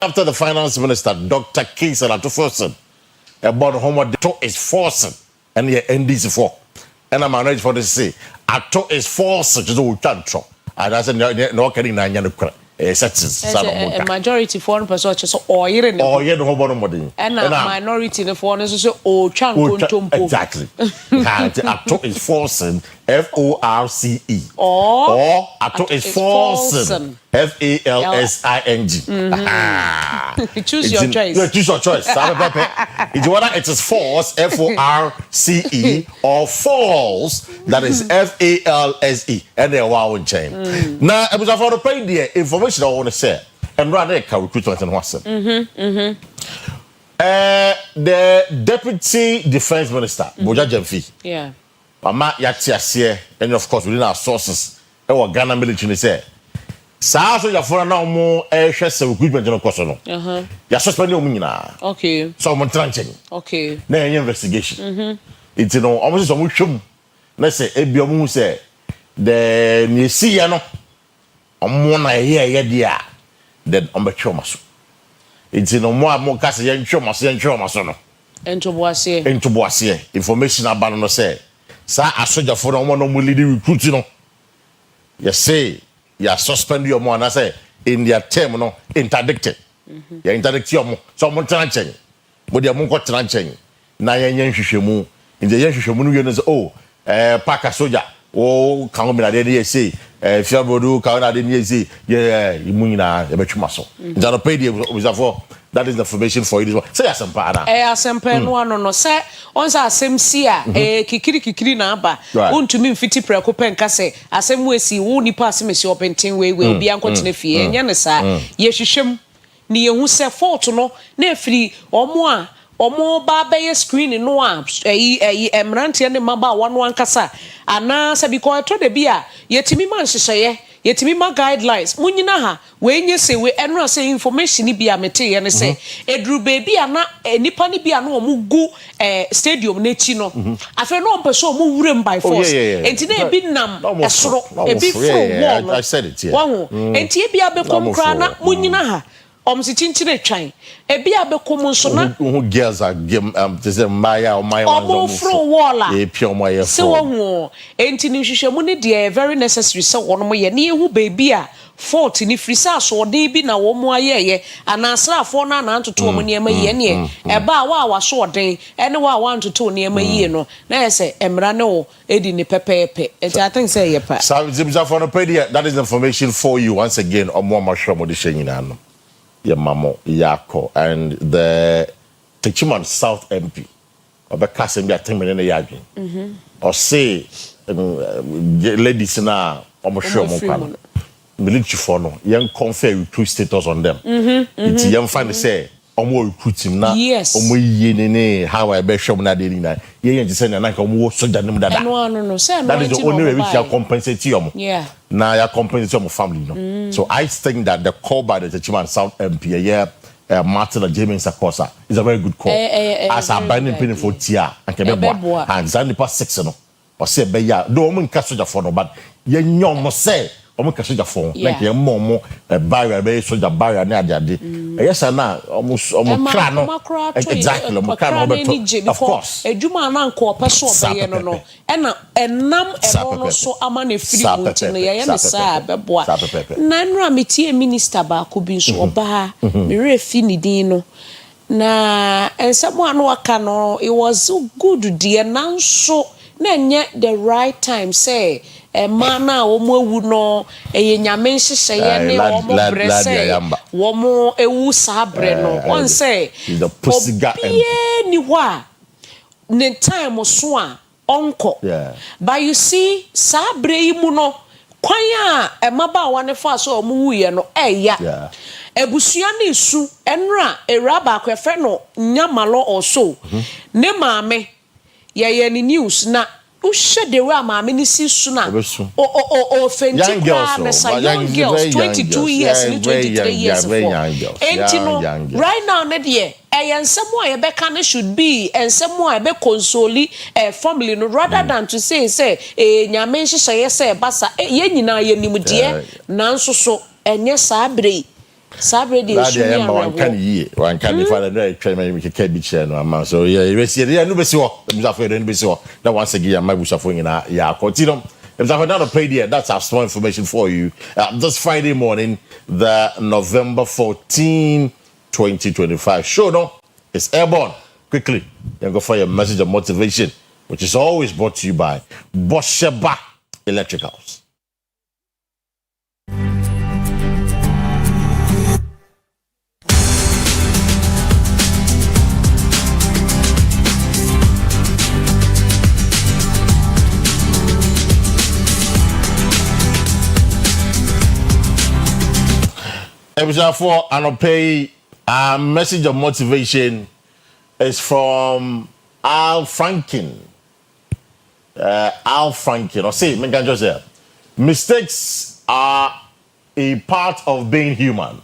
After the finance minister, Dr. Kwesi Forcing, about home is forcing, and the NDC for. And I'm arranged for this say, Ato is forcing to do control. And I said, no, can I not a majority foreign person so Oyerepa or yet no bottom and a minority the foreign so o chankuntumpo exactly. Ato is forcing FORCE or Ato is forcing FALSING. Choose your choice. Choose your choice. It's whether it is force FORCE or false that is FALSE and they wow chain. Now I was for the pay the information I want to say and rather recruitment and what's the Deputy Defense Minister Boja Jemfi. Yeah. Mama Yatiasie, and of course within our sources, our Ghana military say. So you for now more airship recruitment in a course. You suspend your mina. Okay. So I'm tranching. Okay. Now investigation. It's almost some shum. Let's say Ebiomu say the Nisiano. I'm one here dear. Then I'm a chomasu. It's more cast young chomasono. Into Boasie. Information about no say. Sa asoja for no one no leading recruiting. You say you suspend your man, I say in their term no interdicted. You interdict your someone tranching. But your monko tranching. Na yen shishemu. In the yen shishemu you know oh pack a soja. Oh come na dey say Afia Broni come na dey say yeah imuna e betwumaso. That pay the that is the information for you. Say asempa na. Asempa no ano no say once asem si a kikiri na aba. Untumi mfiti preko penka say asem we si wo nipa asem si openten we obi ankotene fie enya ne sa ye hwehwem ne ye hu say fault no na afiri omo ba be screen no a emrante ne maba wano ankasa ana say because to de bia yetimi man hyehyeye yetimi ma guidelines munyina ha we nye se we enra say information ni bia mete ye ne say edru baby ana nipa ni bia no omu gu stadium na chi no afa no mpeso omu wurem by force enti na ebi nam esoro ebi from wall I said it here enti e bia be kom kra na munyina ha omsi chinchire twan ebi abekom nso na who girls are this is Maya or Maya omo from wall a e pure Maya se wo hu enti ni hwehwemu ne de very necessary se wono ye ne ehu baby a fault ni frisa so de bi na wo mo ayeye anasrafo na na ntoto wo ne ema ye ne e ba wa so den ene wa ntoto ne ema ye no na ye se emra ne wo edi ni pepepe enti I think say ye pa so for the that is information for you once again omo mashromo de shenyina no your mamo yako and the Techiman South MP obe kasem bia 10 million yadwen or say ladies na omo hwe omo kwano military for no yen confer recruit status on them it's yen find say omo recruiting na omo yiye ne how I be hwe na de ni na yen just say na ka omo soja nim dada no say that is the only way we can compensate you now you compensate your family no so I think that the call by the Techiman South MP Martin and James Sakosa is a very good call as a binding penny for tia and kebeboa and zanipa 6 no or say be ya do omo nka soja for no but ye nyom say omo nka soja for like ye momo barrier be soja barrier na ade yes na omo kra no exactly omo kra no beto of course eduma na nko opeso obeye no no ena enam eno no so ama na free muti no ye ne sa beboa na nra metie minister ba ko bi so oba me refi ni din no na ensemo anu aka no it was so good dear nanso na nye the right time say mana omo ewu no nyame nhyehyɛ ye ne omo brese womo ewu sabre no on say the pussiga ni wa ne time so a onko but you see sabre yi mu no kwan a emaba wa ne fa so omo wuye no eya ebusua ne su enra eraba akwefe no nyamalo also ne maame ye ni news na ushe de wa maame ni si su na o fenti kwa mesa young girls 22 years ni 23 years right now ne de ensemo a yebeka ne should be ensemo a be console family no rather than to say nyame nhyehyɛ ye say basa ye nyina ye nimde nanso so enye saa bre Sabredi Nadia one can ye one can find a train me ke bi che no ama so yeah we see no be see ho them za for no be see ho that once again my busa for nyina ya continue them za for not pay there that's our small information for you this Friday morning the November 14 2025 show no it's airborne quickly you go for your message of motivation which is always brought to you by Bosheba Electricals. Episode 4 and pay a message of motivation is from Al Franken. Al Franken. Or say, me can just say, mistakes are a part of being human.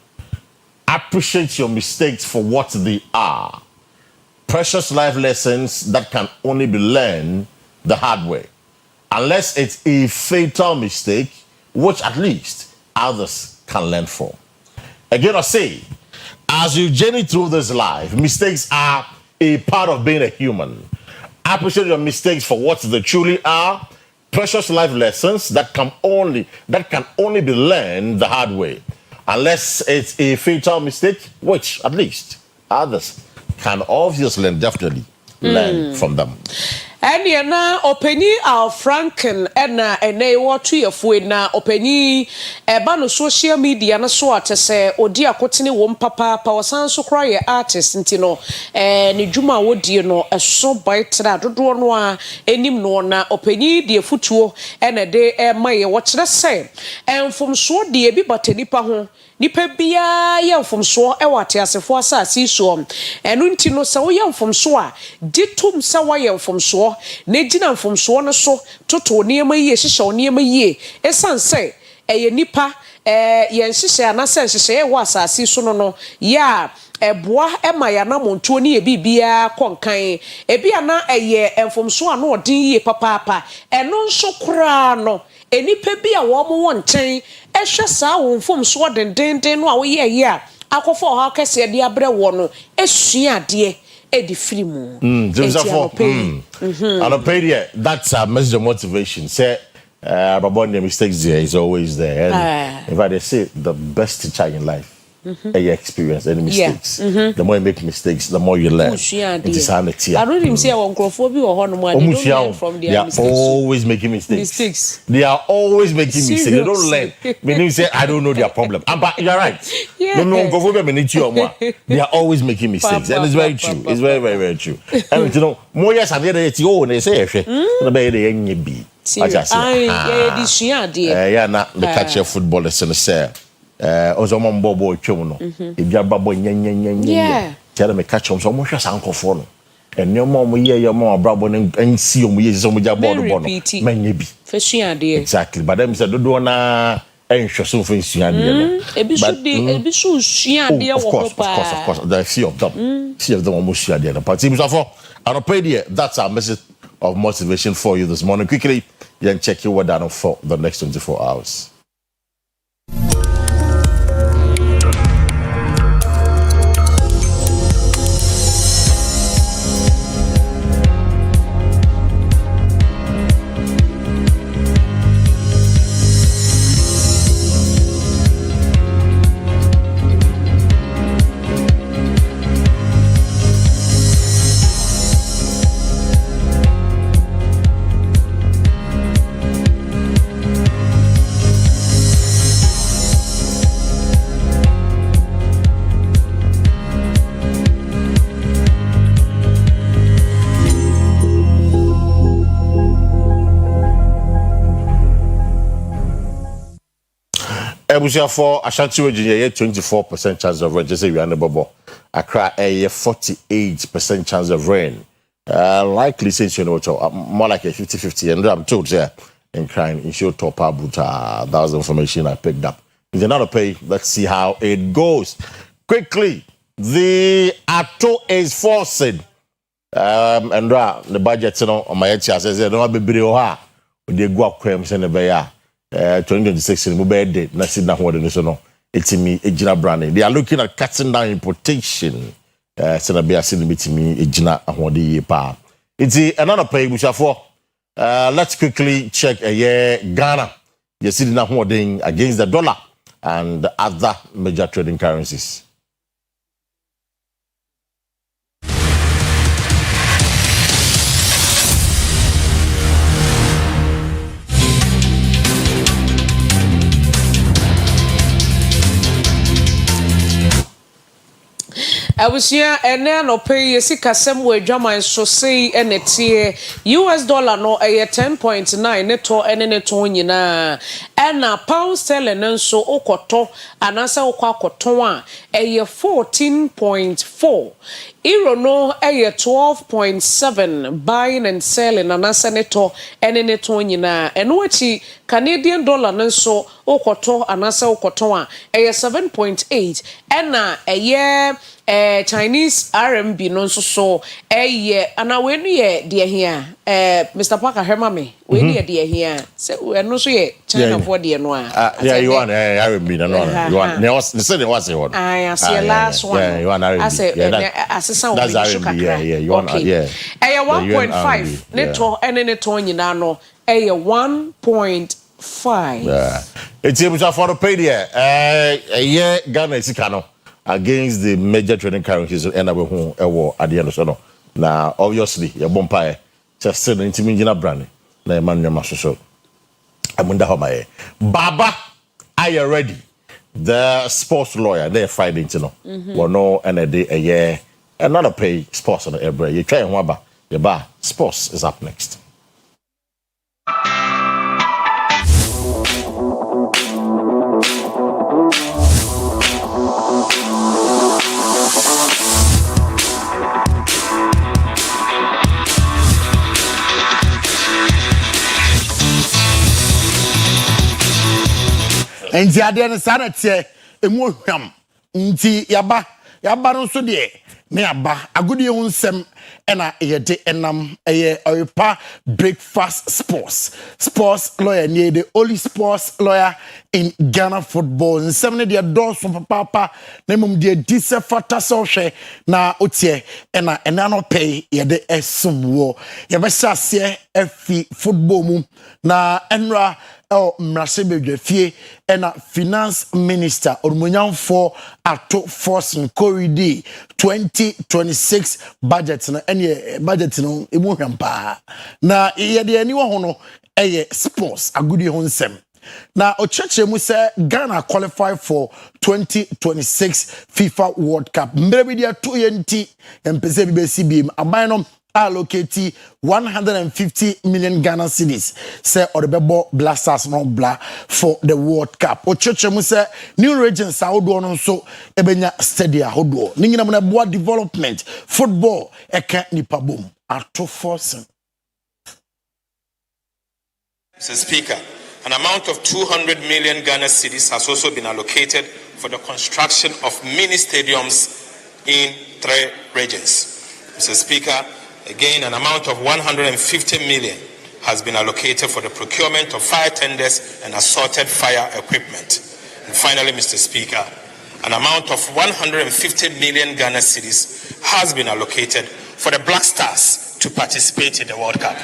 Appreciate your mistakes for what they are. Precious life lessons that can only be learned the hard way. Unless it's a fatal mistake, which at least others can learn from. Again, I say, as you journey through this life, mistakes are a part of being a human. Appreciate your mistakes for what they truly are. Precious life lessons that can only be learned the hard way. Unless it's a fatal mistake, which at least others can obviously and definitely learn from them. And na openi Al Franken ena ene watu yefue na openi eba no social media na so atese odi akotene wo mpapa pa wasan so kra ye artist ntino ne dwuma wodi no eso baitra dodo no a enim no na openi de futuo ena de maye wo kire se enfomso de bi batanipa ho nipa bia ye mfomso e wate asefo asase so enu ntino se wo ye mfomso a ditum se wo ye mfomso ne gina mfomso no so toto niema yie hihye niema yie esanse eye nipa ye nhihye anase nhihye wo asase so no ya eboa ema ya na montuo ne bibia konkan ebia na eye mfomso a no odin yie papa eno nso kura no enipa bia wo mo won nchen ehwe saa wo mfomso dendenden no a wo ye a akofo ha kese de abre wo no esua ade edi frimu I don't pay there. That's a message of motivation. Say about the mistakes there is always there. And in fact, they say the best teacher in life your experience any mistakes. The more you make mistakes, the more you learn. It is sanity. I don't even say oncophobia or honor from their mistakes. They are always making mistakes. They are always making mistakes. They don't learn. Meaning say I don't know their problem. But you're right. They are always making mistakes. And it's very true. It's very, very, very true. And you know, more yes and they say the catcher footballers and say ozo mo mbobo twem no ebia babo nyenyenyenyen tell me catch on so mo hwesa ankofo no enemo mo ye mo abrabo no ansi o mo ye so mo ja board bo no manye bi fesuade exactly but them say dodo na enhweso fesuade no ebi so suade wo of course there are few of them almost suade no but teams for anopedia that's our message of motivation for you this morning. Quickly you can check your word down for the next 24 hours. Ebusia for Ashanti Virginia 24% chance of rain. Just say we are bobo. Accra a 48% chance of rain. Likely since you know more like a 50-50. And I'm told there in crying in show top about that was the information I picked up. It's another pay. Let's see how it goes. Quickly, the ATO is forcing and the budget on my head says they don't have a they go up crimes in the bay. 2026 in Mubede, Nasina Ward so no. etimi ejina branding. They are looking at cutting down importation. Senabe asini bitimi ejina ahode ye pa. It's another pay bushafo. Let's quickly check Ghana. You see the ahode against the dollar and other major trading currencies. Abusia ene no pay yesi kasem we dwaman so sei enetie US dollar no 10.9 neto ene neto nyina ena pound sterling nso okoto anasa okoton a 14.4 euro no 12.7 buying and selling anasa neto ene neto nyina eno achi Canadian dollar nso okoto anasa okoton a 7.8 ena Chinese RMB no nso so ana we no ye de here Mr. Parker Hermame we no ye de here say we no so ye China for de no yeah you want RMB no you want they say they was one I see last one yeah you want RMB I say assesa we RMB yeah you want yeah 1.5 neto ene neto nyina no 1.5 yeah it's able to afford to pay there Ghana Sikano against the major trading currencies and we who at the end of so now obviously your bumpire just still intimate brand na man your so amunda homaye Baba are you ready the sports lawyer they Friday you know well no and a day a year another pay sports on every you try and waba your bar sports is up next. Nti ade ne sa na tie emu hwam nti yaba no so de me aba agudie hu nsem ena yede enam Oyerepa breakfast sports lawyer near the only sports lawyer in Ghana football nsem ne de doso papa na mum de dise fata so hwe na otie ena no pay yede esumwo ye be sase afi football mu na enra Mrasebedwafie ena finance minister Ormunyanfo ato force corridor 2026 budget na ene budget no emu hwampa na yede ani wo ho no sports agudi ho nsem na ochechemu say Ghana qualify for 2026 FIFA World Cup mbere dia 2 empese bibesi bim aban no allocate 150 million Ghana cedis say Oyerepa Blasters no bla for the World Cup. Ochechemu say new regions ahodo no so ebenya stadia ahodo. Ni nyina mo na boa development football eka nipa bom ato force. Mr. Speaker, an amount of 200 million Ghana cedis has also been allocated for the construction of mini stadiums in 3 regions. Mr. Speaker, again, an amount of 150 million has been allocated for the procurement of fire tenders and assorted fire equipment. And finally, Mr. Speaker, an amount of 150 million Ghana cedis has been allocated for the Black Stars to participate in the World Cup.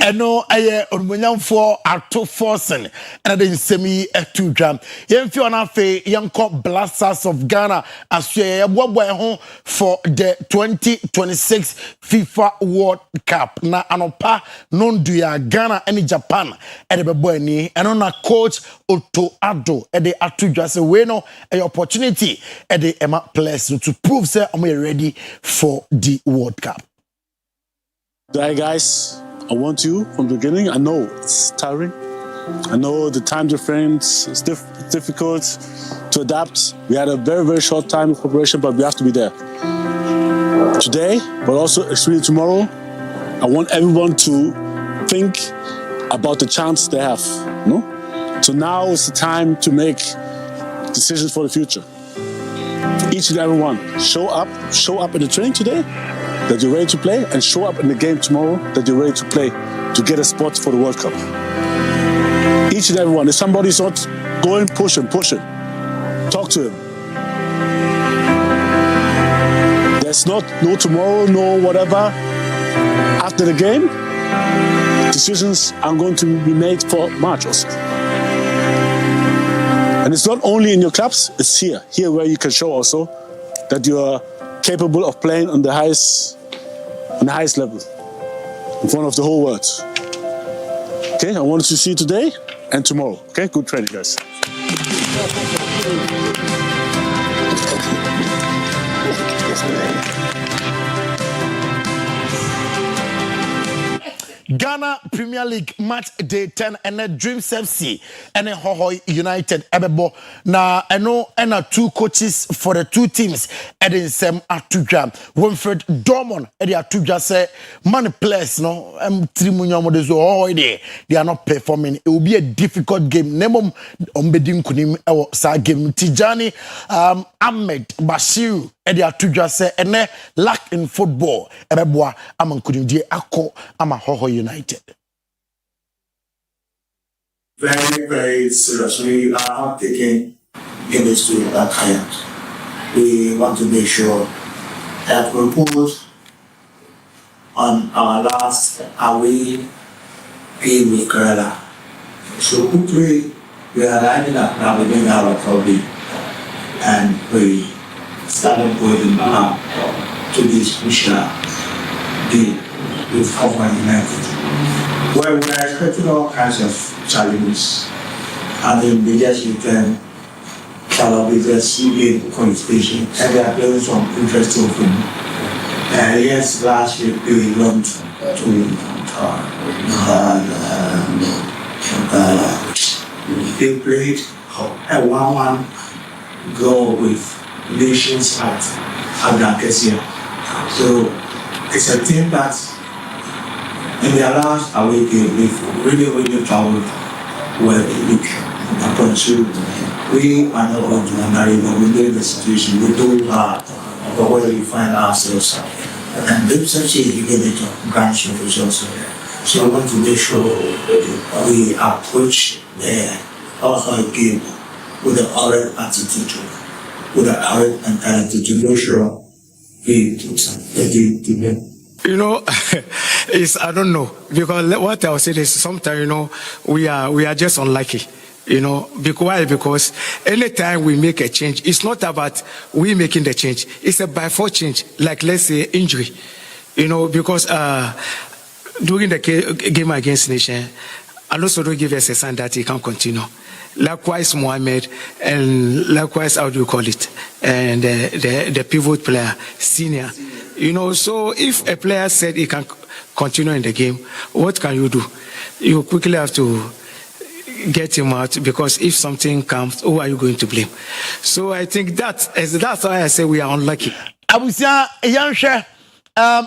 Eno aye Ormunyanfo ato forcing and the semi etudwa yemfi ona fe yenko Blasters of Ghana asye yebobwe ho for the 2026 FIFA World Cup na anopa nonduya Ghana and Japan e de bebo ani eno na coach Otto Addo e de atudwa se we no a opportunity e de ema players to prove say am ready for the World Cup. Hi guys, I want you from the beginning. I know it's tiring. I know the time difference is difficult to adapt. We had a very, very short time of preparation, but we have to be there. Today, but also especially tomorrow, I want everyone to think about the chance they have. No? So now is the time to make decisions for the future. Each and every one, show up in the training today, that you're ready to play, and show up in the game tomorrow that you're ready to play to get a spot for the World Cup. Each and every one. If somebody's not going, push him. Talk to him. There's no tomorrow, no whatever. After the game, decisions are going to be made for March also. And it's not only in your clubs, it's here where you can show also that you are capable of playing on the highest level in front of the whole world. Okay, I wanted to see you today and tomorrow. Okay, good training, guys. Ghana Premier League match day 10 and a Dreams FC and a Hohoi United Ebebo. Na eno two coaches for the two teams Edin Sem Atuja. Winfred Dormon Edi Atuja say man players no trimunya modezo Hohoi they are not performing. It will be a difficult game. Nemom Ombedim Kunim ewo sa game Tijani Ahmed Bashir Edi Atuja say ene lack in football Ebeboa amankudin die akọ ama Hohoi United. Very, very serious. We are not taking image to that client. We want to make sure that we put on our last away game with Kerala. So quickly we are lining up now within our hobby and we started going now to this crucial deal with Hohoi United. Well, we are expecting all kinds of challenges. And the biggest return shall be the CBA qualification, and they are playing some interesting football. Yes, last week we learned to they played a 1-1 goal with nations at Agakesia. So it's a team that in their last away game, we've really traveled well in week. We are not going to marry, but we know the situation. We do hard for where we find ourselves. And this actually is a branch of results. So we want to make sure we approach our game with an alright attitude, with an alright mentality to make sure we put the game together. You know, I don't know, because what I was saying is sometimes, we are just unlucky, because anytime we make a change, it's not about we making the change, it's a by force change, like let's say injury, because during the game against Nation, also don't give us a sign that he can continue. Likewise, Mohamed, and likewise, how do you call it, and the pivot player, senior. So if a player said he can continue in the game, what can you do? You quickly have to get him out, because if something comes, who are you going to blame? So I think that's why I say we are unlucky. Abusia Yanshe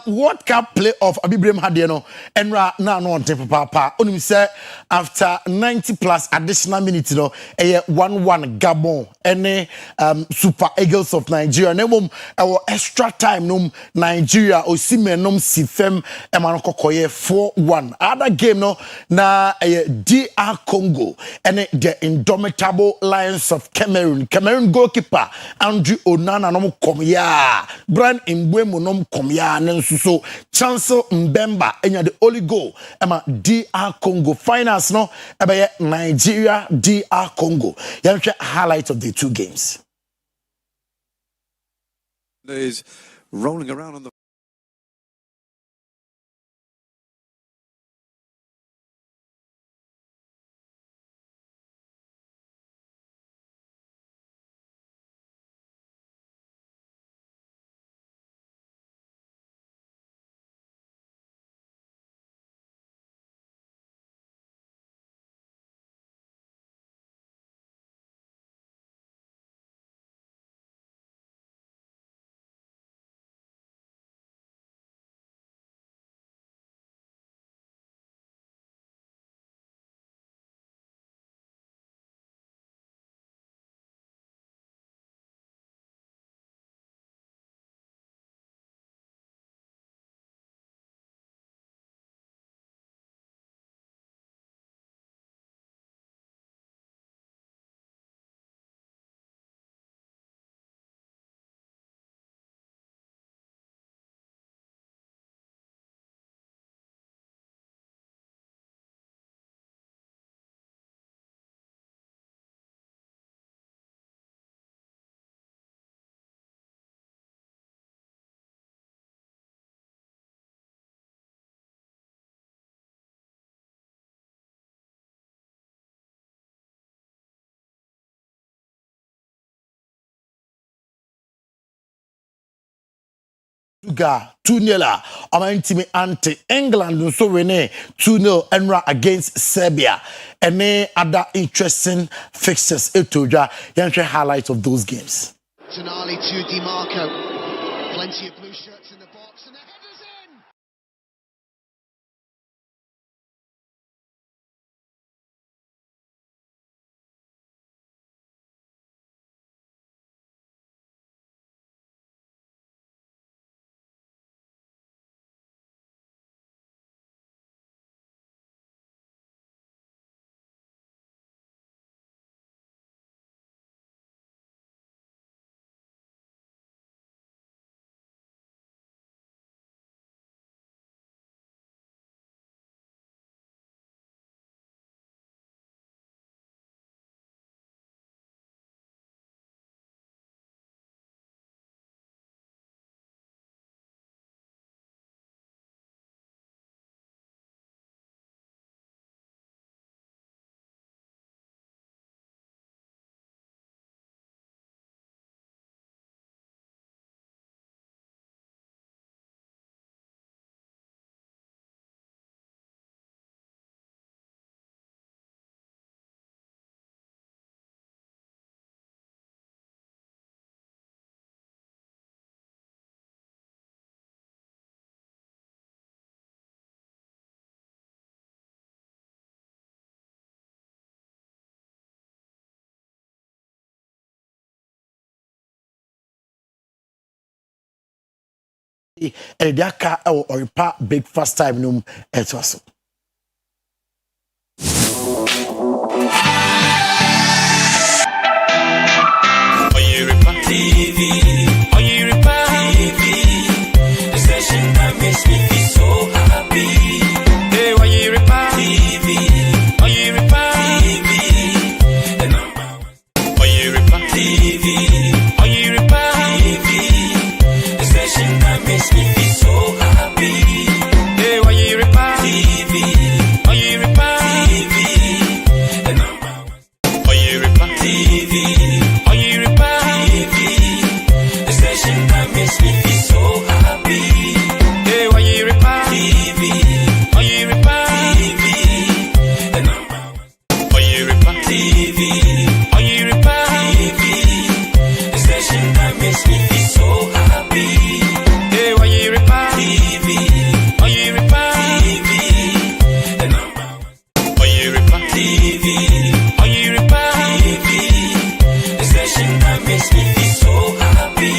World Cup playoff Abibrem Hadieno Enra na no on papa onim say after 90 plus additional minutes 1-1 Gabon ene Super Eagles of Nigeria nemom our extra time nom Nigeria Osimhen nom sifem emanoko koye 4-1 other game na DR Congo ene the indomitable Lions of Cameroon goalkeeper Andrew Onana nom komya Brian Mbeumo nom komya so Chancel Mbemba enya the only goal ema DR Congo finals ebe Nigeria DR Congo. Yanche highlight of the two games. Is rolling around on the Portugal 2-0 Amantimi anti England so winning 2-0 Enra against Serbia. Any other interesting fixtures etoja yanhwe highlights of those games. Tonali to DiMarco. Plenty of blue shirts in the box and the header's in. Ediaka or pa big first time num etwaso. Oyerepa TV, Oyerepa TV, the station that makes me feel so happy. Hey, Oyerepa TV, Oyerepa TV, the number one. Oyerepa TV, Oyerepa TV, the station that makes me feel so happy. Hey, Oyerepa TV, Oyerepa TV, the number one. Oyerepa TV. Makes me feel so happy. Hey, Oyerepa TV, Oyerepa TV, the number one. Oyerepa TV, Oyerepa TV, the station that makes me feel so happy. Hey, Oyerepa TV, Oyerepa TV, the number one. Oyerepa TV, Oyerepa TV, the station that makes me feel so happy.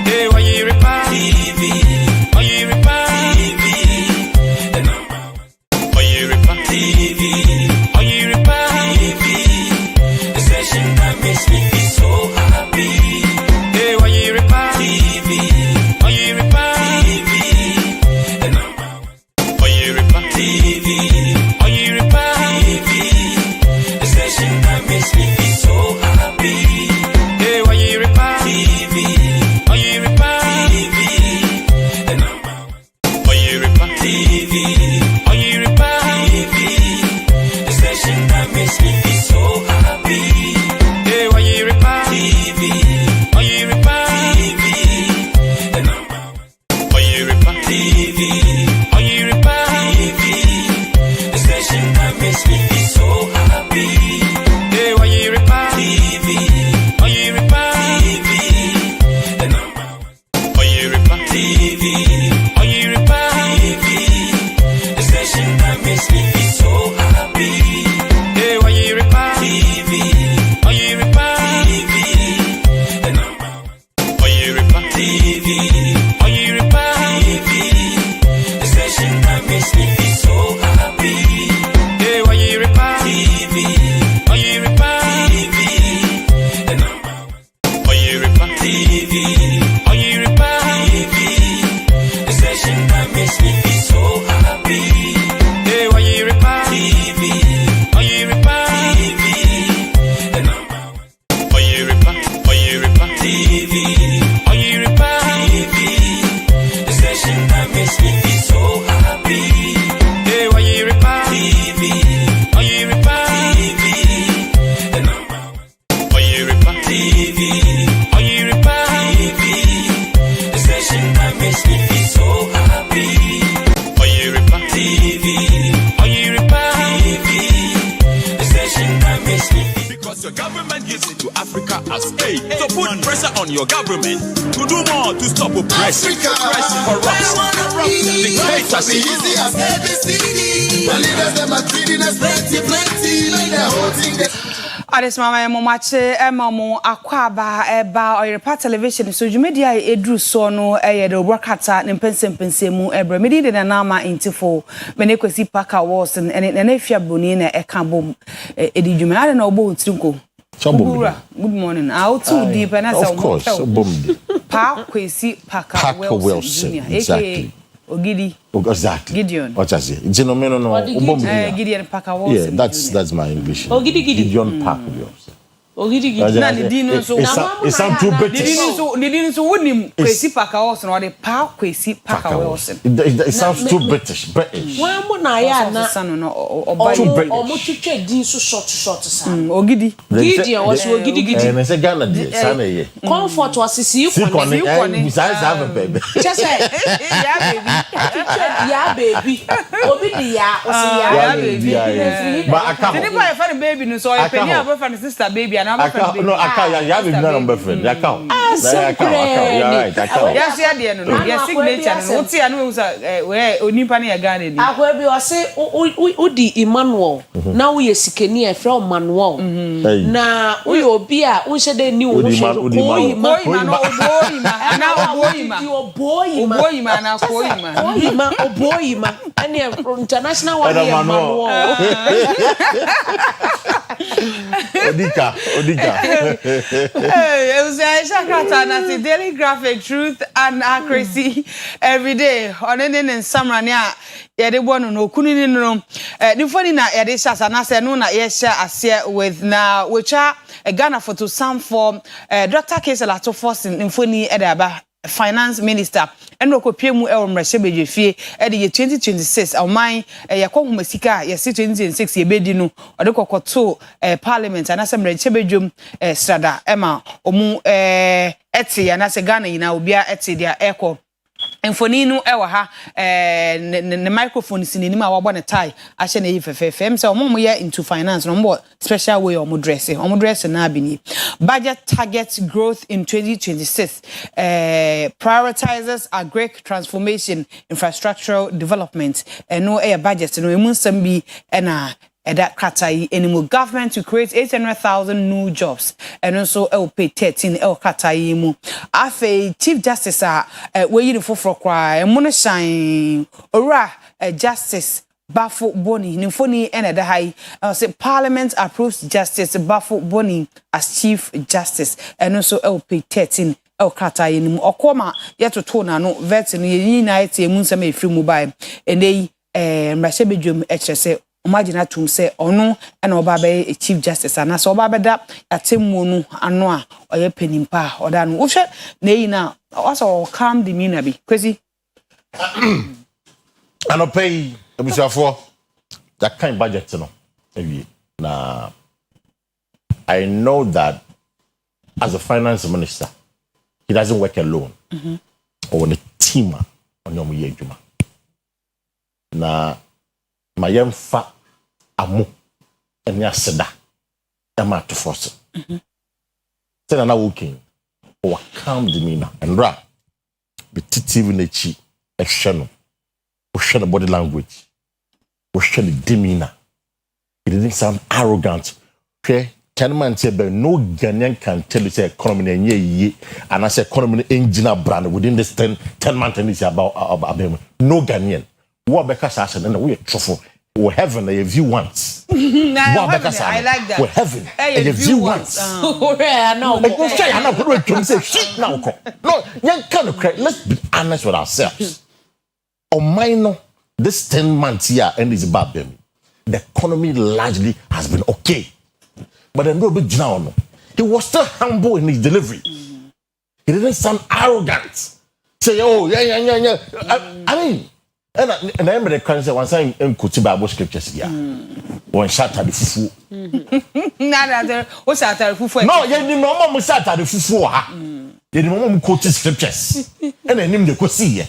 Hey, Oyerepa us. Hey, so put pressure on your government to do more to stop oppression, corruption, dictatorship. Easy as ABCD. The leaders them are treating us plenty. Like the whole thing. Ades mama momache emamu akwaba eba Oyerepa television so jumedia edru so no eye de obrakata ne mpensempense mu ebra medi de na nama intifo mene Kwesi paka was and na Afia Broni na eka bom edi jume ade na obo ntinko good morning out too deep and as of course bom pa Kwesi paka Wilson exactly Ogidi. Exactly. Gideon. What I say? Gideon Parker Wilson. Yeah, that's my English. Gideon Parker Wilson. Ogidi. It sounds too British. Didn't so wouldn't Kwesi Parker Wilson or the Pa Kwesi Parker Wilson. It sounds too British. One more na Ogidi. Gideon was Ogidi. And I said Ghana. Comfort was see you. Baby. Just say, yeah, baby. Obidi ya, baby. But I can't. Anybody find a baby no so I penny above and sister baby and I'm friend. No, I can't. You have a number friend. I can't. I can't. Yes, yeah, dear. No, your signature. What's your name? Where Onipani a Ghana? I will be. I say, Udi Emmanuel. Now we are Sikenia from Manuel. Now we will be a. We said they knew. Boy, and international one Odika. Hey, it was Shakata and the Daily Graphic, truth and accuracy every day. On any and Samrania, they want to know Kunini no. The funny na Edishas and I said no na yes with now which are a Ghana for to some form Dr. Kesela to force in funny edaba. Finance Minister eno ko piemu e omrehye bedwefie e de 2026 oman yakọ humasika ye 2026 ye bedi no ode kokoto parliament anase mrehye bedwom strada ema omu eti anase Ghana yina obia eti dia eko Enfoninu ewa ha ne microphone sinini ma wabɔ ne tie ahye ne yifefefe em say omo ye into finance no mbo special way omo dress na abini budget targets growth in 2026 prioritizes agric transformation infrastructural development no budget no emu nsam bi na that Katai animal government to create 800,000 new jobs and also will pay 13 Katai mu. Afe Chief Justice we you for cry shine ora Justice Bafo Boni Nifoni and the high say Parliament approves Justice Bafo Boni as Chief Justice and also will pay 13 Katai mu okoma yet to tona no vet in United Munsame free mobile and they Mrashebejum HSA imagine atum say ono na oba be Chief Justice ana so oba beda atemu no ano a oye penimpa oda no wo hwe na yi na also calm demeanor bi Kwesi ano pay ebusuafo that kind budget no ewie na I know that as a finance minister he doesn't work alone or on a team on your ye adwuma na mayemfa amu enya seda ema to force say na working or calm demeanor and ra be tv na chi ehwe no ohwe no body language ohwe no demeanor it didn't sound arrogant okay Kenman say no Ghanaian can tell you say economy na ye and I say economy engineer brand within this 10 months and it's about no Ghanaian what because I said, no, we are truthful. We heaven a view once. I like that. We heaven a view once. No, young kind of credit. Let's be honest with ourselves. On minor, this 10 months here and it's about them. The economy largely has been okay, but then no big now. He was still humble in his delivery. He didn't sound arrogant. Say, oh yeah. I mean. And I remember the currency one time in Bible scriptures here. One shot at the fufu. What's at the fufu? No, you didn't know mom sat at the fufu. You didn't know mom quote scriptures. And then him the Kwesi.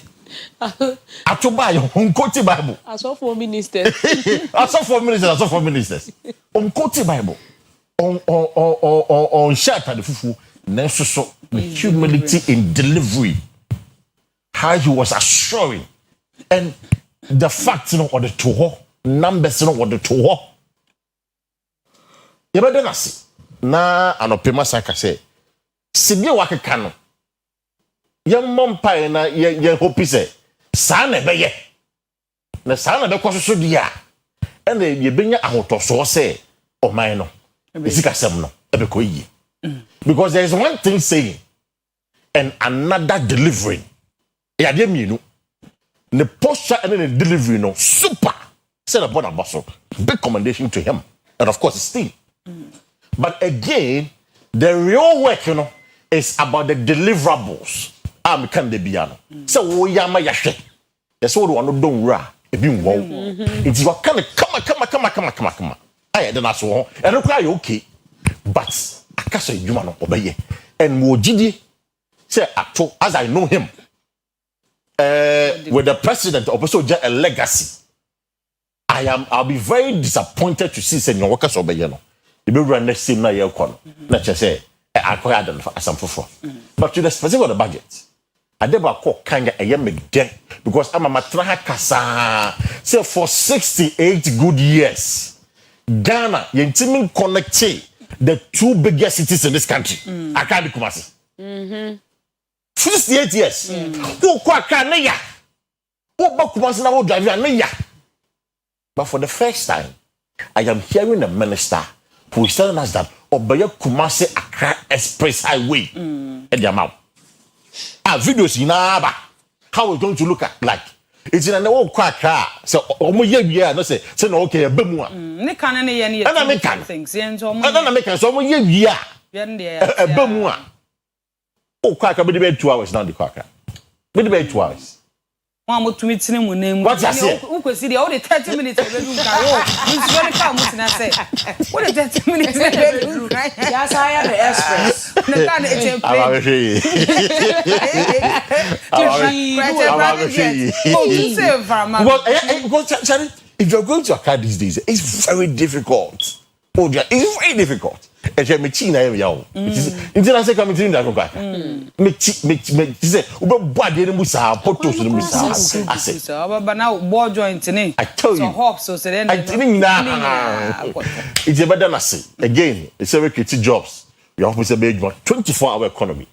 I to buy your own quote Bible. I saw 4 ministers. I saw 4 ministers. Quote Bible. on shirt and the fufu so the humility in delivery, how he was assuring, and the fact or the toho numbers or the toho. You better not see na anopema saka say sibie wake kano ye mompa na ye hope say sa na be ye na sa na be kwasoso dia and ye benya ahotoso say o man no esikasem no ebe ko yi because there is one thing saying and another delivering e ade mienu the posture and the delivery no super said upon abaso big commendation to him and of course his team. But again, the real work, is about the deliverables. Can they be so we yama yashe. That's what we want to do. It be one. It's what come. I then so and look like okay, but I can't say you man obey. And Mojidi say as I know him, with the president also a legacy. I'll be very disappointed to see senior workers obey. The be run next team na ye kono na che say akoya dan for asamfofo but to the specific of the budget adeba ko kanya eye me den because I'm a matra kasa say for 68 good years Ghana yentimi connect the two biggest cities in this country Accra Kumasi 68 years who kwa ka na ya who ba Kumasi na wo drive na ya but for the first time I am hearing a minister who is telling us that Obaya Kumasi Accra Express Highway at the amount. Videos in Aba. How it's going to look like. It's in an old crack car. So, no say no okay, a bemua. Nick can any and I make things. And I make a bemua. Oh, crack a bit 2 hours now, the cracker. Bit 2 hours. One more to meet him with name. What's that? Who could see the only 30 minutes of the room? It's very calm. What I say? What is 30 minutes? Yes, I am the express. If you're going to Accra these days, it's very difficult. Oh, dear, it's very difficult. And you're making a young. International committee that make say, body musa, potos the musa. I said, but now board joint in I tell you, hops so then I think now it's a better say. Again, it's a very critical jobs. You have to say, 24-hour economy.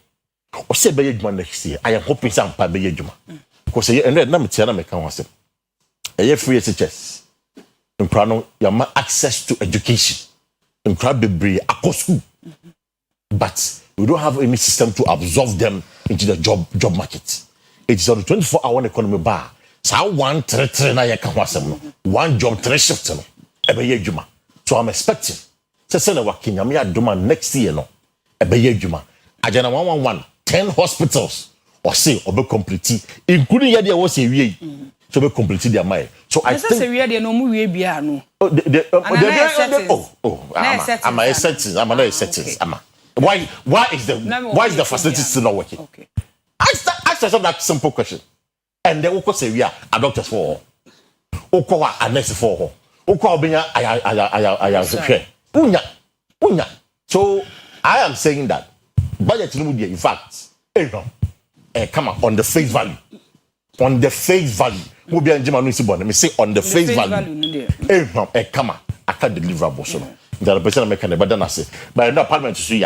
Or say, next year. I am hoping some pay Bejuma. Because I know Namitiana make one say. A year free SHS. In Prano, you have access to education. In Crabbe school. But we don't have any system to absorb them into the job market. It's on the 24-hour economy bar. So one job 3 shifts every year juma. So I'm expecting. Say working next year no. Every year juma. Ajana 111 10 hospitals or say or be complete, including yet there was a way. So be complete their mind. So I think we no mu we bia no. I'm a settings. I'm a settings. Why is the facility still not working? Okay. Ask that simple question. And then we say we are a doctor for all. A nurse for all. Unya. So I am saying that budget in fact, come on the face value. On the face value. Let me say on the face value. Come on. I can't deliver a boss. The person making a better say. But in the parliament to see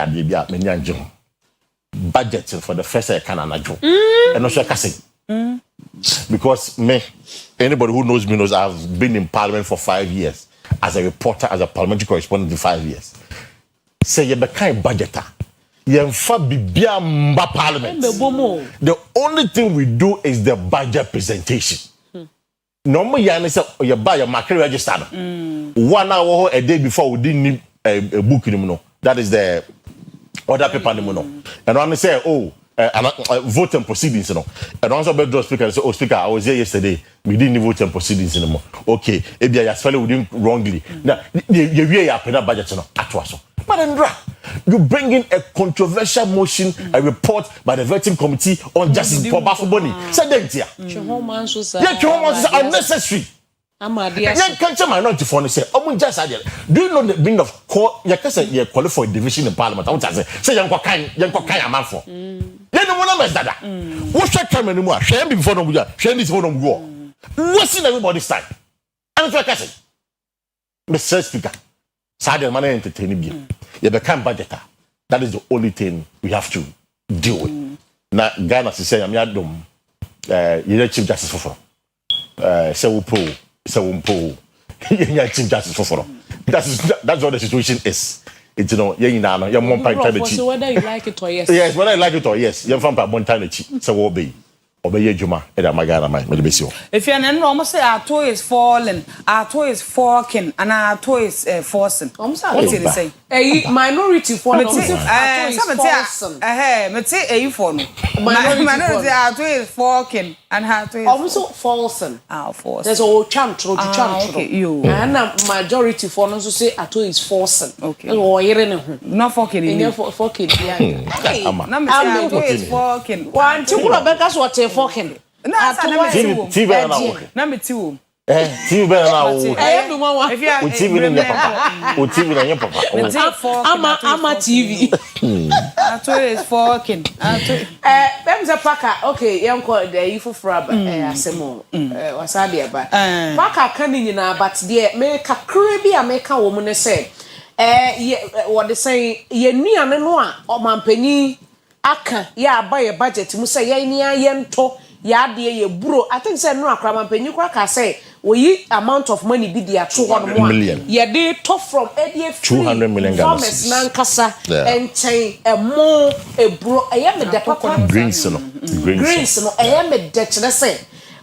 budget for the first I can and also I can say. Because anybody who knows me knows I've been in parliament for 5 years as a reporter, as a parliamentary correspondent for 5 years. Say you be kind budgeter. Parliament. The only thing we do is the budget presentation. Normally, you buy a market register. 1 hour a day before we didn't need a book anymore. That is the other paper anymore. And when they say, vote and proceedings, and also the speaker say, speaker, I was here yesterday. We didn't vote and proceedings anymore. Okay, maybe I spelled we didn't wrongly. Now, you hear your budget at was. But then, you bring in a controversial motion, a report by the vetting committee on justice for Afia Broni. Say that here. Your hormones are unnecessary. Yan can't minority for say, just idea. Do you know the meaning of call? You can say you qualify for division in parliament. I would say, young Kokai, a man for. Then the one is that. What shall come anymore? Shame before no good, shame this one go. What's in everybody's time? And if I say, Mr. Speaker, Sergeant man entertaining you. You become budgeter. That is the only thing we have to deal with. Now, Ghana is saying, I'm not dumb. You're Chief Justice for. So you're Chief Justice for. That's what the situation is. It's, you know, you're more time. So whether you like it or yes. Yes, whether I like it or yes. You're from one time. So obey. Obey Juma. And I'm Ghana, my medicine. If you're an almost say our toe is falling, our toe is forking, and our toe is forcing. What did they say? A minority for me say a for me. Minority our toe is forking and her toe is also falsing. Forcing. There's a chant, okay, you. And a majority for no say our toe is forcing. Okay. Or you're not forking. Forking. Yeah. Our toe is forking. One, two, Rebecca's what they're forking. Number 2. TV better now. If you are TV in your papa. TV in your papa. I'm a TV. Ato is forking. Them a packer. Okay, young call the you for frab. Asemo. What's that there? But packer canning in our but dear make a crabby American woman say. What they say? Ye near and no or man penny. Aka ya buy a budget. Musa ye near yento. Ya dear ye bro. I think say no akra penny crack say. We amount of money be there 200 million. Yeah, they top from 200 million farmers nankasa and chain a more a bro. I am the papa greens no. I am a Dutch. Let's say,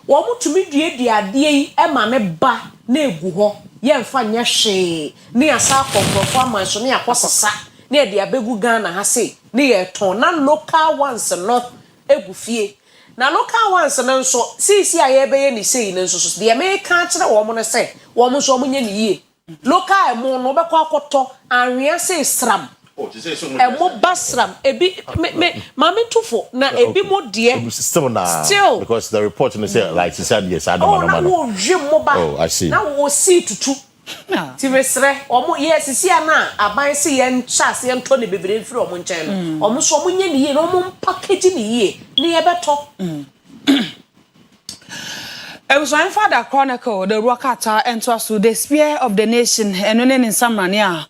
what to me the idea? Emma me ba na egu ho. Ye mfa nya hwe. Ni asa performance ni akwasasa. Ni de abegu Ghana ha say. Ni ye ton na local ones no egu fie. Na local ones na nso sisi aye be ye ni sei na nso so de American kire wo mo no say wo mo so mo nya ni yie local mo no be kwa akoto anwea sei sram mo basram ebi mama tufo na ebi mo de still because the report in say like she said yes I don't know oh I see na wo see tutu ti resre omo yes sisi ana aban se ye nchase ye nto ne bebre mfiri omo nchen no omo so omo nya ni yie no omo package ni yie ni ye beto It was one father chronicle the Rokata enter the spear of the nation and in Samrania.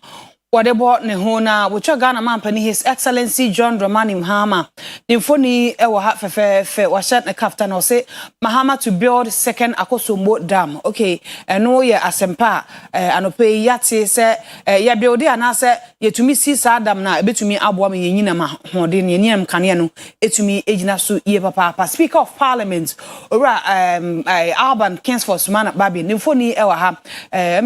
What about Nehona, which are Ghana Mampany, His Excellency John Dramani Mahama. The phony ever had fair was shut a captain or say Mahama to build second Akosumbo Dam. Okay, and no ye asempa and pay yati say ya build and I say ye to me see Sadam na a bit to me abwami yinama hodin yenium caniano it to me aginasu ye papa Speaker of Parliament or Alban Kingsford Sumana Babi the phony ever have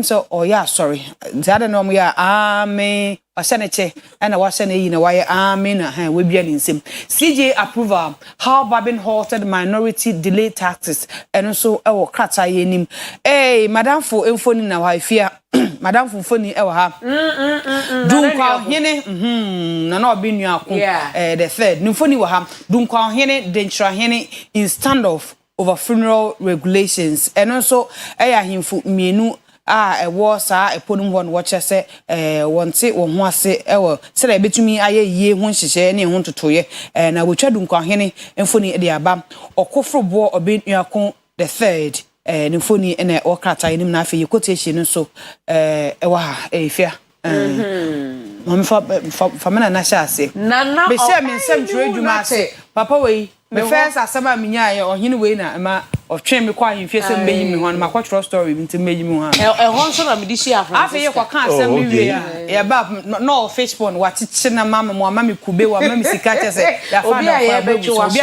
so oh yeah sorry the other no we are me waseneche and wasene yi na waye amen we bia nsem CJ approval how Babin halted minority delay taxes and so e wo krata ye nim madam fo emfoni na wa Afia madam fo foni e wo ha dunkwa hene na obinu akon the third nimfoni wo ha dunkwa hene denchra hene in standoff over funeral regulations and also himfo mienu e wo sa e ponum ho no wo che wonte wo ho ase e wo se na betumi aye yie ho nhihye ne ho totoye na wo twa dunkwa hene mfoni de aba okofrobo obenuakon the third ne mfoni na o krata nim na afi quotation so e wa ha Afia mama fa mena na sha ase na be share me nsem twa adwuma ase papa wei me first asama minya ye ohine wei na ma of train me kwa himfie se mbeyi me ho na makwa story nti mbeyi me ho e ho so na me di share from afi ye kwa kan asem mi wie ya ba no Facebook wa tichi na mama mo mama me kube wa mama sika che se ya fa na kwa beju obi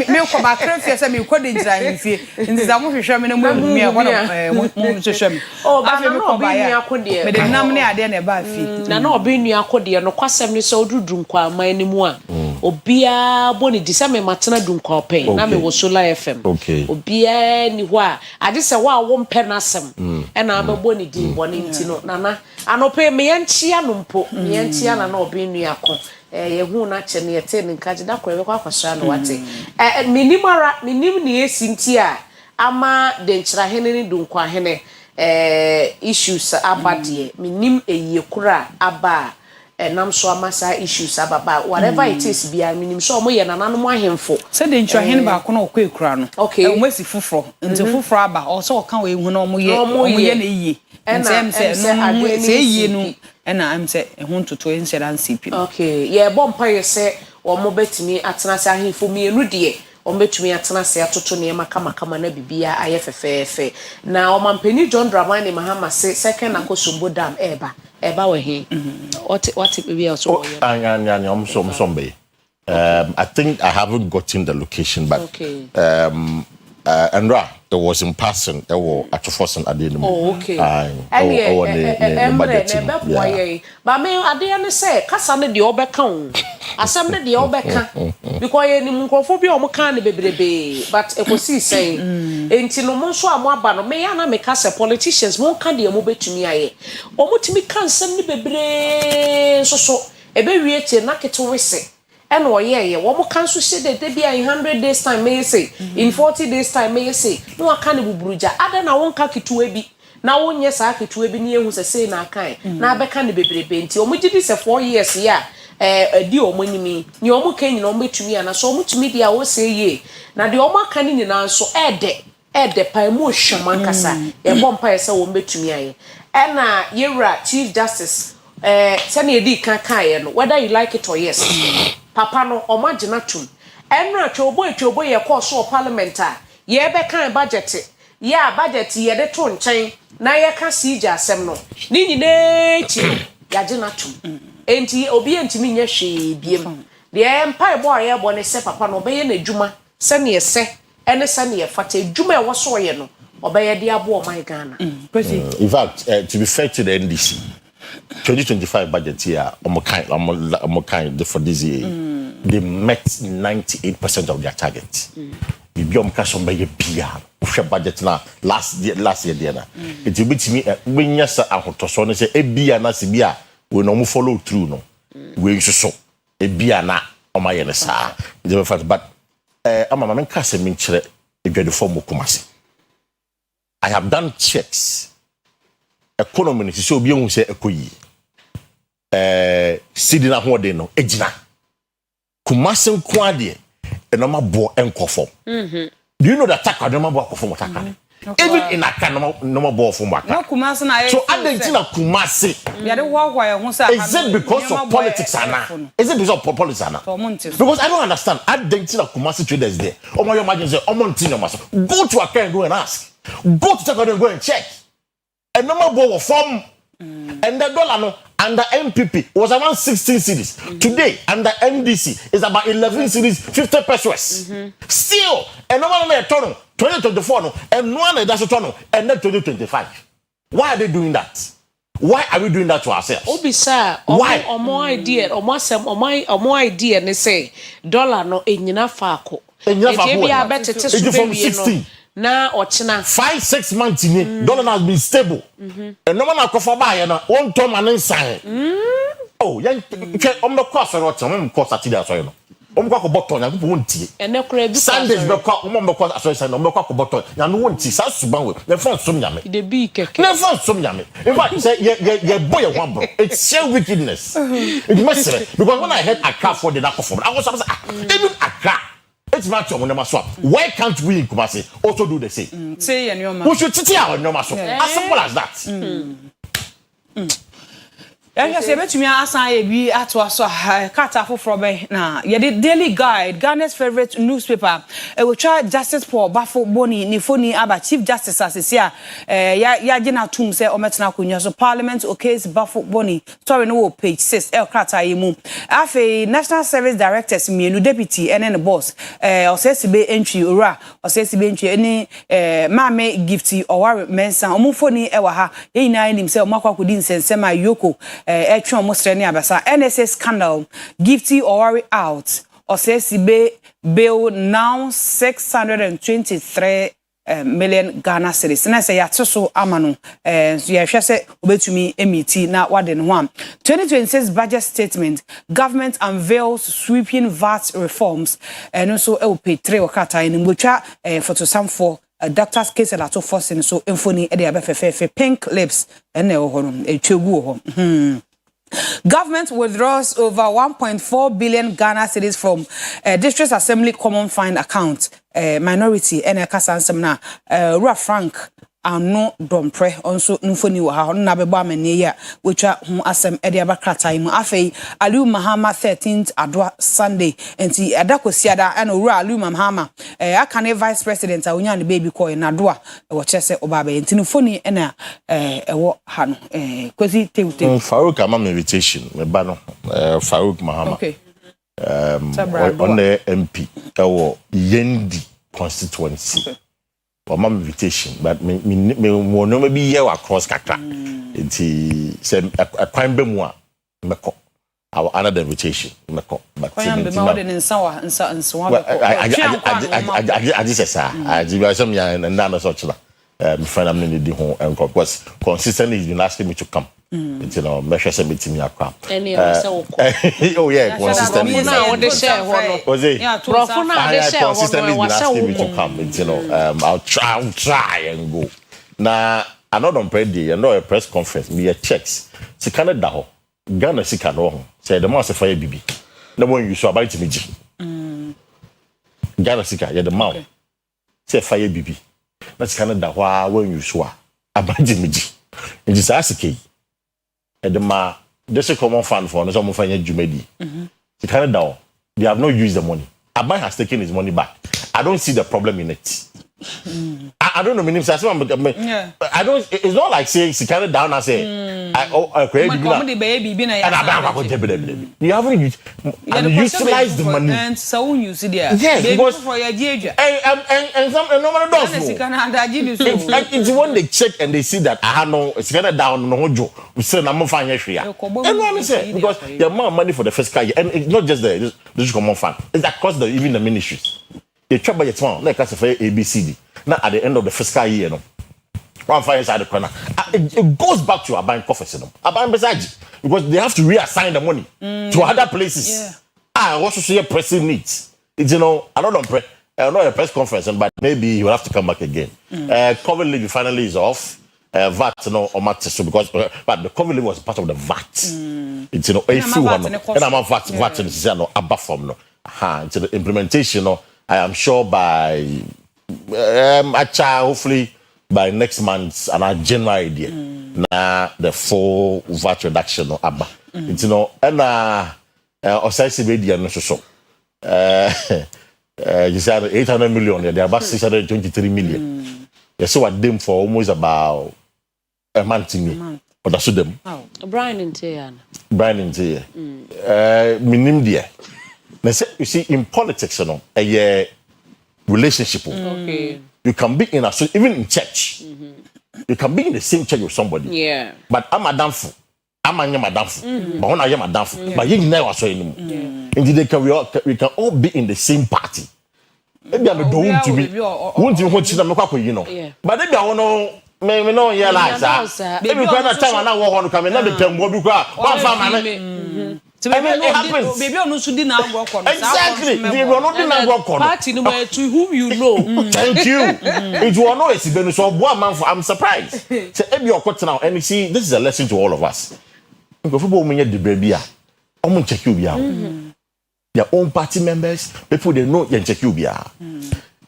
me kwa ba kran fie se me kwa de njira himfie nti za mo hwehwe me na mo mi e kwa mo hwehwe me afi me kwa ba ya me de nam ne ade na ba afi na obi nu akode no kwasem ne so dudu nkwa amanimu a obia boni di se me matena dunkwa open na me wo Solar FM obia ni ho a ade se wa wo mpe nasem e na ababo ni di boni nti no nana anope me yanchia no mpo me yanchia na obi nu akọ ye hu na che ne yete ne nkaje da kwa be kwa kwasha no wate minim ni esi nti a ama denchira hene ni dunkwa hene issues abadie minim eyekura aba nam so amasa issues ababa whatever it is bia minim so omo ye nananom ahemfo se denchira hene ba ko na okwa ekura no omwesi fufro nti fufro aba o so ka we hu na omo ye na yiye nsem se no se yiye no na am se ehun toto enhyera nsipi okay ye bompa ye se omo betimi atena se ahemfo mienu de ombetumi atena se atoto ne makama na bibia aye fefefe na omampeni John Dramani Mahama se second akosombo dam eba we he what bibia so I think I haven't gotten the location but okay. Andra there was in person there were at Fossen at the end. Oh okay. But me ade ne say kasa ne de obeka o. Asam ne de obeka because ye ni nkrofo bi o mo kan ne bebrebe but ekosi say enti no mo so amo aba no me ya na me kasa politicians mo kan de mo betumi aye. O mo timi kan sam ne bebre so ebe wie tie na keto wese. And ye wo cancel shit that be in 100 days time may say in 40 days time may say no aka ne buburuja ada na won ka kitu ebi na won yes aka kitu ebi ne ehu say na kan na abeka ne bebrebe nti o mo gidi se 4 years ya di o mo nyimi ni o mo kan nyina o betumi ana so o mo tumi dia wo say ye na de o mo aka ne nyina so ede pa mo hwaman kasa e bom pa ye say wo betumi aye na yewra Chief Justice sani edi kan ye no whether you like it or yes papa no omagina tum enra twobo ye course of parliament ye be kan budget ya budget ye de to nchen na ye ka siege asem no ni nyina chi ya gina tum enti obi entimi nya hwe biem de empa ebo ye bo ne se papa no be ye na djuma sani ye se ene sani ye fata djuma e wo so ye no obeye de abo my Ghana in fact to be fair to the NDC 2025 budget here for this year they met 98% of their target. Bibiom ka so be bia wo budget na last year there na it will be to me when yes ahotoso no say ebia na se bia we no follow through no we so ebia na o ma ye ne sa but ama men ka se min kire edwadefo mo kumase I have done checks economy ni se obi ehun se ekoyi sidina ho de no ejina kumase nko ade enoma bo enkofo do you know that taka enoma bo akofo motaka even in aka no bo ofo motaka no kumase na so adentina kumase ya de wo ye ho say is it because of politics ana is it because of politics ana because I don't understand adentina kumase traders there omo your imagine say omo ntinyo maso go to account and go and ask go to taka and go and check and normal ball form and the dollar no under MPP was around 16 cedis. Today under MDC is about 11 cedis 50 pesos. Still and normal na turn 2024 no and one that's a turn and then 2025. Why are they doing that? Why are we doing that to ourselves? Obi sir, why? Omo idea, omo idea ne say dollar no enyina faako. Enyina faako. Ebi abetete so from 16. Na ochina 5-6 months in dollar has been stable and no man akofo ba ye na won to man nsan oh yan omdo cost rot on cost atida so ye no omko ko botton yan ko won tie ene kura bi Sundays be ko omdo cost aso say no omdo ko botton yan won tie sa suban we na fon som nyame de bi keke na fon som nyame in fact say ye boy ye one bro it's sheer wickedness it must because when I heard Accra for the akofo I was even Accra it's not your number swap. Why can't we in Kumasi also do the same? Say and your man. We should teach our number swap. As simple as that. Ya se betumi asan ye bi ato so kata foforo be na ye the Daily Guide Ghana's favorite newspaper we try Justice Paul Bafo Boni ni foni aba Chief Justice asisia ya gina tum se ometena konwa so Parliament o case Bafo Boni story no page 6 kata ye mu afi National Service Directors mienu deputy ene ne boss osesibe entry ora osesibe entry ene mame gifty oware mensa omufoni ewa ha ye nyina nim se omakwa kodi nsensema yoko etwa mosreni abasa NSA scandal gifty or worry out or says bill now 623 million Ghana cedis na say yatoso amano ye hwe se obetumi emiti na waden ho 2026 budget statement government unveils sweeping VAT reforms and also pay 3 okata in mbotwa for to some for doctor's case la to force so infoni e dey abefefe pink lips ene ho no etwegu ho Government withdraws over 1.4 billion Ghana cedis from District Assembly Common Fund account. Minority ene kasansem na Rua Frank ano dompre onso nfoni wa ha na bebo amane ya wetwa ho asem ede abakratan mu afei Aliu Mahama 13th adwa Sunday enti adakosiada ana Rua Aliu Mahama akane vice president a onya ne baby call na doa wo chese obabe enti nfoni ena ewo ha no Kwesi tewte Farouk ama invitation me ba no Farouk Mahama okay on the MP ewo Yendi constituency okay. My invitation, but me no maybe year across kakra. It's a crime be moi meko. Our another invitation meko. But I just say I give some ya and none such la. Me friend am need the home and because consistently he's been asking me to come. It's measure some meeting me akwa. Oh yeah, consistently. Consistently been asking me to come. It's I'll try and go. Now I know don't pray day, I know a press conference, me a checks. Se Canada ho. Ghana sika no. Say the man say fire bibi. No one you so about me. Ghana sika, yeah the man. Say fire bibi. That's Canada when you so about me. In this asking. And this is common fund for some of Jumedi. Canada, they have not used the money. Abai has taken his money back. I don't see the problem in it. I don't know. I don't. It's not like saying she carried down and say, you haven't used utilized the money. And so you see there. Yes, because for your and some normal does. It's when they check and they see that I have no. It's kind of down no job. We say I'm fine here. And what I say because you have more money for the fiscal year, and it's not just the common fund. It's across even the ministries. They try by your one, like I say, ABCD. Now at the end of the fiscal year, one fire inside the corner. It goes back to Aban coffers, Aban Besaji, because they have to reassign the money to other places. Yeah. I also see a pressing needs. It's I don't know a press conference, but maybe he will have to come back again. COVID leave finally is off. VAT or matters because but the COVID leave was part of the VAT. It's a few one and I'm VAT is above from no. It's the implementation I am sure by hopefully by next month and January day na the full VAT reduction abba. It's and Osaisi media no so. You said 800 million, they are about 623 million. Yes, so what them for almost about a month in me. But that's them. Brian in Tian. Minim there. You see, in politics, a relationship. Okay. You can be in even in church. You can be in the same church with somebody. Yeah. But I'm a damful. I'm a damful. But when I am a damful, but you never saw anymore. Indeed, we can all be in the same party. Maybe I'm a don't to me. Won't you want to But maybe I want me no realize that. Maybe when I time I want to come in, another time what one family. So maybe on Sudi now work on exactly. They will not do work on party to whom you know. Thank you. It will not it's so one man I'm surprised. Say every your now and you see this is a lesson to all of us. Because football mean the baby. I'm check you their own party members, people they know you check you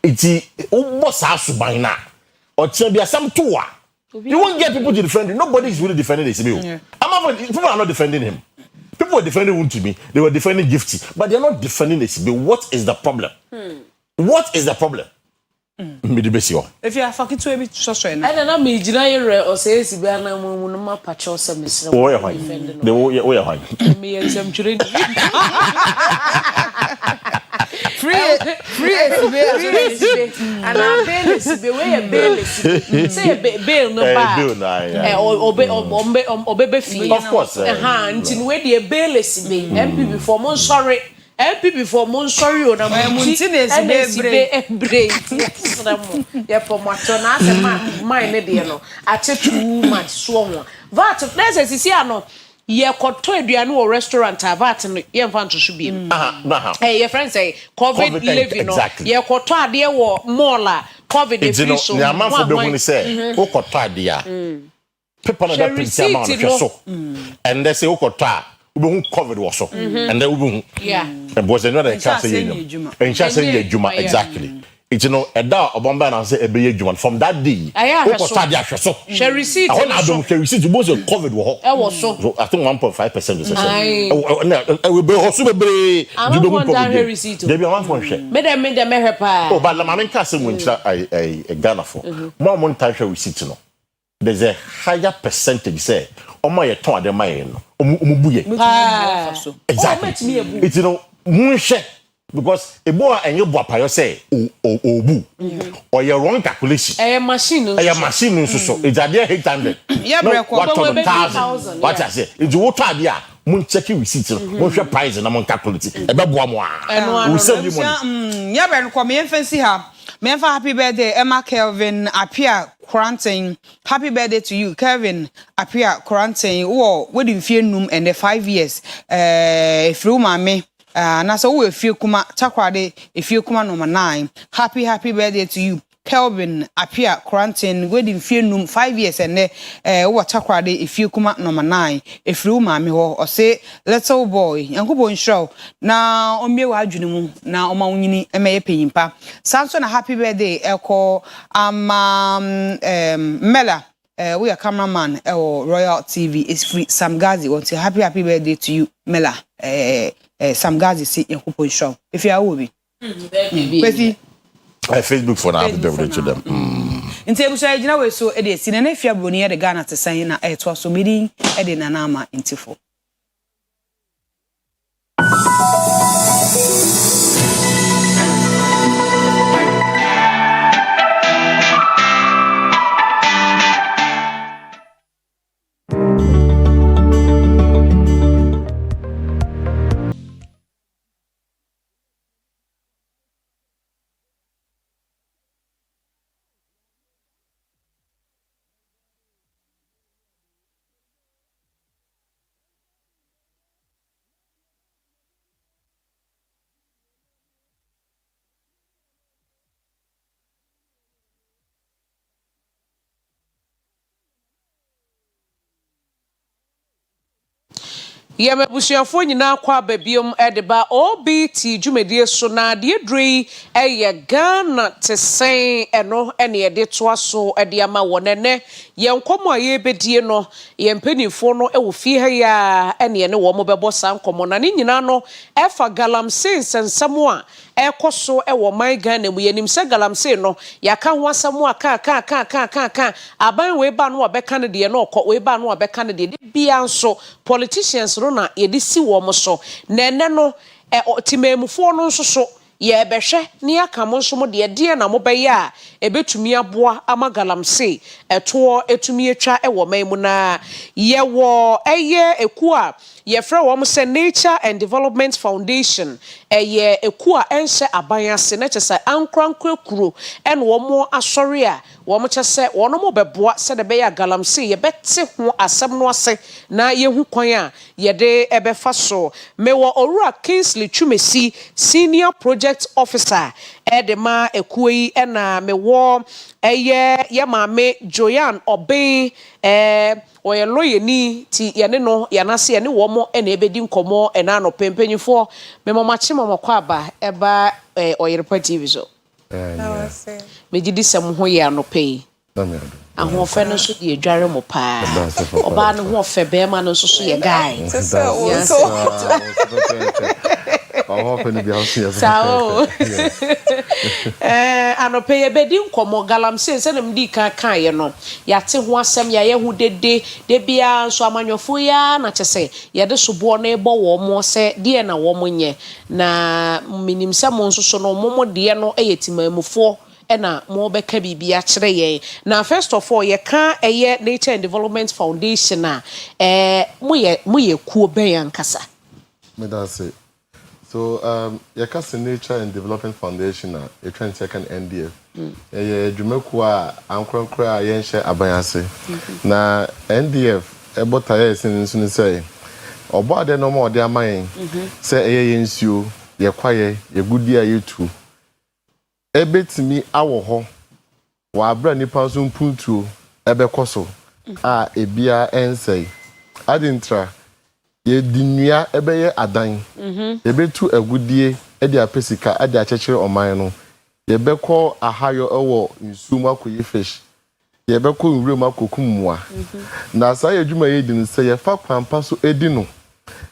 it's almost has to buy now. Or tell be some two. You won't get people to defend you. Nobody is really defending this. People are not defending him. People were defending him to me. They were defending Gifty. But they're not defending this. But what is the problem? What is the problem? If you are fucking to a so strange. I don't know, me, Jina or says, Ibana, Mama, Pacho, some Miss. Oh, yeah, me and some children. Free and I'm bailiff, beware a bailiff. Say a bail no bar. Or baby fee. Of course. Until where the bailiff be. MP before Mon sorry. MP before Mon sorry or I'm Montines break. Yeah, for Matona, my lady, I take too much swung. Vat of Nazis is here. Ye koto aduane wo restaurant avat no ye mfa nto so biem your friends say COVID living no ye koto ade wo mall COVID it's no the amount for be when say o koto dia people na that print amount so and they say o koto we COVID was so and then we and was another case and just say juma exactly. It's a da obamba na say ebe juma from that day o koto dia so share receipt I want to share receipt most of COVID was so I think 1.5% is say we be hosu bebre you don't want receipt dey be one for share me dem pa oh but la mama nka say mo nchira I Ghana for more money share receipt no there's a higher percentage say omo ye ton ade mai no omubuye exactly it's mun share because a boy and your boy payo say obu or your wrong calculation machine so it's a dear 800 what 1,000 what I say it's what idea mun check receipt mun share price na mun calculate e be boa mo we save you money ya ben ko me fancy ha me fa happy birthday Emma Kelvin Apia quarantine happy birthday to you Kelvin Apia quarantine wo wedding fie num and the 5 years through mama na so we feel kuma takwade if you kuma number 9 happy birthday to you Kelvin Apia quarantine wedding fie num 5 years and we takwade if you kuma number 9 if you mama ho or say little boy yankobo show na omie wa adwene mu na oma wonyini emeye peyimpa sanso na happy birthday eko Mela we are cameraman Royal TV is free Sam Gazi want to happy birthday to you Mela Sam Gazi see yankobo show if you are obi Kwesi Facebook for now happy birthday to them nti ebusa gina we so e dey si na Afia Broni e dey Ghana te san na e to so medi e dey nana ama ntifo Yeme busuafo nyina kwa babiom edeba OBT dwumedie so na de drei eye Ghana tesen eno ene ye toa so ede ama wonene ye nkomo aye bedie no ye mpanifo no ewo fie ha ya ene ne wo mo bebo san komo na ne nyina no efa galamsey sensamo a ekoso ewo man Ghana mu yenim se galamsey no yaka ho asamo aka aban we ba no obeka ne de no okọ we ba no obeka ne de bia nso politicians no na ye disi wo mo so nene no timemufo no nso so ye behwe ne aka mo nso mo de na mo beye a ebetumi aboa ama galamsey eto etumi etwa ewo man mu na ye wo eye eku a ye fra wo mo se Nature and Development Foundation eye eku a enhye aban ase na chese ankrankra kuro en wo mo asori a wo mo chese wo no mo beboa se de beye galamsey ye bete ho asem no ase na ye hu kwan a ye de ebefa so me wo Owura Kingsley Twumesi Senior Project Officer edema ekuyi ena me wo eye ye maame Joyan Oben oye loyeni ti yene no yanase yene wo mo ena ebedi nkomo ena no pempanyifo me mama chima makwa aba eba Oyerepa TV so me gidi sem ho ye anope aho fe no so de adware mo pa oba no ho fe be ma no so ye guy Sao anope ye bedi nkomo galamsey se nem di kan ye no yate ho asem ya ye hu de bia nso amanyofo ya na chese ye de sobo na ebo wo mo se de na wo mo nye na minim se mo nso so no mo de no eyetimamufo ena mo beka bibia kire ye na first of all ye kan eye Nature and Development Foundation na mo ye kuo ben yankasa me da say so your Nature and Development Foundation a trend second NDF dwumaku a ankrankra a yenhye abayase na NDF ebota ye sinsu ni say obo ade no mo ode amayen say eye yensuo ye kwaye ye gudi a yetu ebetimi awo ho wa bra nipa so mpuntuo ebekọ so a ebia ensei adintra ye dinua ebeye adan ebetu agudie edi apesika adi achechire oman no yebekọ ahayo ewo nsum akoye fish yebekọ nwurem akokum mua na sa yedwuma yedi no se yefa kwampa so edi no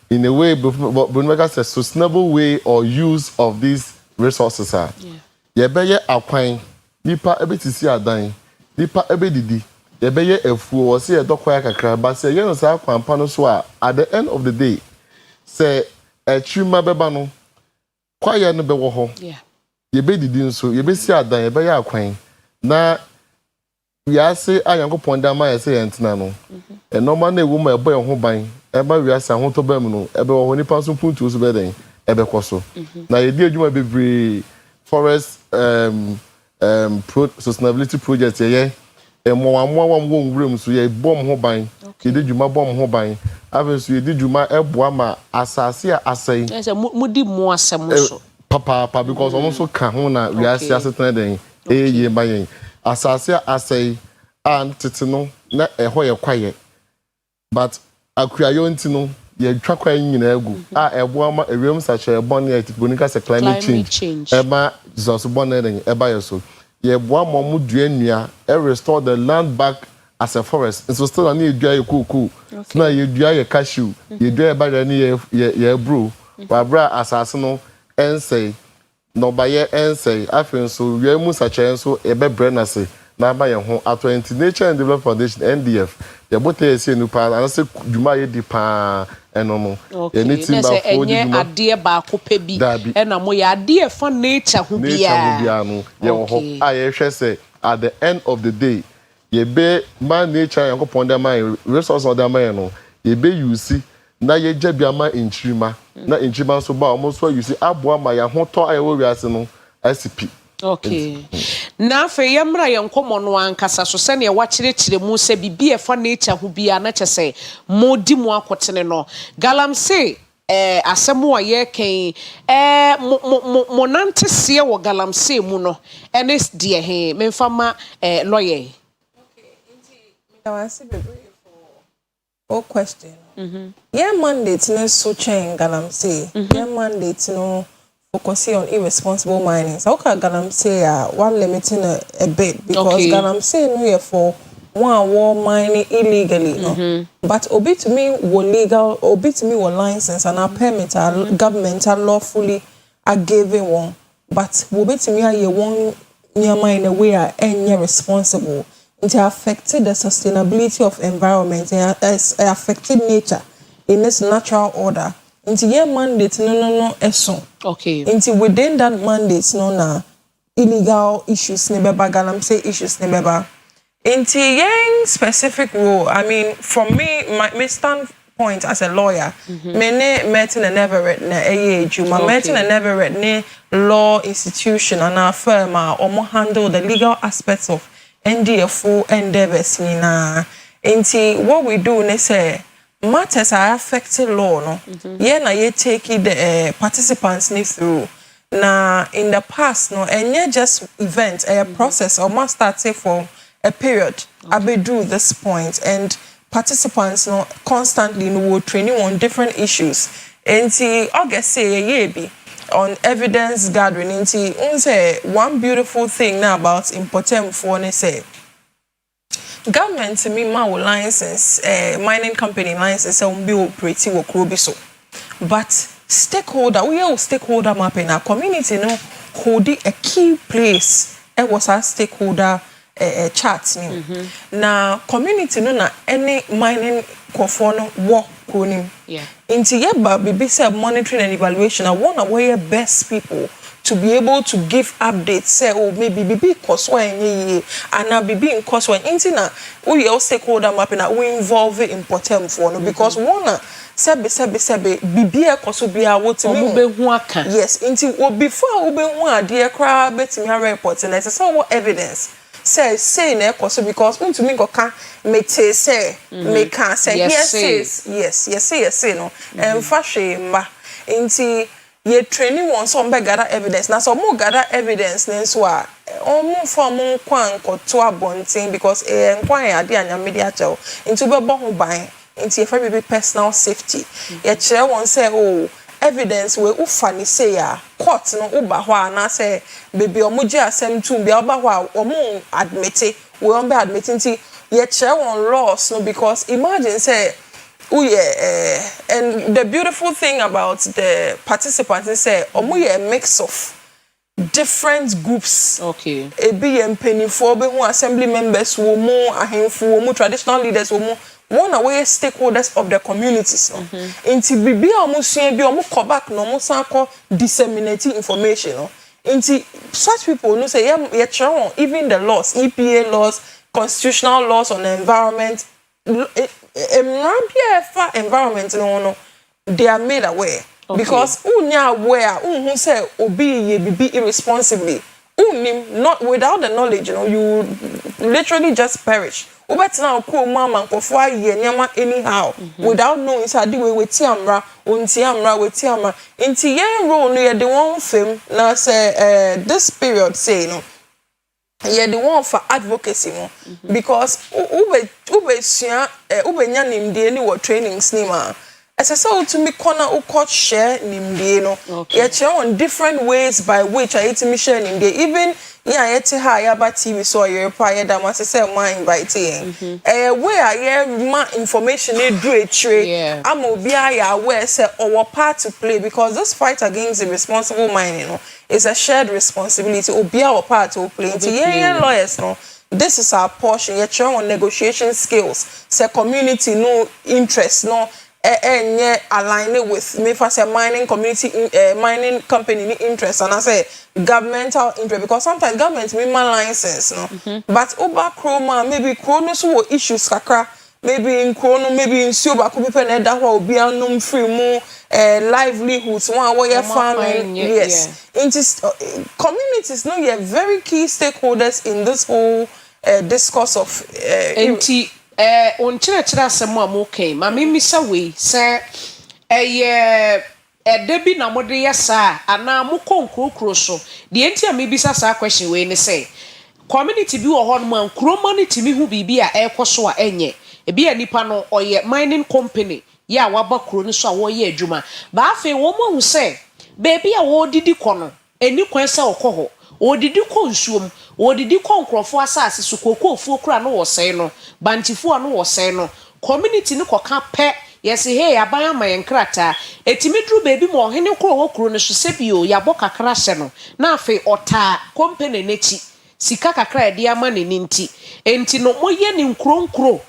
in a way Brunmega says sustainable way or use of these resources are yebeye akwan nipa ebetisi adan nipa ebedidi yebeye efuo wo se yedokoya kakra ba se ye no sa kwampa no so a at the end of the day say etrima beba no kwaye no bewo ho yebedidi nso yebesi adan yebeye akwan na wiase ayankopon da ma yese yentina no enoma na ewu ma ebo ye ho ban eba wiase ahoto ba mu no ebe wo nipa so puntu so beden ebe koso na yedi adwuma bebre forest sustainability project ye mo amwam wo nwurem so ye bom ho ban yedi dwuma bom ho ban abenso yedi dwuma eboa ma asase a asai yes mudi mo asem so papa because almost so ka ho na wiase asetan den ye bayen asase asai and titino na eho ye kwaye but akuayo ntino ye twa kwaye nyina agu a ebo ama ewem sache ebon ye tiponika se climate change eba Jesus bonne den eba yeso ye bo ama mu dua nua e restore the land back as a forest so still na ye dua ye kuku na ye dua ye cashew ye dua eba ni ye bro wa bra asase no ensei no baye ensei afen so we mu sache so ebe brenase na ba ye ho ato Nature and Development Foundation NDF ye bote ese nupa anase dwuma ye di pa eno no ye ni timba fo di dwuma ade ba akopa bi ena mo ya ade fa nature ho bia no ye ho a ye hwe se at the end of the day ye be man nature yankopon da man resource of da man no ye be use na ye jabia ma inchima na inchima so ba omo so use aboa ma ya ho to ayewo wiase no SCP. Okay. Na fe yamra yankomo no ankasa so se ne wakyerechire mu se bibi e fa nature ho bia na kyese modi mu akotene no galamse asemu a ye ken mo nantese wo galamse mu no enes de he memfa ma lawyer. Okay, inti I want to be for question. Yeah, mandate no so chain galamse. Yeah, mandate no focusing on irresponsible mining. So how can galamsey one limiting a bit because galamsey no here for one war mining illegally, no. But obi to me were legal, obi to me were license and our permit are governmental lawfully are given one. But obi to me are one near mine a way are any responsible. It affected the sustainability of environment and affected nature in its natural order. Into your mandate no eso. Okay. Into within that mandate no na illegal issues nebeba galamsey issues nebeba. Into your specific role, I mean, from me, my standpoint as a lawyer, many metin and never read na juma metin and never read ne law institution and our firm or more handle the legal aspects of NDFO endeavors nina. Into what we do ne say matters are affecting law no na ye take the participants ni through na in the past no and just event a process or must start say for a period abedu this point and participants no constantly no will training on different issues enti August say ye be on evidence gathering enti say one beautiful thing now about important for ne say government to me ma license mining company license be operating wo kro bi so but stakeholder we are stakeholder mapping our community no holding a key place it was our stakeholder chart ni na community no na any mining kofo no wo kronim into yeba bibi say monitoring and evaluation I want aware best people to be able to give updates say oh maybe bibi cost why any and bibi in cost why intina we all stakeholder mapping we involve important for no because one sebe bibi e cost be a what me yes into before we be one dey cry betimi report and say what evidence say na cost because to me go can me say me can say yes no and fashion mba inti ye training one some gather evidence na some more gather evidence then so omu for mu kwan koto abonten because kwan ya de anya media chaw into be bo ho ban into e be personal safety ye kire won say oh evidence we ufa ni say ya court no uba ho ana say baby omu je asem tum bia oba ho omu admit we on be admitting ye kire won loss no because imagine say and the beautiful thing about the participants is say omu ye a mix of different groups. Okay. Ebi empenifo be who assembly members wo mu ahemfo wo mu traditional leaders wo mu one away stakeholders of the communities. Inti bibi omu suen bi omu come back no omu san ko disseminating information no. Inti such people no say ye try even the laws, EPA laws, constitutional laws on the environment environment no they are made aware. Okay. Because unya aware who say obi ye be irresponsibly not without the knowledge, you know, you literally just perish. Ubetina ko mama nkofo aye nyama anyhow without knowing say the way weti amra weti amra inti yen role no ye the one fame na say this period say no ye the one for advocacy no because ube nya nimde ni wo trainings ni ma so to me corner u court share nimde no ye share on different ways by which I to me share nimde even yet high about TV so Oyerepa ye da must say my inviting where ye ma information e do a trade am obi ya aware say our part to play because this fight against irresponsible mining no is a shared responsibility obi our part to play into ye lawyers no this is our portion ye try on negotiation skills say community no interest no align with me for say mining community mining company interest and I say governmental interest because sometimes government mean my license no but over chroma maybe chrono so issues kakra maybe in chrono maybe in suba could be pen that will be unknown free more livelihoods one way farming yes into communities no you're very key stakeholders in this whole discourse of on chira asemo amokai ma mimisa we se debi na mode yesa ana moko nkrokro so de enti a mebisa sa question we ni say community bi wo ho no man community mi hu bibi a ekoso a enye ebi anipa no oye mining company ya waba kro ni so a wo ye adwuma ba afi wo mo hu say baby a wo didi kono eni kwan se okoho odidi ko nsuom odidi ko nkrofo asase so kokofu okura no wo sei no bantifu no wo sei no community ni koka pe yesi hey aban amayen krata etimi dru baby mo hene kro wo kro no so sebio yabo kakra hye no na afi ota company nechi sika kakra e dia ma ne ninti enti no moye ni nkronkro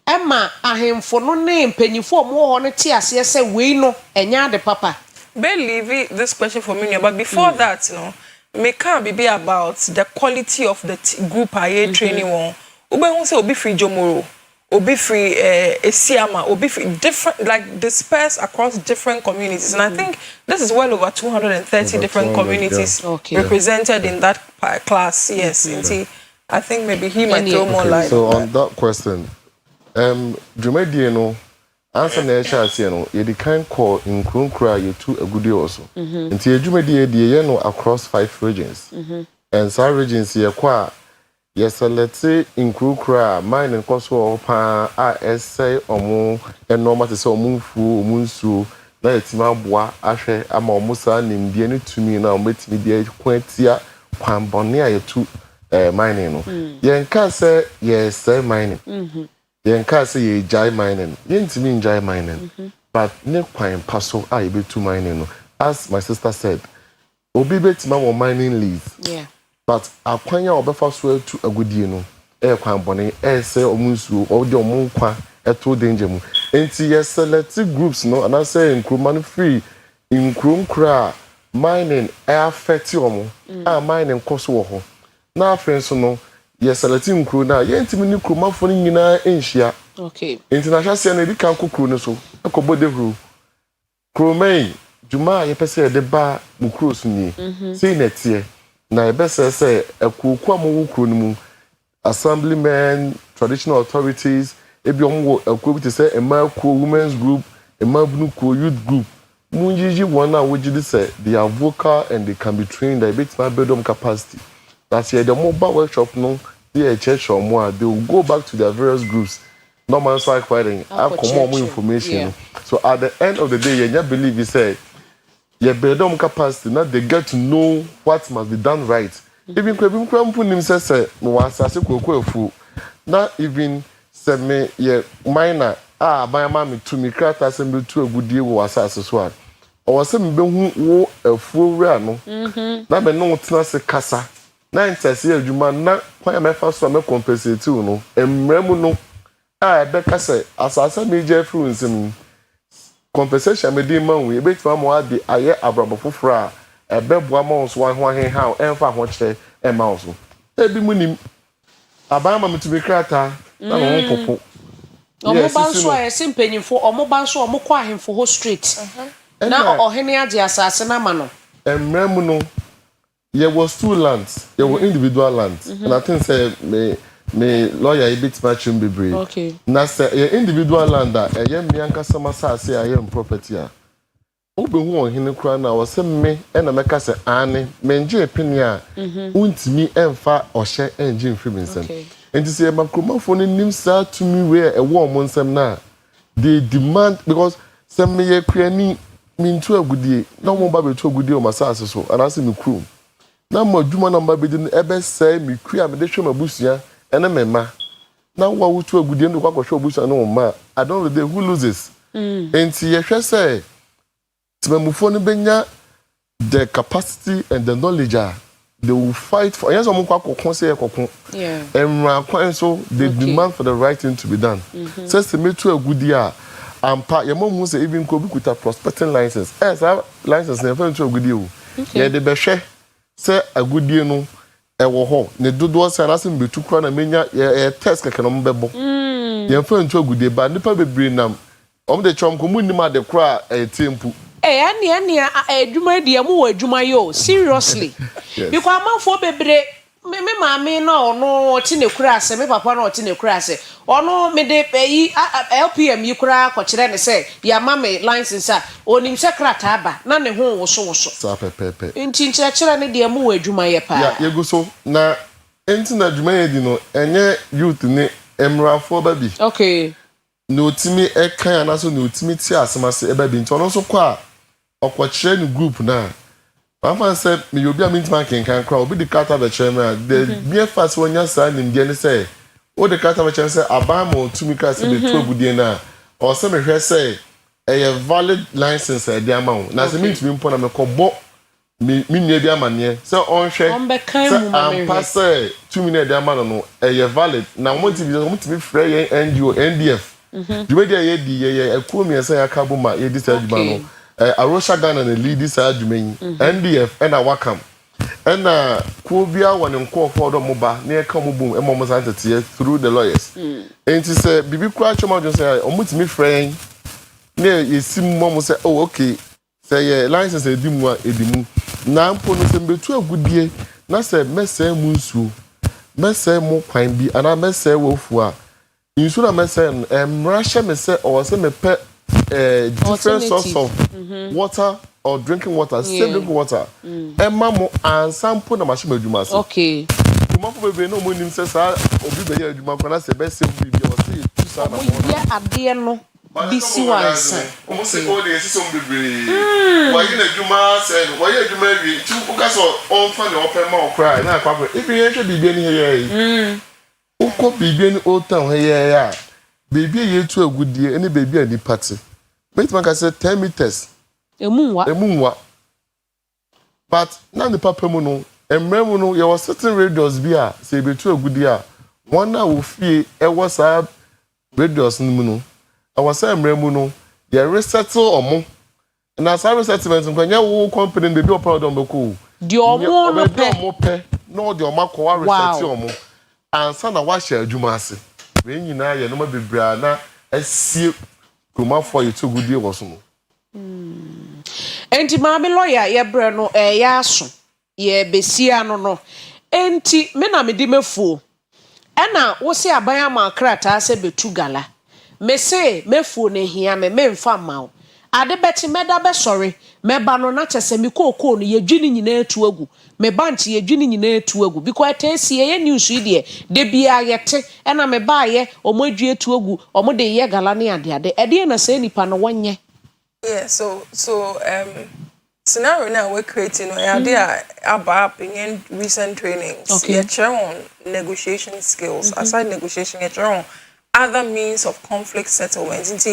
ema ahemfo no ne mpanyifo mo ho no ti ase se wei no enya de papa believe this question for me but before that no me can be about the quality of the group I training one. Ube won say obi free Jomoro, obi free Esiama, obi free different like dispersed across different communities, and I think this is well over 230 different communities represented in that class. Yes, I think maybe he might throw more light. So on that question, Jumedi no. Answer na chance no ye the kind call in Kronkra ye too a good also nti adwumadi ye no across 5 regions and some regions ye kwa ye select in Kronkra mine nkoso pa say omo enoma te say omo fu omo nsu na yetima boa ahwe ama omo sa nimdie ne tumi na omo timi die kwantia kwambone a ye too mining no ye nka say ye say mining yen ka say ye jai mining yentimi enjoy mining but ne kwan paso a ye betu mining no as my sister said obi betima wo mining lease but akwanya obefa so atu agudie no kwan bone say omunsuo o de omunkwa eto danger mu enti ye select groups no and I say increment free incrumkra mining affect omo mining cost wo ho na friends no yes selecting crew na yentimi ni crew mafo ni nyina enhia international say na di kan crew no so ekobode crew mai juma ye pese de ba mu crew so ni say na tie na e bese say ekuku amu crew no mu assemblymen traditional authorities ebi omwo ekuku bi te say ema crew women's group ema bunu crew youth group munjiji one na wojidi say they are vocal and they can be trained a bit my bedroom capacity That's the mobile workshop no they church or more they will go back to their various groups. Normal side fighting, have more information. Yeah. So at the end of the day, you never believe he said, you better capacity, now they get to know what must be done right. Even Kwebim says, not even send me ye minor, by a mammy to me, craft assembly to a good deal was as well. Or some who a full rano. Now, but no, it's not a casa. 9 says here, you man, not quite my first summer compensate too, no, and Remuno. Becca say, as I said, major influence in compensation, me dear man, we bet from what the aye abrabo fra, a beb one mouse, one how, and for what say, a mouse. They be winning. Abama to be crata, no popo. Mobile so I simply for or mobile so or more him for whole street. Now or Henia the assassin, mano. And Remuno, there was 2 lands, there were individual lands, and I think say, me lawyer a bit matching be brave. Okay. Na say individual land a me anka sama say I am property a. Obe hu ohene kra na wo se me na meka se ane menje epini a untimi emfa ohye enje mfiri nsem. Enti say makromafo ni nim sa to me we e wo mo nsem na they demand because some me ye kra ni mintu agudie na mo ba betu agudie o masase so anase me krum. Na mo adwuma na mba be di ebe say me kra me de hwe mabusia ene mema na wa wutu agudie ndo kwakwo hwe obusa no ma I don't know the who loses enti ye hwe say timamufo no benya the capacity and the knowledge they will fight for yes omo kwakwo say ekokon emra so they demand for the right thing to be done says to me to agudie a ampa ye mom say even ko bi kuta prospecting license license na fa to agudie o ye de be hwe say agudie no ewo ho ne dodo se anase mbetu kra na menya test keke no mbebo ye fa ntu agudie ba nipa bebre nam de chom ko munnim ade kra tempu ani adwuma dia mu wa adwuma yo seriously because amanfo bebre me maame na ono ti ne kura ase me papa na oti ne kura ase ono me de yi LPM yi kura ko kire ne se ya mame license a onim se krata aba na ne ho woso sa pepepe nti kire ne dia mu wa adwuma ye pa ya yego so na enti na adwuma ye di no enye youth ne emrafo ba bi okay no otimi ekan anaso no otimi ti asemase eba bi nti ono so kwa okwochire ni group na Papa said, me you be a mint man can crowd, be the cat of the chairman. The mere fast when your son in Jenny say, oh, the cat of the chairman say, Abamo to me cast the 2 budina, or some say a valid license at the amount. Now, the means to be put on a cobo, me near the man, so on share, I'm pass 2 minutes the amount, a valid. Now, want to be free and you NDF. You made a cool me and say a cabuma, a disadvantage. Arosha Ghana and lead this argument NDF and a Wakam and Kubia one and call for the Moba near Kamubu and Momo's entity through the lawyers. And he said, Bibi Quachama just say, Omut me friend. Near you see Momo say, oh, okay. Say, license a dimwa edimu. Now, Ponisem to a good year. Now, say, Messe Munsu, Messe Mo Pine be, and I mess say Wolfwa. You should have mess Russia, Messe or some pet. Different source of water or drinking water, safe drinking water. Mamo and sample na machine adwuma so. Okay. Kuma for be no monim say sa obi be ya adwuma kwana say be save bi o say tu sa na mo. Ya ade no bisi wansa. Omo say all the system bebre. Why you adwuma say why you adwuma wi tu ka so on fa na open ma okra na akwa. If you hwe bibia ni here. Ukọ bibia ni old town here ya. Baby ye to a good year, any baby any party. Make man can say 10 meters. Emunwa. But now the papa mono, and memono, you was certain radios beer, say be to a good year. One now will fee, was a radios nuno. I was saying remuno, you resettle or more. And as I resettlement, when you company, they do a proud on the cool. Your more pay, no, your Marco resettle more. And son, I wash your Jumasi. When you know you're not be brana, I see Kuma for you to good deal was no. Enti mama lawyer ye bre no ya so ye besia no enti me na me di mefuo ena wo se aban ama krata se betu gala me se mefuo ne hia me mfa ma wo ade beti meda be sorry meba no na chese mi kokoo no ye dwini nyina etu agu me banchi ye dwini nyina etu agu because atesi ye news yi de bia yete na me ba ye omadwie etu agu omode ye galane ade na se nipa no wonye. Yeah, so scenario now we're creating about in recent trainings. Okay. You're on negotiation skills. Aside negotiation, you're on other means of conflict settlement.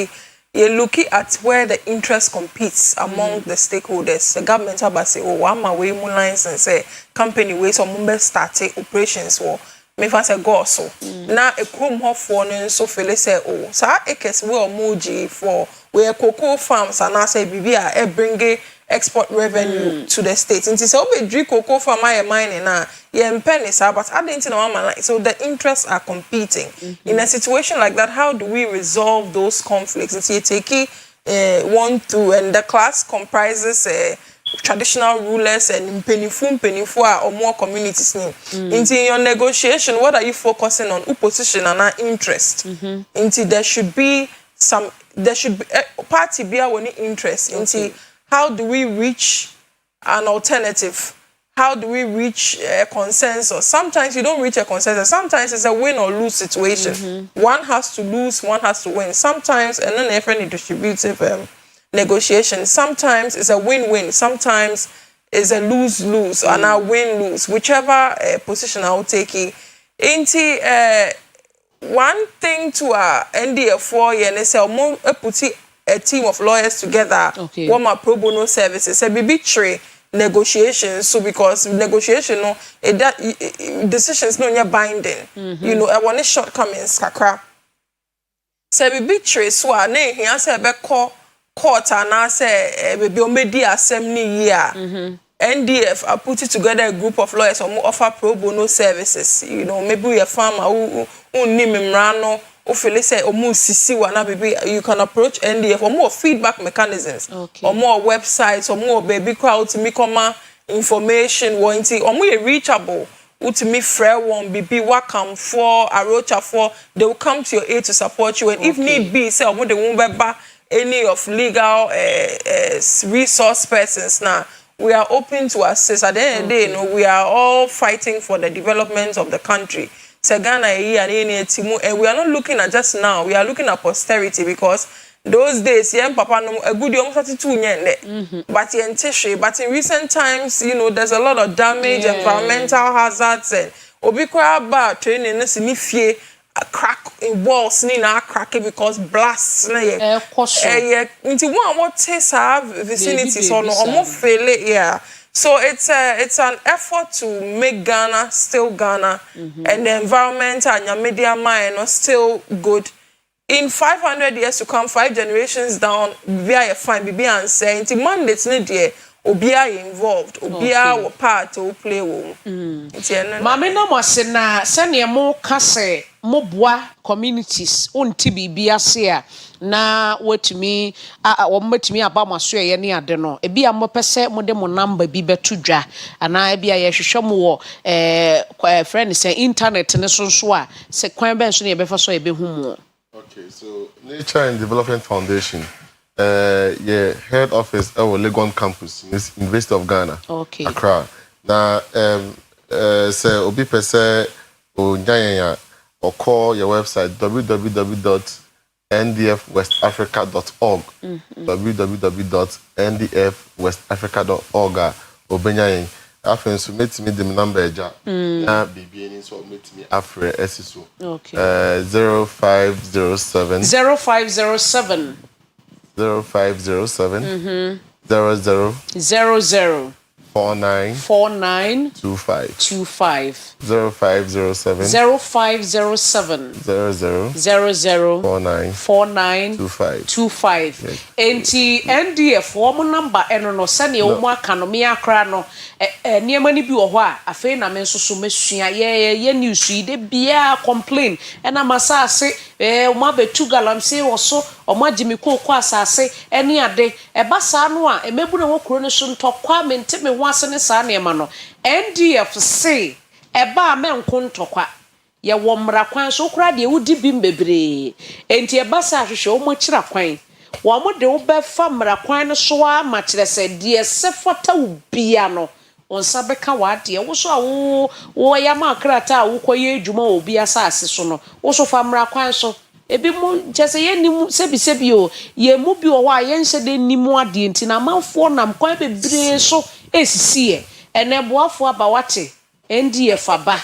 You're looking at where the interest competes among the stakeholders. The government about say, oh, I'm away lines and say company ways or member starting operations or me fa say go so. Na a chrome hot for so feel say oh, sa ekes we moji for where cocoa farms and I say bibia e bring export revenue to the state. Nti say obe drink cocoa farm I mining na ye penny sa but I didn't know like so the interests are competing. In a situation like that, how do we resolve those conflicts? Nti you take one through and the class comprises traditional rulers and penifu or more communities. In your negotiation, what are you focusing on? Opposition and our interest. There should be party be our interest. How do we reach an alternative? How do we reach a consensus? Sometimes you don't reach a consensus. Sometimes it's a win or lose situation. One has to lose, one has to win. Sometimes, and then every distributive negotiation. Sometimes it's a win-win. Sometimes it's a lose-lose and a win-lose. Whichever position I'll take it. One thing to NDF 4 years, they say put a team of lawyers together. Okay. What my pro bono services. A big trade negotiations. So because negotiation, no, decisions no you're binding. You know, I want shortcomings, kakra. So big trade. So I ne here say be call. Court and I say maybe omedi assembly year. NDF I put it together a group of lawyers who offer pro bono services. You know, maybe a farmer who name Mrano who feel say sisi wana baby you can approach NDF or more feedback mechanisms. Okay. Or more websites or more baby crowd to me come information warranty or more reachable. To me, fair one, be welcome for a rocha for they will come to your aid to support you and if need be say or they won't be any of legal resource persons now we are open to assist. At the end of the day, you know, we are all fighting for the development of the country. Ghana and we are not looking at just now, we are looking at posterity because those days, papa no a good but in recent times, you know, there's a lot of damage, environmental hazards and obikwa ba training a crack in walls na crack because blasts na into one what taste have vicinities or no fail it so it's an effort to make Ghana still Ghana and the environment and your media mind are still good. In 500 years to come, 5 generations down, via a fine BB and say into mandates ne dear obia involved obia wo part o play wo mame na mo se na se ne mo kase mo boa communities onti bibia se a na watumi wo matumi aba mo so ye ne ade no e bia mo pese mo de mo number bi beto dwa ana e bia ye hwehwe mo wo friend say internet ne so a se kwan ben so ne ye befa so ye be hu mo. Okay, so Nature and Development Foundation head office our Legon campus in the University of Ghana. Okay. Accra. Now say obi pese o nyanya or call your website www.ndfwestafrica.org. www.ndfwestafrica.org obenyayin afen so metimi dem number eja na bibi eni so metimi afre esiso. Okay. 0507 0507 00 49 25 0507 00 49 25 enti NDF wo number eno no se ne wo aka no me akra no niema ni bi wo ho a afei na me nsoso mesua ye news yi de bia complain ena masase mo abetu galamse wo so o ma jimi kokko asase ene ade basa no a emebu na wo kuro ne so ntokwa mente me ho ase ne sa ne ma no NDF say eba me nkontokwa ye wo mra kwan so kura de wudi bi mbebre enti basa hwehwe wo mo kira kwan wo mo de wo be fa mra kwan no so a ma kire se de se fata wo bia no onsa beka wa de wo so a wo ya ma krata a wo koye adwuma obi asase so no wo so fa mra kwan so ebi mu chese ye nimu sebi o ye mu bi o wa ye nse de nimu ade nti na manfo nam kwan bebre so esisi e ene boafo aba wate endi e faba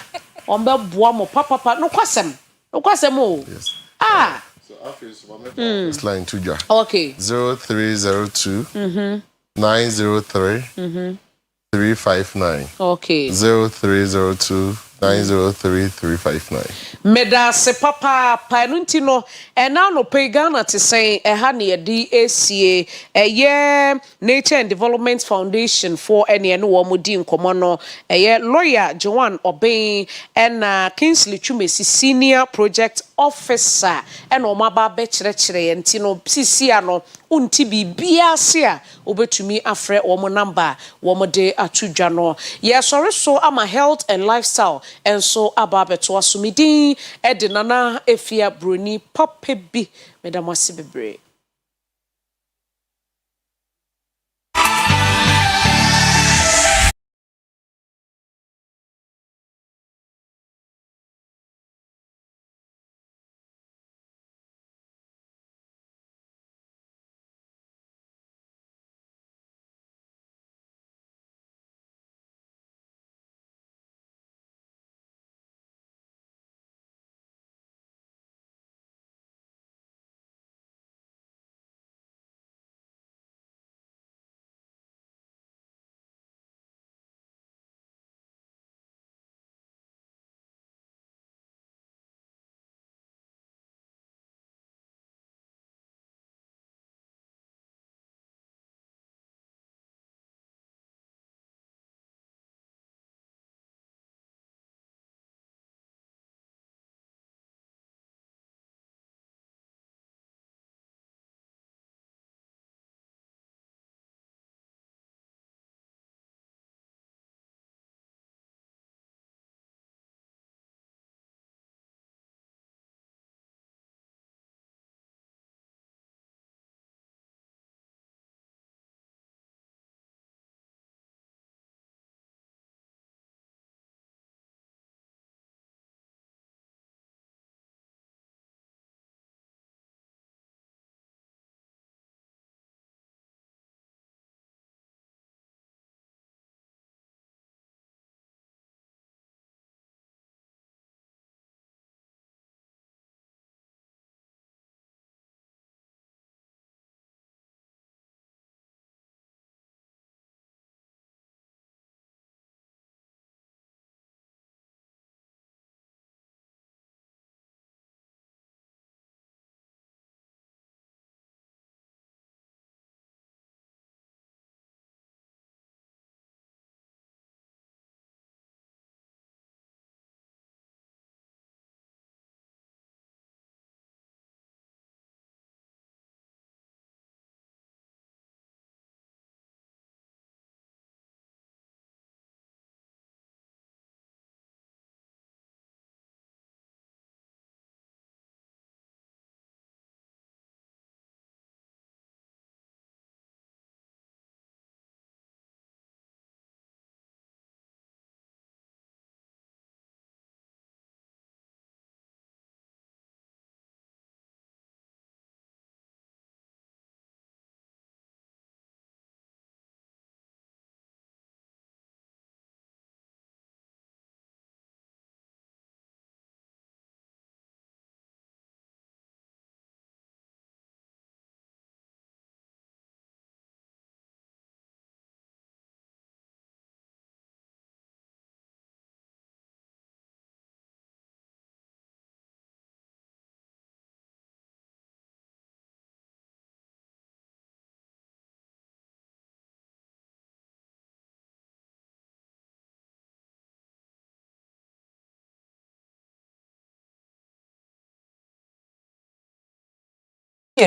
ombe boa mo papa no kwasem o yes ah so it's line 2 okay 0302 903 359 okay 0302 903-359. Meda se papa panunti no ena no pagana te say ha na yedi esie eye Nature and Development Foundation for ene no wo modi nkomo no eye lawyer Joan Obey ena Kingsley Chumesi senior project officer ena o maba be kire enti no sisia no unti bibia se a obetumi afre wo mo number wo mo de atudwa no ye sorry so ama health and lifestyle and so ababeto asumidin edinana Afia Broni papa bi medamasi bebre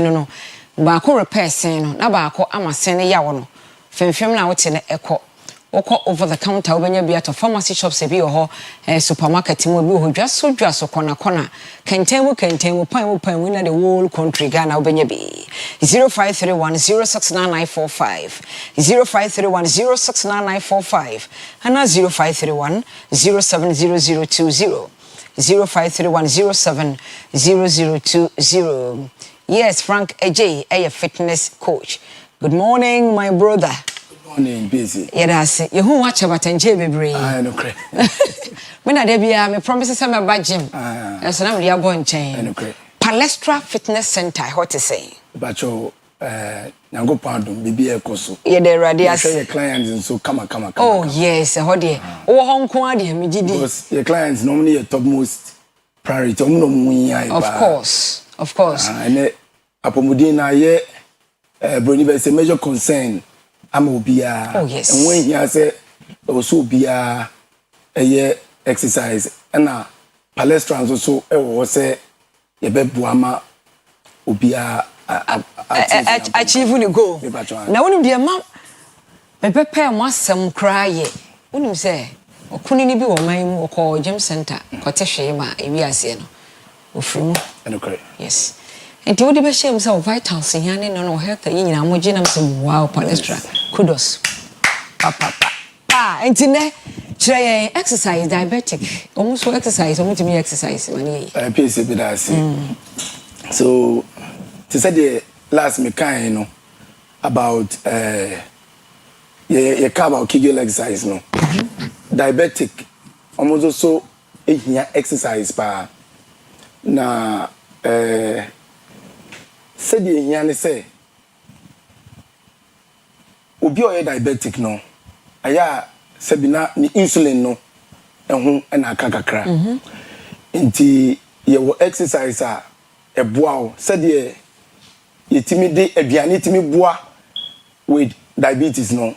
no ba ko repair sen no na ba ko ama sen ya wo no femfem na wote ne ekọ Oko over the counter obenya bi at pharmacy shops e bi ho supermarket mo bi ho dwaso kona kentemu pan na the whole country Ghana obenya bi 0531069945 0531069945 and 0531070020 0531070020. Yes, Frank AJ, a fitness coach. Good morning, my brother. Good morning, busy. Yeah, that's it. You who watch about NJ baby? I know, correct. When I debut, me promises I'm a bad gym. That's an idea born chain. I know, correct. Palestra Fitness Center, what to say? But you, Nango Pardon, BB Ekoso. Yeah, the radius. Your clients and so come. Oh, yes, how dear. Oh, Hong Kong, me did. Because your clients normally a topmost priority. Of course. And Apomudina, yeah, Broni is a major concern. I'm obia. Oh, yes. And when he say also be a year exercise, and Palestrans also say, ye be buama obia achieve the goal. Now, when you mom, a prepare masam cry ye. When you say, or couldn't be on my call gym center, Coteshema, if we are saying, okay. Yes. And you would be shame some vitals in Yanni no health in Amojinam some wow palestra. Kudos. And today, try exercise diabetic. Almost exercise, almost to me exercise. So, to say the last mechanic, you know, about you come about Kegel exercise, no. Diabetic, almost also exercise pa. Na say the yan say obi o diabetic no aya sebina ni insulin no ehun na aka kakra nti ye wo exercise a eboa o say the yetimi de aduane timi boa with diabetes no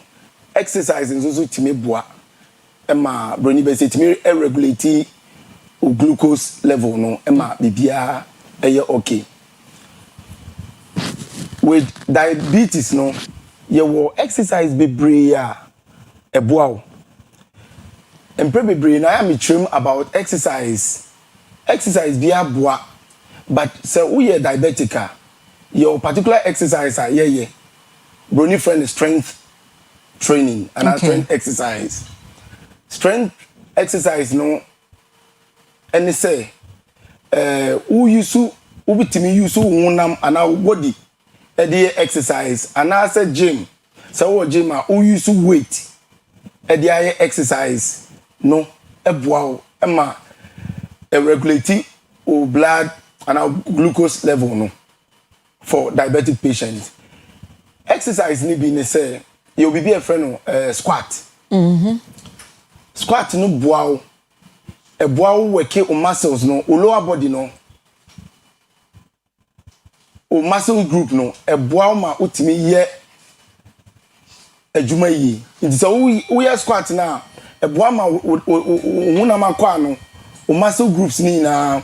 exercise nso timi boa ma broni be say timi regulate o glucose level no ema bibia eye okay with diabetes no ye wo exercise bebre a eboa o empre bebre na am trim about exercise bia boa but say we are diabetic your particular exercise ye brony friend strength training and strength exercise no and say who bitimi use wonam and our body e exercise and I say gym so gym who use weight e exercise no eboa ema regulate o blood and our glucose level no for diabetic patients. Exercise ni be say you be a friend squat. Squat no boa a boa work o muscles no o lower body no o muscle group no a boa ma utimi ye adwuma yi nti so we squat na a boa ma wona makwa no o muscle groups ni na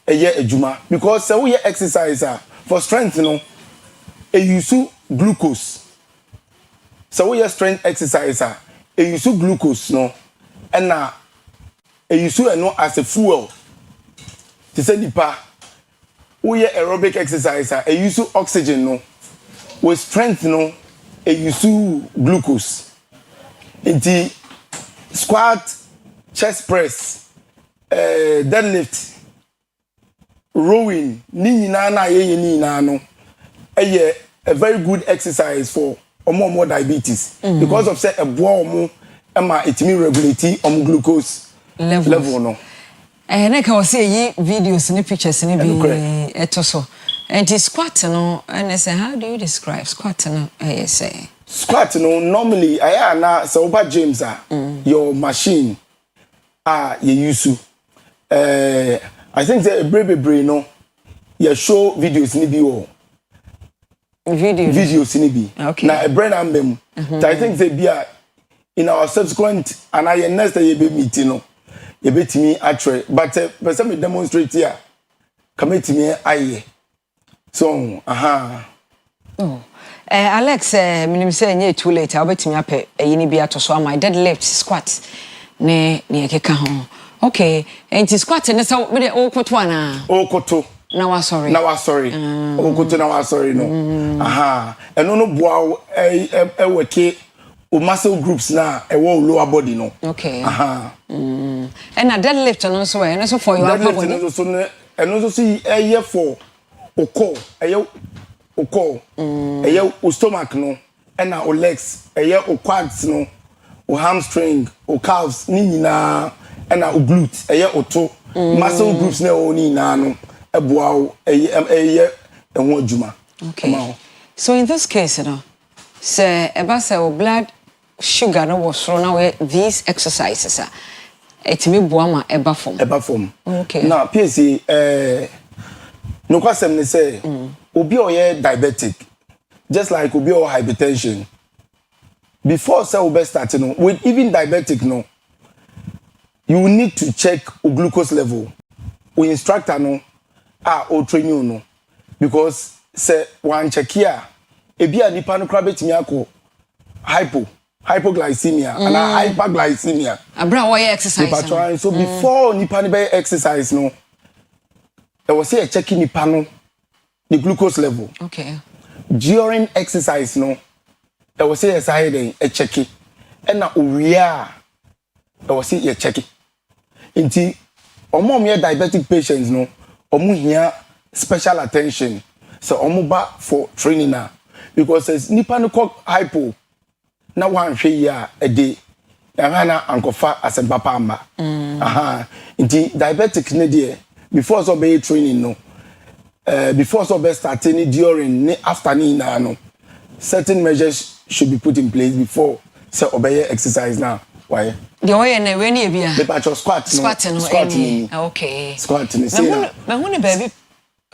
ye adwuma because so we exercise for strength no e use glucose so we strength exercise e use glucose no and na e use no as a fuel to say nipa we aerobic exercise e use oxygen no with strength no e use glucose inti squat chest press deadlift rowing ni na ye ni na no a very good exercise for more diabetes because of say a boa ema itimi regulate glucose level no na ka wose yi videos ni pictures ni bi etoso and squat no and say how do you describe squat no say squat no normally aya na so ba James your machine you use I think the brave no you show videos ni bi o videos ni bi okay. Na a brain ambem I think they be in our subsequent and I next day be meeting no you bet me actually but some demonstrate here come to me aye so Alex minim say nye too late obetimi ape yini bia to so my deadlift squat ne ekeka ho okay enti squat ne say me de okoto ana okoto na wa sorry okoto na wa sorry no aha eno no boa e weke o muscle groups na e wo lower body no okay aha and na deadlift no so we no so for your upper body deadlift no so no eno so see eye for oko eye oko eye o stomach no and na o legs eye o quads no o hamstring o calves ni nyina and na o glutes eye o to muscle groups na o ni na no eboa o eye ehun adwuma okay so in this case no say eba say o blood sugar no was so now these exercises etimi boa ma eba form okay now PSC no kwasem ni say obi oye diabetic just like obi or hypertension before say we start no with even diabetic no you will need to check o glucose level o instructor no o train you no because say one check here ebi anipa no kra betimi akọ hypoglycemia and hyperglycemia abra why exercise so before nipa no be exercise no I was say checking nipa no the glucose level okay during exercise no I was say aside a check it and na owia I was say you check it nti omo me diabetic patients no omo here special attention so omo ba for training na because as nipa no hypo na wan hwe ya a day na ankofa asempa pamba aha nti diabetic ne dey before so be training no before so be starting during after na no certain measures should be put in place before so obey exercise now why the way na we na bia the patch squat no okay squat ni say na hu ne baby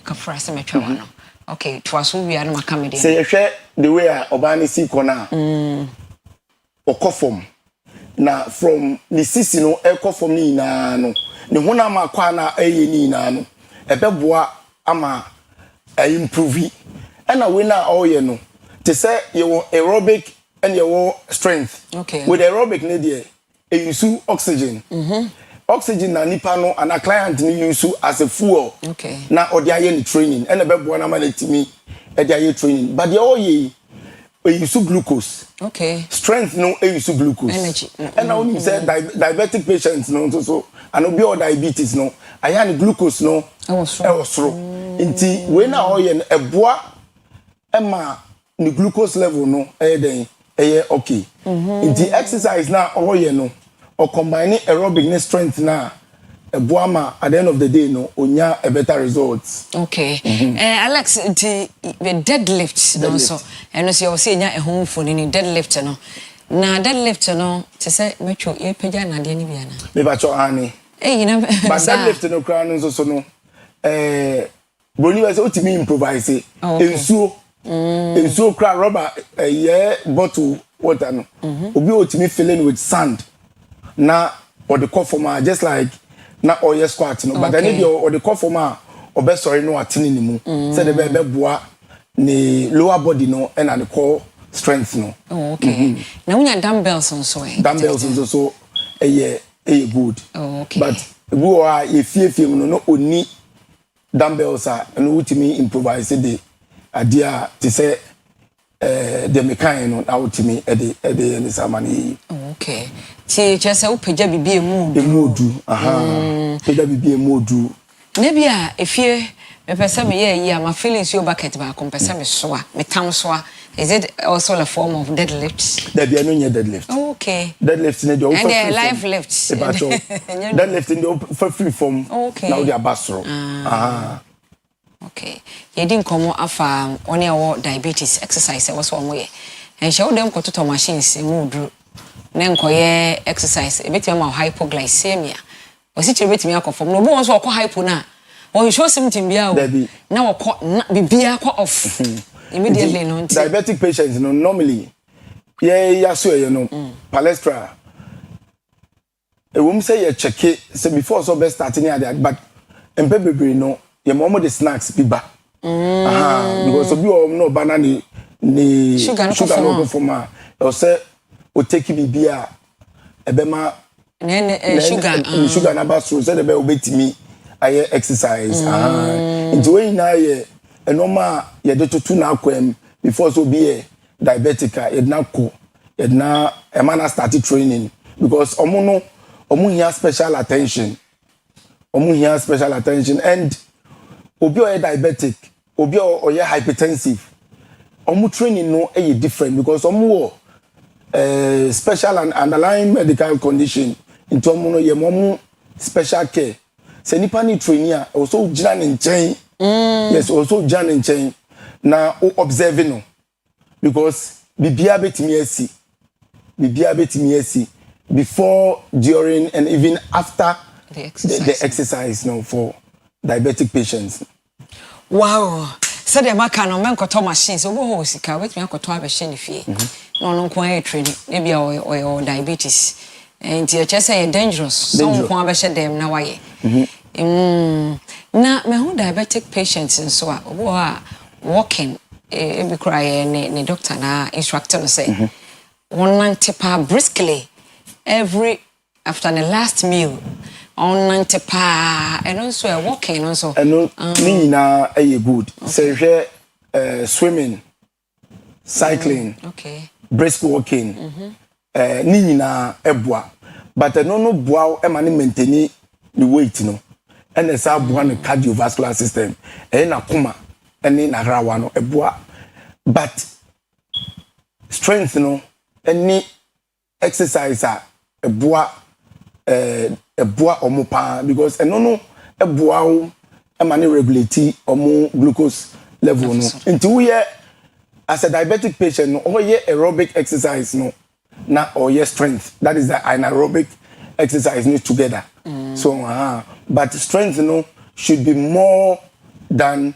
ka frase metwa no okay to aso wi ara maka me dey say hwe the way obani si kona okofom na from the sisi no ekofom ni na no ne hona ma kwa na eye ni na no ebeboa ama improve and we na all ye no to say you aerobic and your strength okay with aerobic ne dey e use oxygen oxygen na nipa no and a client ni use as a fuel okay na odi aye ni training and ebeboa na ma letimi e dey aye training but the all ye use glucose okay strength no use glucose energy and now when you say diabetic patients no so and obi or diabetes no ayan glucose no e was through nti we na all ye eboa ema ni glucose level no den okay nti exercise na all ye no or combine aerobic ne strength na eboa ma at the end of the day no onya a better results okay Alex the deadlift no so and so you say nya e home for ni deadlift no na deadlift no to say metro e pagya na de ni bia na me ba cho ani you know but deadlift no crown no so no Broni was ultimate improvise ensuo cry rubber bottle water no obi ultimate filling with sand na or the conformer just like na oil squat no but then if or the conformer or best sorry no atini ni mu say the be boa ni lower body no and the core strength no okay na unya dumbbells on so dumbbells so good okay but we are efie no oni dumbbells are no ultimate improvise the idea to say the mechanic no ultimate the samani okay ti chese upeja bibi emodu peja bibi emodu na bia efie mepesa me ye my feelings your bucket ba ko pesa me so a me tam so a is it also a form of deadlift there be no deadlift okay deadlift in the and live lifts deadlift in the free form now they are basro okay ye din komo afa one e diabetes exercise was one way and show them ko to machines mu dru na nkoye exercise ebeti ma hypoglycemia osi chere betimi akofom no bo so okọ hypo na o show symptom bia na okọ bibia ko off immediately no diabetic patients no normally ya so you know palestra e wom say you check it so before so best starting there but empebebe no ye mo the snacks biba because obi o no banana ni sugar no go for ma o say o take me bia ebema sugar na ba so say the be obetimi aye exercise into when na ye enoma ye de tutu na akwam before so be diabetic ye na ko ye na e man start training because omo here special attention and obi o diabetic obi o hypertensive omo training no e different because omo special and underlying medical condition into omo no ye mo special care se nipa ni training also gina ne nchen yes also gina ne nchen na o observe no because bibia betimi asi before, during, and even after the exercise no, for diabetic patients. Wow. So the makano men koto machines obo ho sika wetumi akoto abehye ne fie. No no nko aye training maybe or diabetes. And you just say dangerous. So nko abehye dem na waye. Na me ho diabetic patients nso a obo ha walking e be cry ne doctor na instructor no say one nantepa briskly every after the last meal on nantepa and also walking also and ni na good say swimming cycling brisk walking ni na eboa but no boa e ma maintain the weight no and esa boa no cardiovascular system na kuma and na rawa no eboa but strength no any exercise eboa omo pa because no eboa o e ma regulate omo glucose level no into we as a diabetic patient no or aerobic exercise no na or strength that is the anaerobic exercise need together so but strength no should be more than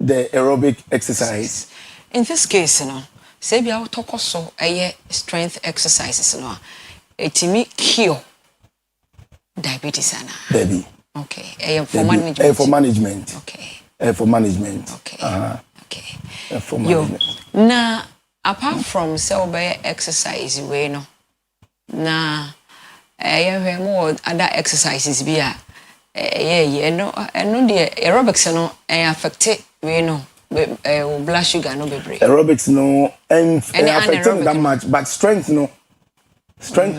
the aerobic exercise in this case no say bia utoko so strength exercises no etimi cure diabetes ana baby okay for management okay for management okay for management na apart from self exercise we no na more other exercises bia no the aerobics no affect we no blood sugar no be break. Aerobics no affecting that much, but strength no,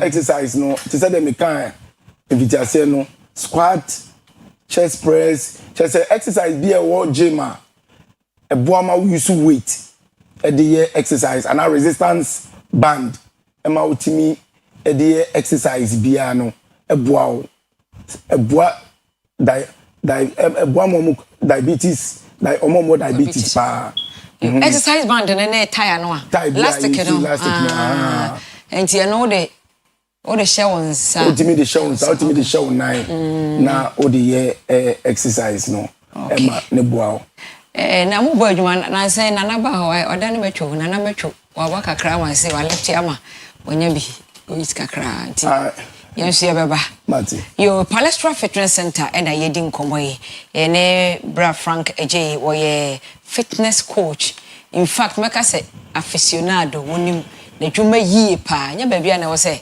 exercise no. To say them can, if it say no, squat, chest press, chest exercise be a wall gym a boama we use weight, the exercise and a resistance band, ma ultimi the exercise be no a boa diabetes. Like omo diabetes pa exercise band na tire no elastic no and you know the showns ultimate the show nine na the exercise no ema ne boa na mo bo adwuma na say na na ba ho oda ne betwo na betwo wa ba kakra wan say wa left ama wonya bi oyis kakra nti yes ya baba mati yo palestra fitness center and I yedin komoy ene bra Frank AJ woye fitness coach in fact maka say aficionado wonim na dwuma yie pa nya baabi na wo say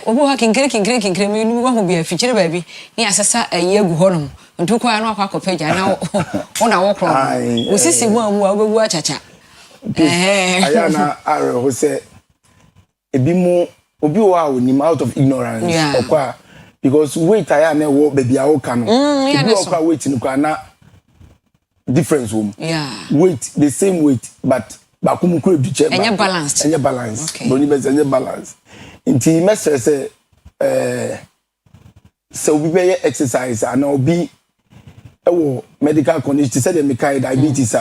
obo ha kinkire mi nu ho bia fichire baabi ni asesa ayi agu honom ntuko ya no akwakopeja na wona wo kro wo sisi mu amu obewu achacha aya na are ho say ebi mu obi wa onim out of ignorance okwa because weight aya na wo baby awo ka no obi okwa weight ni kwa na difference weight the same weight but bakum kure du che enye balance boni be enye balance nti mestre say so obi be exercise and obi ewo medical condition say dem kai diabetes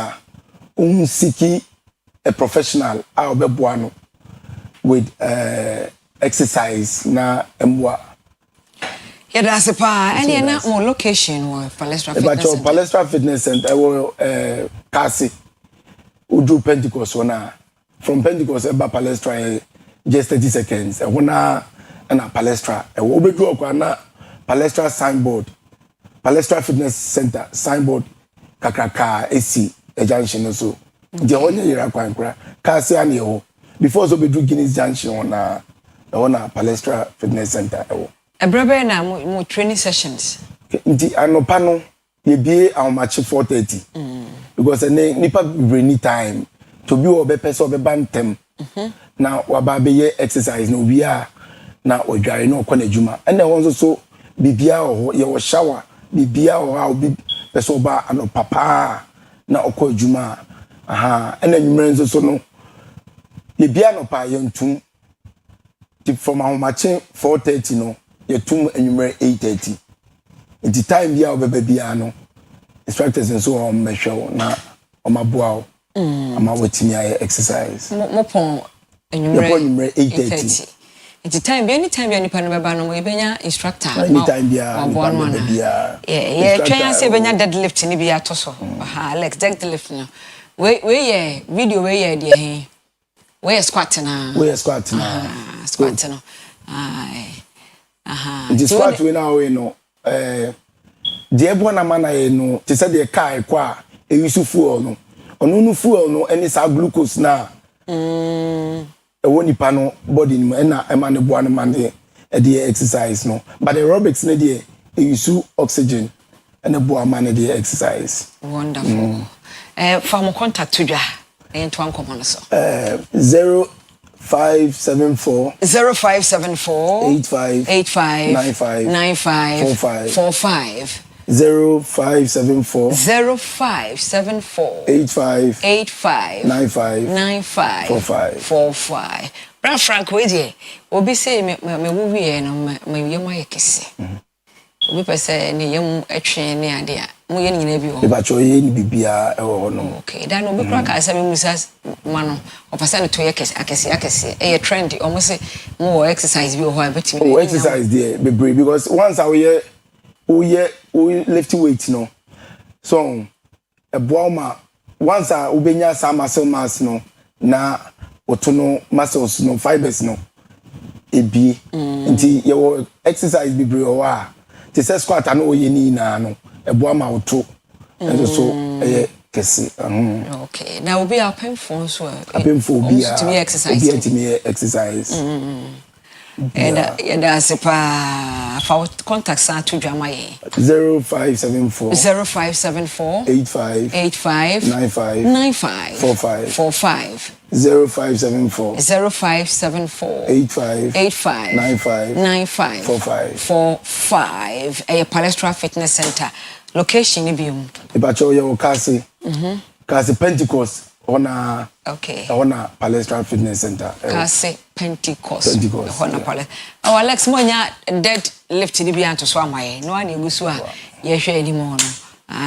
siki a professional obeboa no with exercise na emwa yeah that's a pa any na more location or palestra fitness center but palestra fitness center kasi udu Pentecost na from Pentecost eba palestra just 30 seconds na palestra obedu okwa na palestra signboard palestra fitness center signboard kakraka AC junction so The only year kwankra kasi ani ho before so be do Guinness Junction on Palestra Fitness Center ewo. Ebrebe na mo training sessions. Nti anopa no ye bie match 4:30. Because nipa be time to be obe person obe bantem. Na waba be ye exercise no we are na odware no kɔ na adwuma. Ene won so bibia ho ye wo shower bibia ho a obi person ba anopa pa na okɔ adwuma. Ene nwumre so no bibia anopa ye ntum from our match 4:30 no ye tum nwumre 8:30. It's the time bia obebe bia no instructors and so on measure na omaboa ama wetimi aye exercise mopon nwumre 8:30. It's the time bia anytime bia nipa no beba no ebenya instructor anytime bia nipa no bia yeah try say ebenya deadlift ni bia to so Alex deadlift no we yeah video we yeah de he we squat na squat no the squat we now we no the ebo na mana ye no te say the car kwa e use fuel no onu no fuel no any sa glucose na e woni pa no body no na e ma ne bo an man the exercise no but aerobics na the e use oxygen and e bo man the exercise. Wonderful. For contact to dwa e nto ankomo no so 0574 85 95 45 0574 85 95 45 Bra Frank we dey obi say me wo wie no me yem ayekese obi pese ne yem atwe ne ade a mo ye nyina bi ho e ba cho ye ni bibia e ho no okay dan obi kra ka say me musa mano o pese ne to ye akese e trendy o mo say mo exercise bi ho a betimi exercise there be brave because once I we lift weight no so e boama once I ubenya some muscle mass no na otono muscles no fibers no ebi nti your exercise be brave o a ti say squat na oye ni na no e boama oto and so kesi okay now we be our painful so to me exercise and that's for contact sa to drama 0574 85 95 45 0574 85 95 45 a Palestra Fitness Center location ni biom e ba cho yo kasi Pentecost ona Palestra Fitness Center kasi Pentecost ona Palestra Alex monya dead lift ni bia to so amaye no ani egusu a ye hwe ani mo no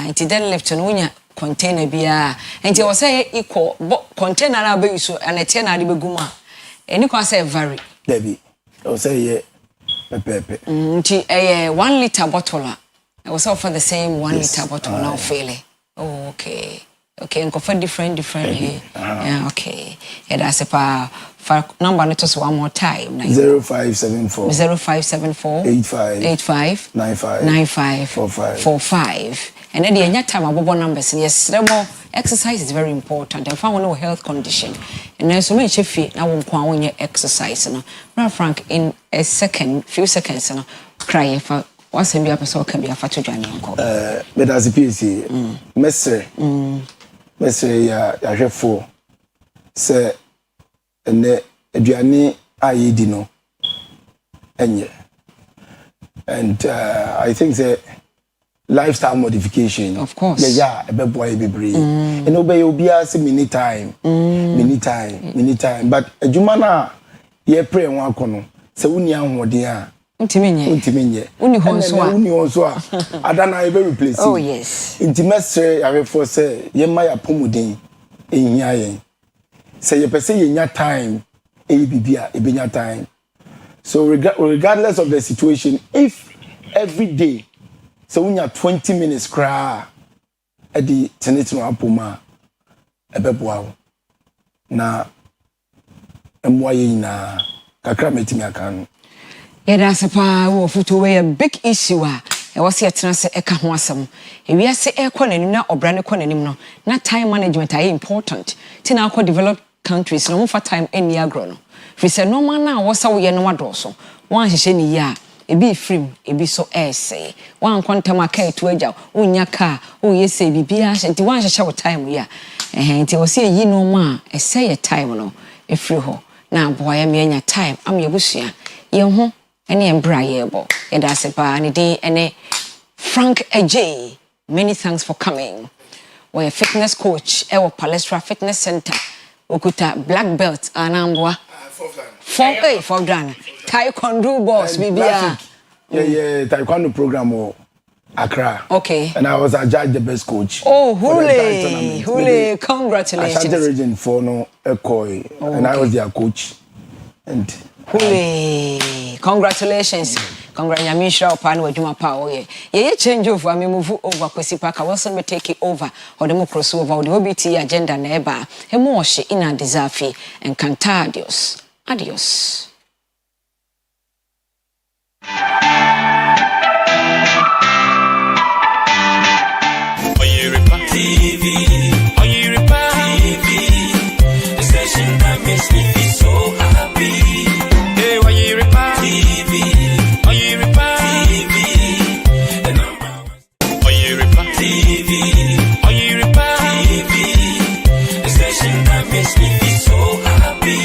nti dead lift no nya container bia nti wo say equal container na be use and etie na de beguma eni kwa say vary debi wo say ye pepe nti 1 liter bottle I was offer the same 1 liter bottle now fairly okay and for different yeah okay yeah that's a number let us one more time 0574 85 95 45 and then the time abobo numbers yes more exercise is very important and found no health condition and then so many chefi na won kwa won exercise no Brother Frank in a few seconds no cry for what's be a person can be a fatu dwane nko but as a PC Mesre ya hwefo se ene aduane ayedi no enye and I think the lifestyle modification of course yeah ebeboy bebre and obey obi ase many time but adwuma na ye pray won akono se woni ahoden a untimi nye uni honso a adana ebe replace oh yes intimate ya for say ye ma ya pomuden ehia yen say ye pese ye nya time bibia ebenya time so regardless of the situation if every day so unya 20 minutes cry edi tenetino apoma ebeboa na emwa ye na kakra metimi aka no yeah, that's a power of a big issue. was yet na se eka ho asem ewiase ekọ nanim na obra ne kọ nanim no na time management are important ti na akọ developed countries no for time eni agro no fi se no man na wo sa wo ye no wadoso wan hyehyɛ ni ya ebi free ebi so essay wan kontam aka etu agya onya ka o ye se bibia hye nti wan hyehyɛ wo time ya nti wo se yi no ma ese ye time no e free ho na boy me anya time am ye busua ye ho ene embra ye bo ye da se pa ne din ene Frank AJ, many thanks for coming. We're a fitness coach our Palestra Fitness Center. Okuta black belt anambwa. Fourth dan. Taekwondo boss bibia. Yeah, taekwondo program or Accra. Okay. And I was adjudged the best coach. Oh, hule, congratulations. Ashanti region for no Ekoi, and I was their coach. And hule, congratulations. Congratulations, Pan with Juma Power. Ye change over, me move over Kwesi Park. I also me take it over or the more crossover the OBT agenda neighbor. He more she in a desafi and canta adios. Adios. Oyerepa TV, Oyerepa TV, the station that makes me feel so happy. Hey, Oyerepa TV, Oyerepa TV, the number one. Oyerepa TV, Oyerepa TV, the station that makes me feel so happy.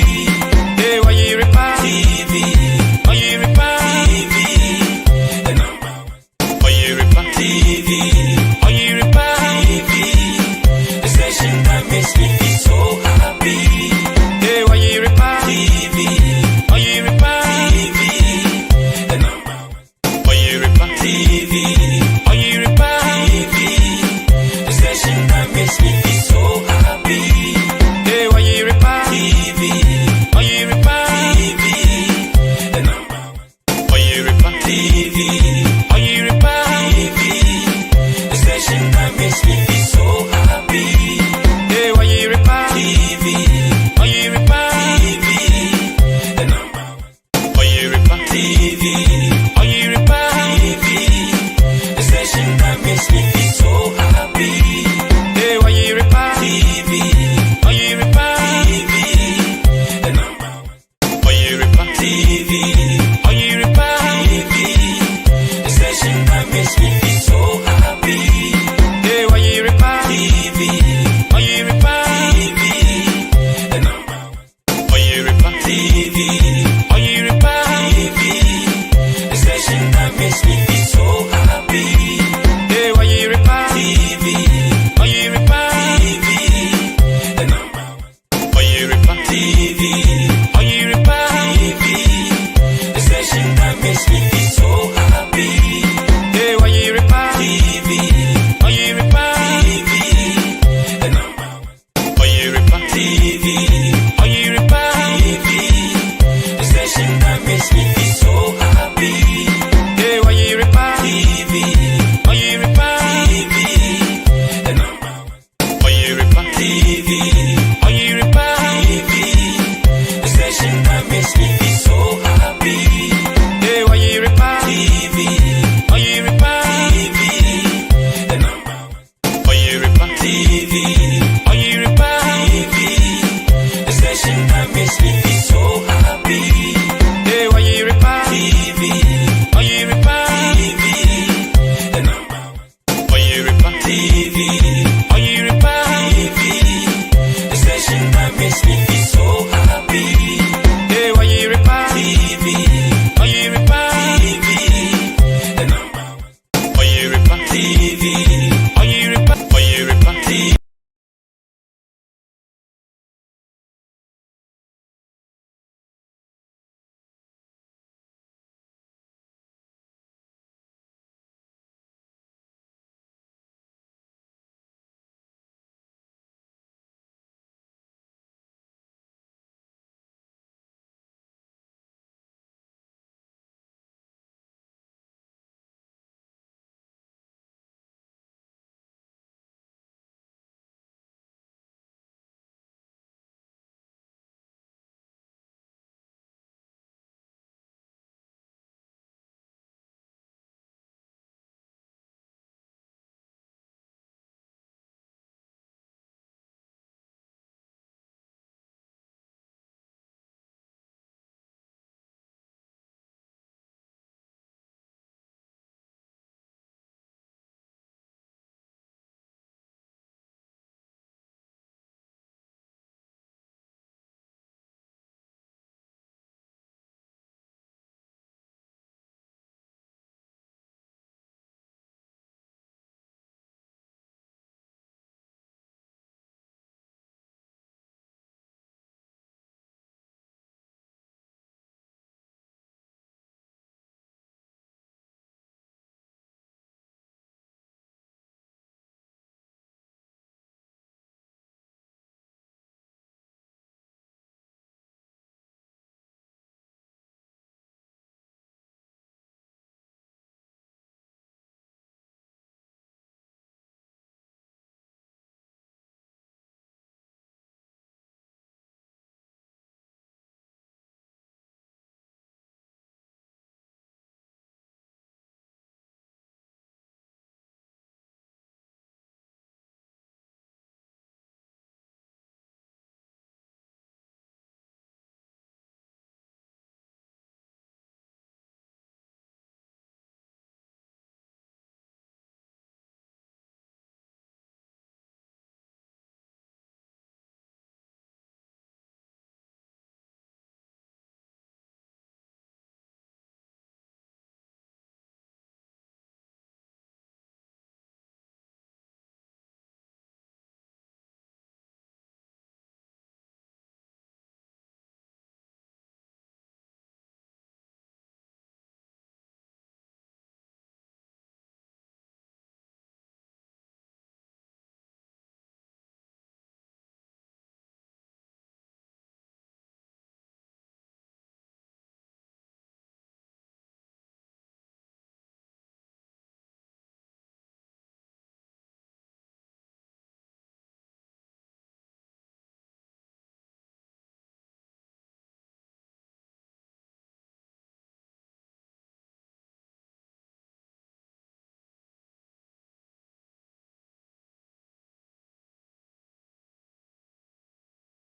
Hey, Oyerepa TV, Oyerepa TV, the number one. Oyerepa TV. Makes me feel so happy. Hey, Oyerepa TV, Oyerepa TV, the number one. Oyerepa TV, Oyerepa TV, the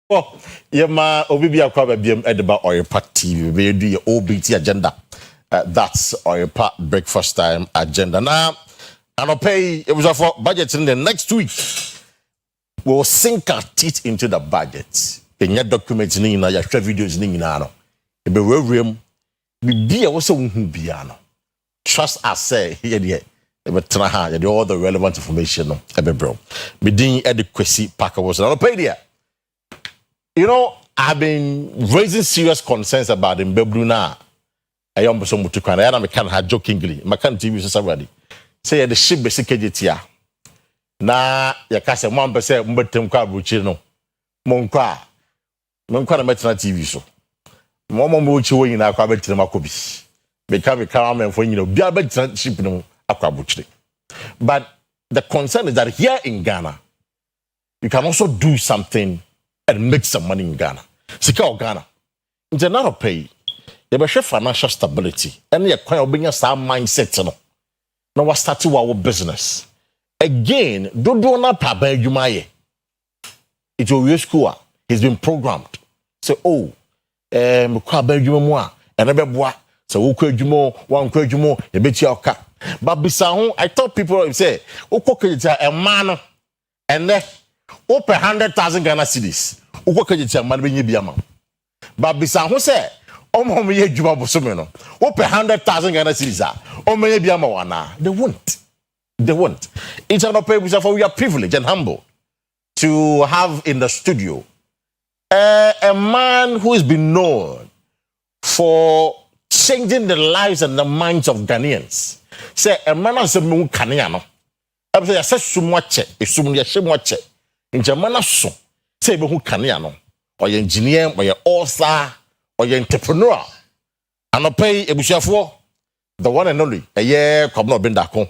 Oh, yema obibi akwa babiem edeba Oyerepa TV. We do your OBT agenda. That's Oyerepa breakfast time agenda. Now, and I'll pay it was for budget in the next week. We'll sink our teeth into the budget. In your documents, in your share videos, in your be room. Be also biano. Trust us, say here. But all the relevant information, bro. Be doing the Kwesi Parker was not paid there. You know, I've been raising serious concerns about him. Bebruna, I am so much to cry. I am kind jokingly. My kind TV is already say the ship basically here. Na ya kase 1% mbetem kwa buchi no. Monkwa na metna TV so. Mo buchi wo nyina kwa betem akobi. Become cameraman for you know, be able to ship no akwabuchi. But the concern is that here in Ghana, you can also do something and make some money in Ghana. Sika o Ghana. In general pay, you be financial stability. And you quite obeying some mindset no. Now we start to our business. Again, do na paba adwumaye. It will use school. He's been programmed. So oh, me kwa ba adwuma mu a, ene beboa. So wo kwa adwuma, wan kwa adwuma, e beti oka. But bisa ho, I thought people say, wo kwa kredita e man no. Ene open 100,000 Ghana cedis. Uko kredita man be nyebia ma. But bisa ho say, omo me ye adwuma bosome no. Open 100,000 Ghana cedis a, omo nyebia ma wana. They won't. They won't. It's an opportunity for we are privileged and humble to have in the studio a man who has been known for changing the lives and the minds of Ghanaians. Say a man as a mu Ghanaian. I say say sumwache, esumya shemwache. In Germana so say be who Ghanaian or your engineer or your author or your entrepreneur. And pay ebusiafo the one and only a year kwabno bendako.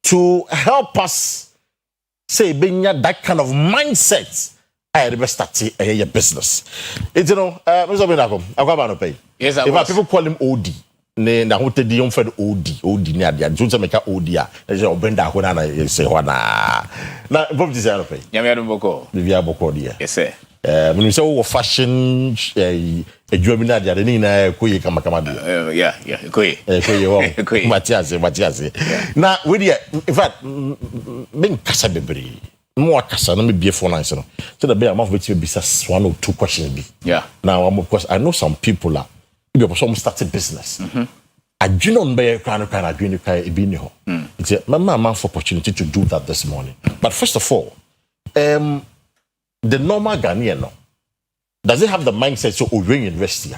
To help us say being that kind of mindset I never start a business. It's you know, Mr. Benako, I'm pay. Yes, if people call him OD, na hote di on fed OD near the don't make a OD. There's a Benako na say wana. Na Bob this I pay. Yami Boko. Via Boko dia. Yes sir. When you say fashion a Germany dia ni na koye kama yeah koye koye Matias na we dia in fact ben kasa bebre mo kasa na me bie for nice no so the be am of which be one or two questions be yeah now of course I know some people that if you some start a business I do not be kind of e be ni ho it's my man for opportunity to do that this morning but first of all the normal Ghanaian no does it have the mindset so Oyerepa University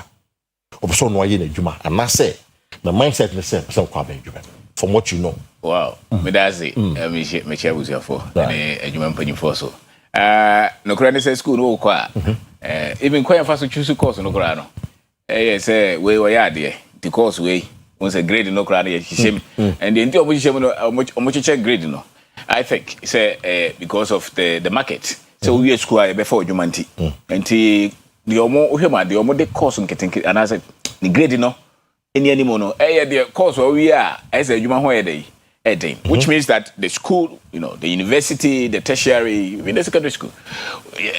or so no yin adwuma and I say the mindset me say some kwa adwuma from what you know wow me that's it me share with you for adwuma mpanyimfo so no kura ne say school no kwa even kwa fa so choose course no kura no say we ade the course we once a grade no kura ne hishim and the enti omo hishim no omo check grade no I think say because of the market so we school before adwumanti enti the omo ohema the omo de course nketenke and I said the grade no any mo no the course we are as adwuma ho edey which means that the school you know the university the tertiary even the secondary school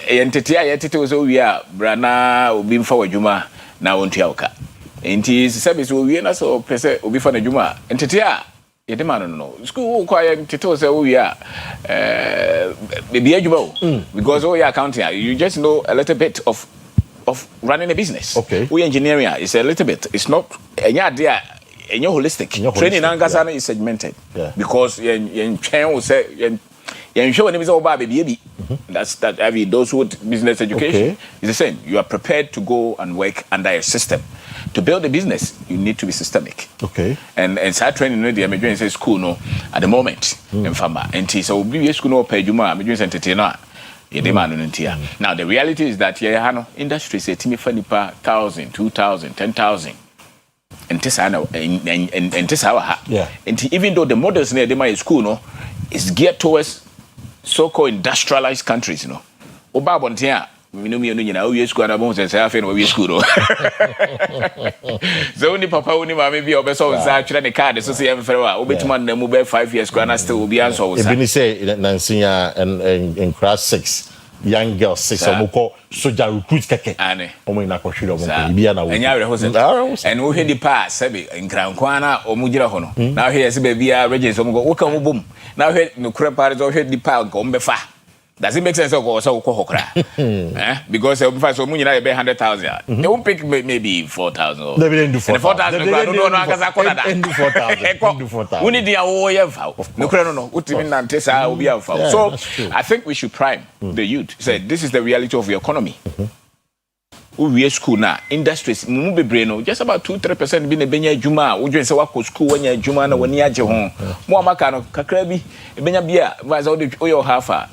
entity ayetete so we are brana obi mfa adwuma na wontua oka enti service we na so pese obi fa na adwuma entity a yede man no school kwa entity so we are be adwuma because we are accounting you just know a little bit of running a business. Okay. We engineering is a little bit. It's not holistic. Training and is segmented. Yeah. Because you will say you show them is all baby. That's that. I mean, those who business education is the same. You are prepared to go and work under a system. To build a business, you need to be systemic. Okay. And start training the emergency school no at the moment in Fama. And so we school no pay Juma emergency entertainer. Now the reality is that industry say timi fanipa 1,000, 2,000, 10,000 and and even though the models near the school no is geared towards so-called industrialized countries oba bontia minumi no nyina we school na bon say afa no we school no so ni papa oni ma me bi obeso nsa twere ne card so say em fere wa obetuma na mu be 5 years grana still obi answer wo sa e bi ni say nansinya in class 6 young girls say some call soldier recruit keke omo ina ko hwere omo bia na wo enya we ho se and wo hwe di pa sebe nkrankwana omo gira ho no na hwe yesi ba bia regis omo go wo ka ho bom na hwe no kura pa zo hwe di pa ko ombe fa. Does it make sense or so hokra? Because so 100,000. They won't pick maybe 4,000. They didn't do 4,000. They do 4,000. We need the So I think we should prime the youth. Say this is the reality of your economy. We school now industries mu bebre no just about 2-3% bi na benya adwuma wo dwen se wako school wanya adwuma na wani agye ho mo amaka no kakra bi benya bia vaza wo yo hafa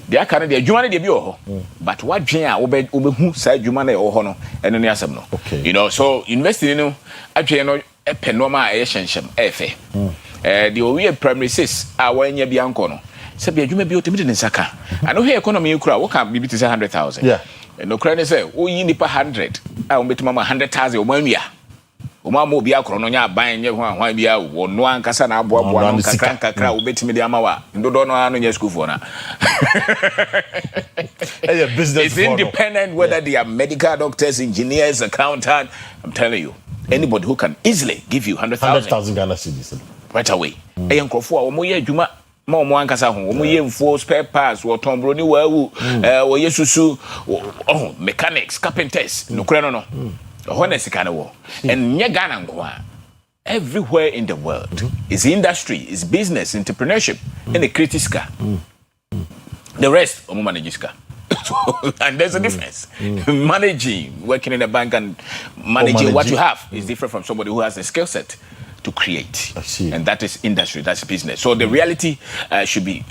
they aka na de adwuma na de bi ho but wadwen a wo be hu sa adwuma na e ho no eno ne asem no you know so university no adwen no epe no ma e hyenhyem efe the we primary 6 a wanya bi anko no se bi adwuma bi o temi de nsaka ano he economy kura wo ka bi te 100,000 yeah. No credit say o yi nipa 100 a o betima 100,000 o manua o ma mo bia kro no nya ban nye ho ahwan bia wo no ankasa na aboa no kakra o betimi de amawa ndodo no anu nya school for na business it's independent whether they are medical doctors, engineers, accountant. I'm telling you anybody who can easily give you 100,000 Ghana cedis right away enkrofo a o mo ye adwuma ma o mo ankasa ho o mo ye mfo spare parts wo Tom Broni wa wu wo yesusu mechanics, carpenters no kura no honest kind of war and nye Ghana nkwa everywhere in the world is industry, is business, entrepreneurship and a critical the rest o mo manage ska and there's a difference managing working in a bank and managing what you have is different from somebody who has a skill set to create. And that is industry, that's business. So the reality should be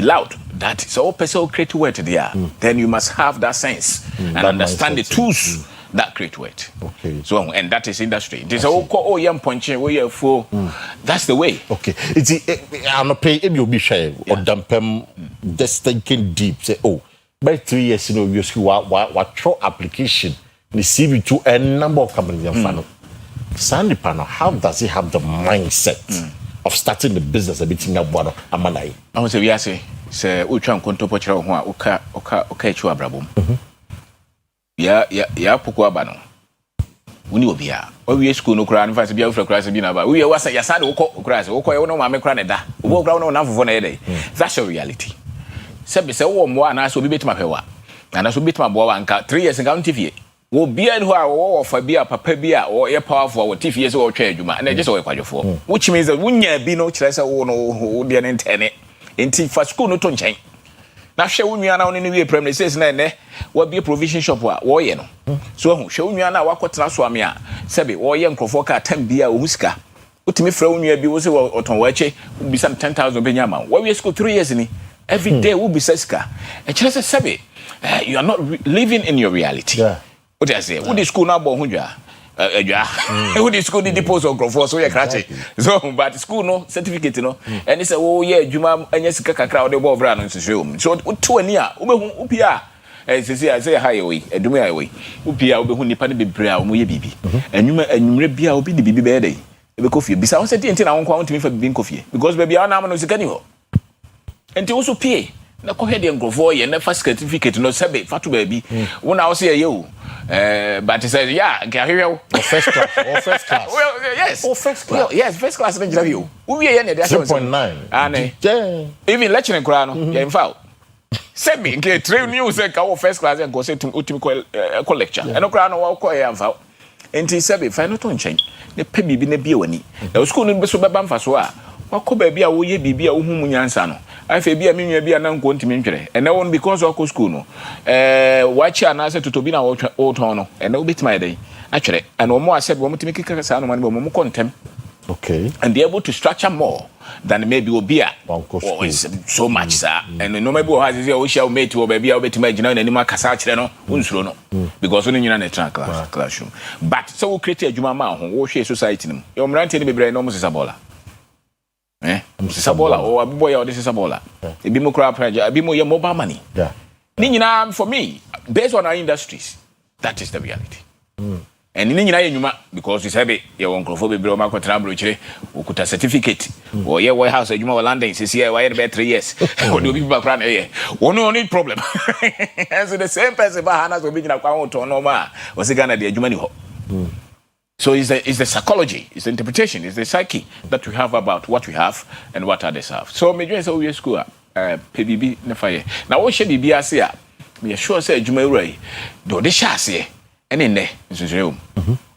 loud. That is all person create word there. Then you must have that sense and understand the tools that create word. Okay. So and that is industry. This all young punching we are for. That's the way. Okay. It's I'm not paying you be share or dampem just thinking deep. Say by 3 years you what throw application receive to a number of companies in funnel. Sandy Pano, how does he have the mindset of starting the business a bit in Abuano Amanai? I want to say, say, Uchan Contopocha, Oka, Chu Abrabum. Ya, Pukuabano. We will be here. We school no crown, if I be out for class, we was a Yasad Oko Crass, Oko, no Mamma Craneda, walk around on enough for a day. That's your reality. Sebi say, more and I will be bit my pewa. And I will beat my boy and 3 years in TV. Wo bia who are of a beer, papa beer, or a powerful or TVS or trade, and I just always for which means that when you be no chess or no be an internet in tea for school no change. Now show me an only premises, what be a provision shop or you know. So show me an hour what Swamia, Sebi, or young Crofoka, 10 beer, whisker. What me throw me a be was or Tonwache would be some 10,000 Benyama. What we school 3 years in every day will be Seska. And just a Sebi, you are not living in your reality. Yeah. What I say? What is school now? Bonjour. What is school? The depots or growth? So you catch so, but school no certificate no. And it's Juma and yes, crowd the above run into show. So 2 years. Upia. I say highway. Do me highway. Upia. Ube huni pani be brea. Umuye bibi. And you may be a the bibi bede. Ebe coffee. Besides, I say I want me for being coffee because baby our name no sikani. And also pay. Na ko head and growth and never certificate no sebe fatu baby. When I was here you. But he says, yeah, can hear you. First class. Well, yes. First class. Well, yes, first class in you. We are 0.9. And even lecturing crown, in fact. Send me, get 3 news and go first class and go say to ultimate lecture. And no crown or call and foul. And he said, if I not on change, the pebby be a beony. The school in Besuba Bamfaswa. What could be a way be a woman? I feel be a million be an uncle to me, and no one because of school. Watch an answer to Tobina old honor, and no bit my day. Actually, and no more I said, want to make a sound of more contempt. Okay. And be able to structure more than maybe will be so much, sir. And no maybe has his shall made to baby, I'll be to imagine any more Casachano, Unsrono, because only in a classroom. But so we create a Jumama who washes society. You're ranting to be brain almost a baller. Sabola or a boy or this is a baller. A bit more crap, a bit more your mobile money. Yeah. For me, based on our industries, that is the reality. and ni nyina yɛnwuma because you sabe ye won krofo bebre o makotra brochire okuta certificate o ye warehouse adwuma o London sisi e wire be 3 years o do people kra na ye one only problem as the same person ba hana so be nyina kwa ho to no ma o se Ghana de adwuma ni ho. So it's the psychology, it's the interpretation, it's the psyche that we have about what we have and what others have. So me join say we school PBB na fire. Na wo hye bibi ase a me sure say adwuma ewura do de hye ase ene ne nsusure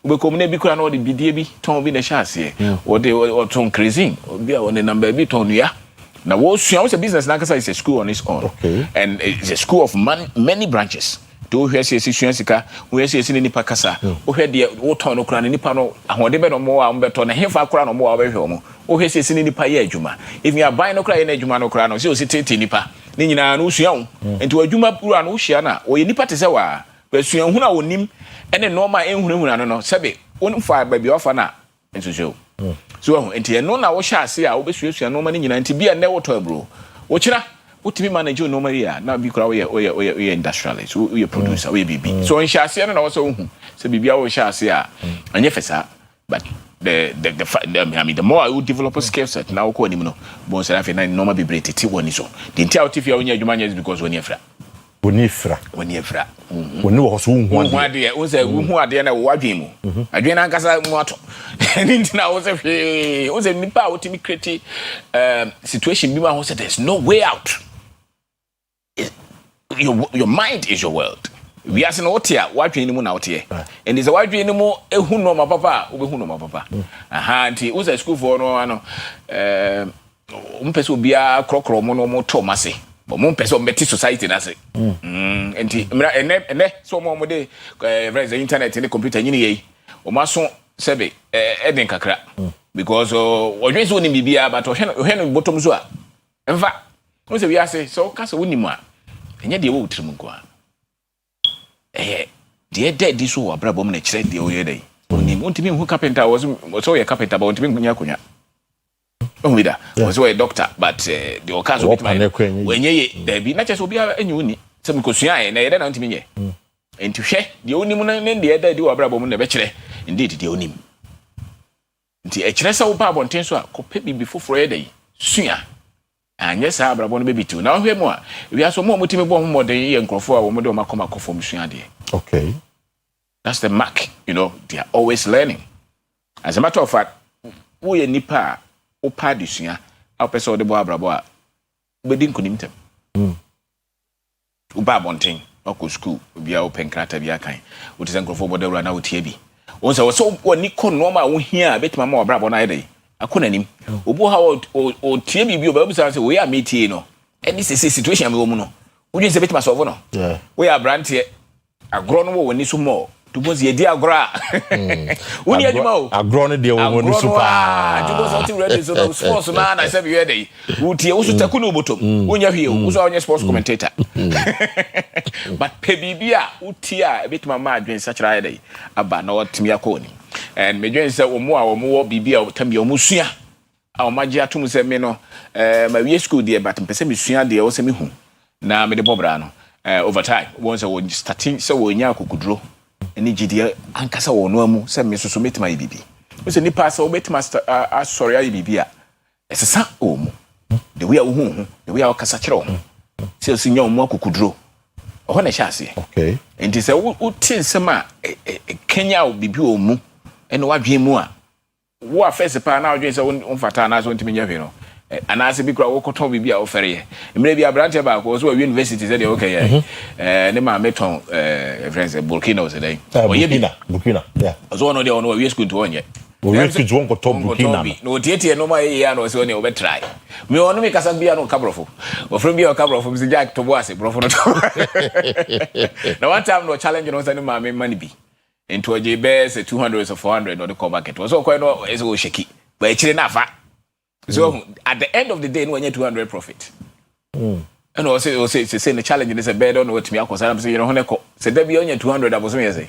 we come na bi kura na o de bidie bi ton bi na hye ase o de o ton crazy obi a o ne number bi ton nua na wo sua wo business na kasa is a school on its own. Okay. And it's a school of many branches. Do we see sua sika we see ni nipa kasa o hwe de wo ton no kura ni nipa no ahode be no mo a mbeto na hefa kura no mo a be hwe mo o hwe see ni nipa ye adwuma if you are buying no kura ye na adwuma no kura no see o si tete nipa ni nyina no sua wo enti adwuma kura no hia na o ye nipa te se wa be sua hu na wonim ene normal enhunahuna no no sebe won fa ba bi ofa na ensusu so enti eno na wo hia ase a wo be sua normal ni nyina enti bia na wo to abro wo kira utimi manage normally na bi kura we industrialist we producer we bibi so hia ase no na wo so hu se bibia wo hia ase a anye fesa but the more I would develop a skill set now ko anim no bon say afi na normal be brete ti woni so the entire otifia wonya adwuma nya because woni efra woni wo so hu ade o say hu ade na wo adwen mu adwen na nkasa mu ato ninti na wo say o say nipa o timi create situation bi ma ho say there's no way out. Your mind is your world. We are saying otia wadwen ni mu na otie and is a wadwen ni mu ehu no ma papa obehu no ma papa aha nti wo say school for no ano umpese obia krokro mo no mo to mase but mo mpese o society na se nti ene so mo de the internet and the computer nyini ye o maso sebe eden kakra because odwen so ni bibia but o hwe no bottom so a emfa wo say we are say so kasa woni mu a enye de wo utrim kwa the dead so abrabom na kire de o ye dai oni untimi hu carpenter was so ye carpenter but untimi kunya kunya omida was a doctor but the okazo bit wenye ye da bi na chese obi enye uni se mkosua ye na ye da untimi nye enti hwe de oni mu na de dead wo abrabom na be kire indeed de oni nti e kire se wo pa abonten so a kope bibi foforo ye dai sua anye sa abrabom be bitu na hwe mu a wi aso mo mutimi bo homoden ye nkrofo a wo mo de makoma kofom sua de. Okay. That's the mark, you know, they are always learning. As a matter of fact, we nipa o padisuya, our person de boa brabo, we didn't kunim them. Uba bonting, or school, be open crata be a kind, which is uncle for what they run out here be. Once I was so one Nico normal here, bet my more brabo night. I couldn't him. Ubo how or TB be about we are meeting, you know. And this is a situation I'm going to. We just a bit myself, no? Yeah. We are brand here. Agrono we need some more. To go see dia agra. Woni adwuma o. Agrono de wo ni super. To go something ready so sports man I say we dey. Wutie wo so taku no botom. Wonya hwie o. Wo so onye sports commentator. But pebibia wutie a bit mama adwen sachira dey. Aba na wotimi akoni. And me dwen say omo a omo wo bibia tambi omo sua. A omaje atum say me no ma wie school dey but mpese me sua dey wo say me hu. Na me de bobra no. Over time once we starting so we nya akukudro eni gidie ankasa wo no amu se me soso metima bibi we se ni pass wo metima sorry ayi bibi a esesa omu the way wo hu the way akasa kire wo se so nya omu akukudro o na chase. Okay. Enti se wo tin sema Kenya wo bibi omu eno wadwen mu a wo afese pa na wadwen se wo mfata na so ntimi nya hwe no anase bi kura wo koto bibia wo fere emre bi abrante ba ko so wa university say dey okay ne ma meton friends Burkina was dey Burkina yeah so no dey on we school to onye we school to won ko to Burkina no tietie no ma ya no so ne we try me onu me kasa bia no kabrofo wo from bia kabrofo mi jack to boase brofo no now one time no challenge no say no ma me money bi into a JBS 200 or 400 no the call market was so quite no is go shaky but e chire na fa. So at the end of the day, no one 200 profit. And also say the challenge is a bed on what me akos. I'm saying you know say there be only 200 that was me say.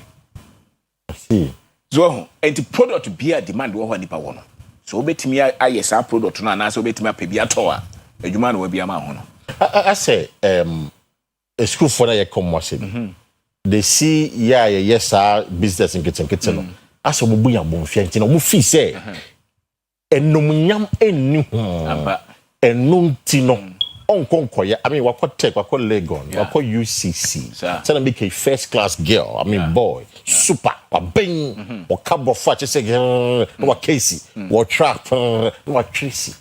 I see. So and the product be a demand wo nipa wo no. So obetimi aye sa product no na so obetimi apebi atoa. Adwuma no we bi ama ho no. I say a school for that you come was they see yes business in kitchen no aso mo buya mo mfia nti no mo fi say enumunyam enni ho enum ti no onkonkoye I mean wakọ tech wakọ Legon wakọ UCC say na make a first class girl I mean boy super waben o cabo fa che say no wa Kwesi wa trap no wa Tracy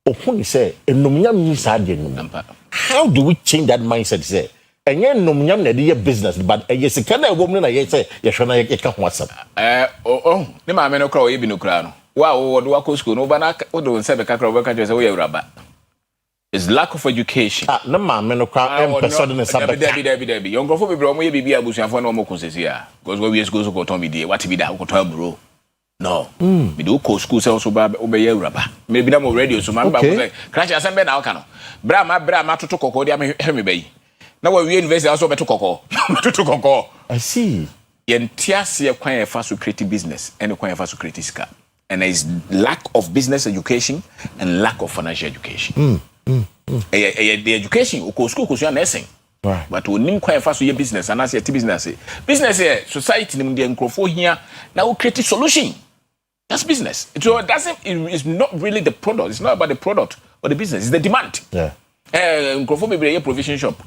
ohun say enumunyam ni sa de enum how do we change that mindset say enye enumunyam na de business but eye sika na ewom na ye say ye hwe na ye ka ho asam ne ma me no kra o ye bi no kra no wa wo do wa school no ba na wo do nse be kakra wo ka say wo ye uraba. Is lack of education. No man, no crowd. Debbie. Young girl for people, omo ye bibi abusuafo na omo konsesi a. Because we go so go ton bi dey. What be that? Go ton bro. No. Me do go school say so ba obeye uraba. Me bi na mo radio so man ba go say crash asembe na aka no. Bra ma toto kokko dia me bayi. Na we university also beto kokko. Toto kokko. I see. Yen tiase kwan e fa so create business and kwan e fa so create ska. And there is lack of business education and lack of financial education. The education o school ko so nursing right but we nim kwai fa so ye business and as ye business here society nim dey nkrofo hia na we create solution. That's business. It's not really the product. It's not about the product or the business. It's the demand. Yeah. Nkrofo be ye provision shop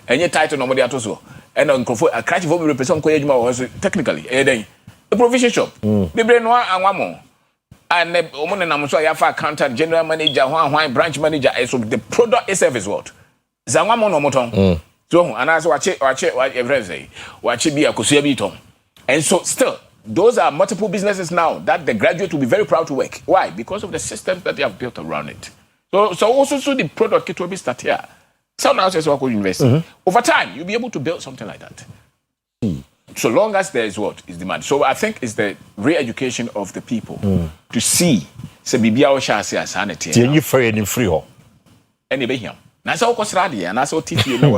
enye title no mo dey atoso and nkrofo a crash for be represent ko ye djuma wo technically den a provision shop be bre no anwa mo and omo na so ya fa accountant general manager hwan branch manager so the product itself is what zanwa mo no moton so and as wache every say wache bi akosia bi ton and so still those are multiple businesses now that the graduate will be very proud to work. Why? Because of the systems that they have built around it. So also the product it will be start here. So now says Wako University. Over time you'll be able to build something like that. So long as there is what is demand. So I think it's the re-education of the people to see se bibia o sha se asanete. You free and free ho. Any be him. Na se okosra de na se otifie na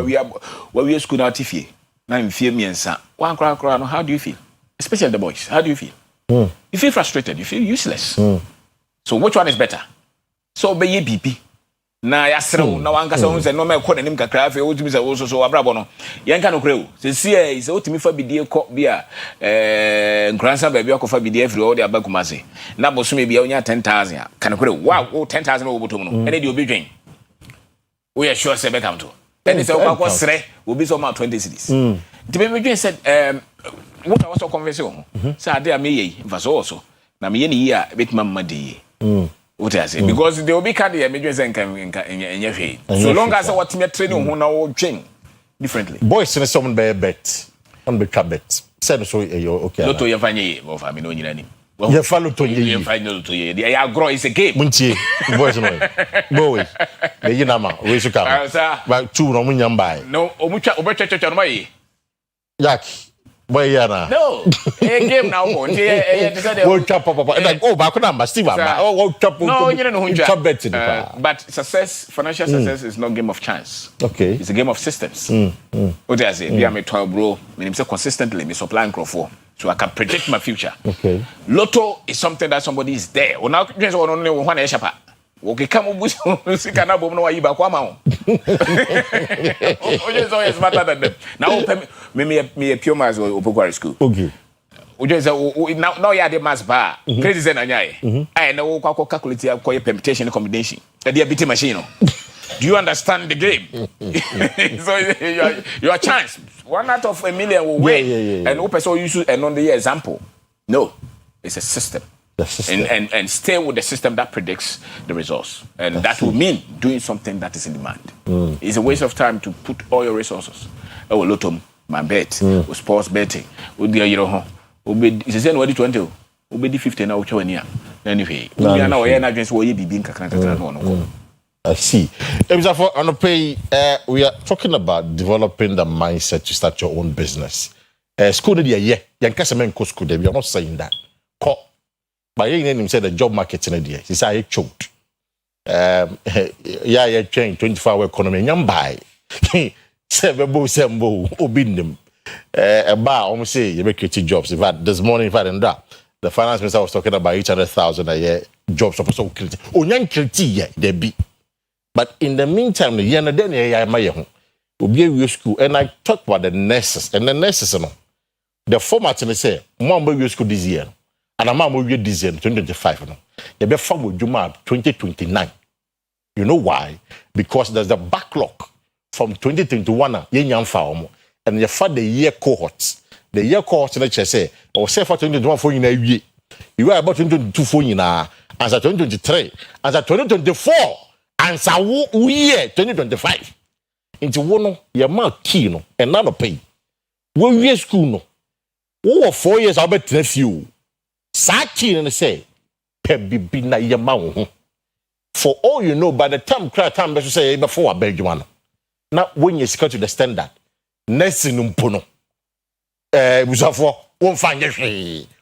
we school na otifie. Na mfie miensa. Wan kra no how do you feel? Especially the boys. How do you feel? You feel frustrated, you feel useless. So which one is better? So be ye bibi. Na yasrew na wankasa won se no me kɔ nanim kakra afi wotumi se wo so abrabɔ no yenka no kreu se sie se wotumi fa bidie kɔ bia nkransa ba bia kɔ fa bidie afiri wo de abakumase na bosome bia onya 10,000 kan kreu wow 10,000 wo botom no ene de obi dwen we are sure se be come to ene se wo kɔ sre obi so ma 20 cities nti me dwen se what I was so conversation se ade a me yi mfa so na me ye ne yi a betima mma de yi what I say because they will be carry a major enye so long as what me training who now train differently boys in some be bet on be bet said so okay loto ye fanye mo fa me no nyina ni ye fa loto ye fanye loto ye they are grow is a game muntie boys no boy the yina ma we so come but two no munyam bai no omutwa obetwa no mai yak boy yana no a game now go wo chop papa and go back number Steve wo chop no you know chop bet but success financial success is not game of chance. Okay, it's a game of systems. What do I say be am 12 bro me say consistently me supply crop so I can predict my future. Okay, lotto is something that somebody is there o now just one only one e shapa okay come bush sika na bom no wa yiba kwa ma ho oje so is smarter than them now me pure maths or Opogwari school. Okay, oje say now you are the maths bar crazy say na nyai I na wo kwa calculate ya kwa permutation combination e dey beat machine no. Do you understand the game? So your chance 1 out of a million will win and open so you use another example. No, it's a system. And stay with the system that predicts the results. And that will mean doing something that is in demand. It's a waste of time to put all your resources. Oh, lotto, my bet, sports betting, it's the same way 20, be 50 now, anyway. I see. We are talking about developing the mindset to start your own business. School, yeah, school, we are not saying that. But you name said the job market in idea. He said I choked. Yeah, change 24-hour economy. Nyambai. Sembo obin them. A bar almost say you make creative jobs. In fact, this morning, the finance minister was talking about 800,000 a year jobs supposed to create. Onyan creative there be. But in the meantime, the year then obi we school and I talk about the nurses and the nurses no the format they say mom we school this year and a mom we this year 2025 no you be farm with Juma 2029. You know why? Because there's a backlog from 2021 and you find the year cohorts. The year cohorts let's say or say for 2021 for you you are about 2022 for you now as a 2023 as a 2024 and so year 2025 into one your mouth key no and none of pay when we school no over 4 years I'll bet nephew Saki and say pebi na your mouth. For all you know, by the time time better say before a Belgian. Now when you secure to the standard, next in umpono. For won't find your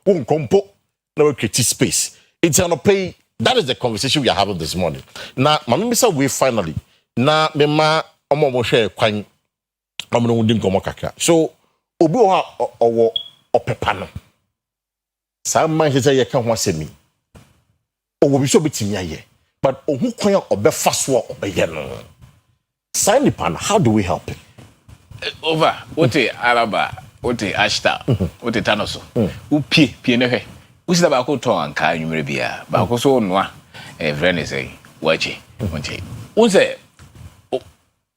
won't compo, no create space. It's on a pay. That is the conversation we are having this morning. Now, Mammy said we finally. Now, Mema Omo share quine. I'm no wouldn't come kaka. So Obuha or Pepano. Some man say you can't want to see me. Or will be so bit in ye. But who can obey fast walk obey no? Sign the pan. How do we help him? Over. What Araba? What Ashta? What Tanoso? Who pie nehe? Who said about to and car you may be a Bacoso noa? A friend say, watch it. Who's it?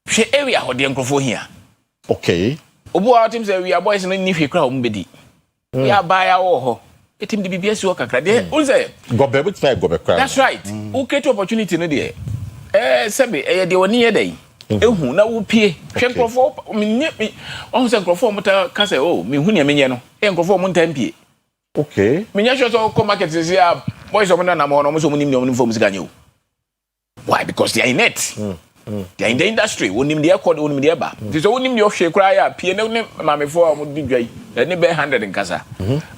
She area or the uncle for here. Okay. Obo out him say we are boys and if you crowd bedi. We are by our it him the BBS work a credit. Who's it? Go back with go back. That's right. Who get opportunity no there? Sabi, they were near day. Ehu na wo pie hwe nkrofo me on se nkrofo mota ka se oh me hu ne menye no nkrofo mo ntam pie okay me nya hwe so ko market se ya boys o mo na mo no mo so mo nim ne mo fo musika nyo why because they are in it they are in the industry wonim de record wonim de ba so wonim de hwe kura ya pie ne mamefo mo di dwai ne be 100 nkasa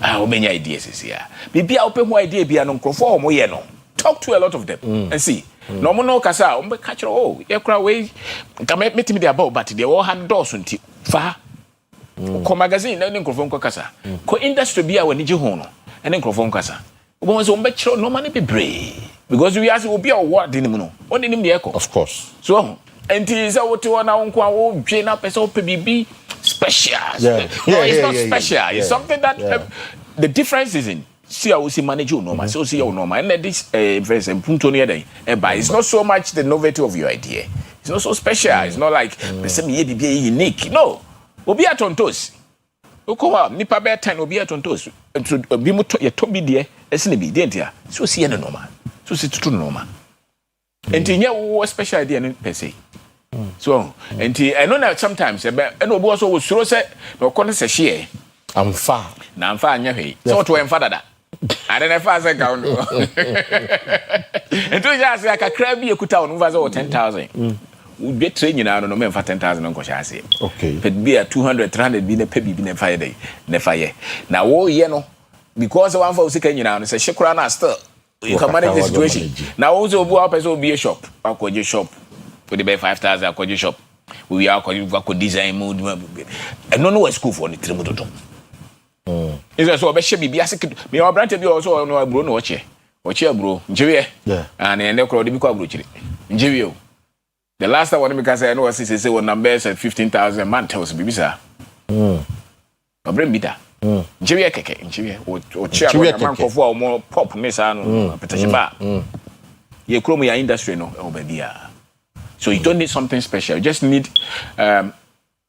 ah o menya idea se ya bibia o pe ho idea bia no nkrofo mo ye no talk to a lot of them and see no mo no kasa o be catch oh e kura we kama metimi de about but they all hand doors nti fa ko magazine na nkrofo nko kasa ko industry bia wani je ho no ene nkrofo nko kasa o so be chiro no man be brave because we ask obi a what dey mu no o dey nim de eko of course so enti say what you na nko a wo dwe na person o pe bibi special no it's not special it's something that the difference is in see how we manage you normal so see you normal and this verse punto near day it's not so much the novelty of your idea it's not so special it's not like the same ye be unique no obi atontos okowa nipa be 10 obi atontos obi mo ye to bi de ese ne bi de ntia so see ye normal so see tutu normal enti nya wo special idea no per se so enti I know that sometimes and obi also wo suro se no kono se hye amfa na amfa anya hwe so to emfa dada I don't know if I say count. And to just like a crabby ekuta on over 10,000. We be training now no men for 10,000 on say. Okay. But be a 200 300 be the pebi be the fire day. The fire. Now wo ye no because one for second now say shekura na still you can manage the situation. Now also go up person be a shop. Akwaje shop. For the 5,000 akwaje shop. We are go design mood. And no school for the trimuto. Is so be she bibia sekid me o brante bi also no abro no oche abro njewe and ene kro de bi ko abro chiri njewe o the last time when me say no say one number said 15,000 man tells bibisa abro bita njewe keke njewe oche abro man ko fo o pop me sa no petache ba ye kro mu ya industry no o ba bia so you don't need something special you just need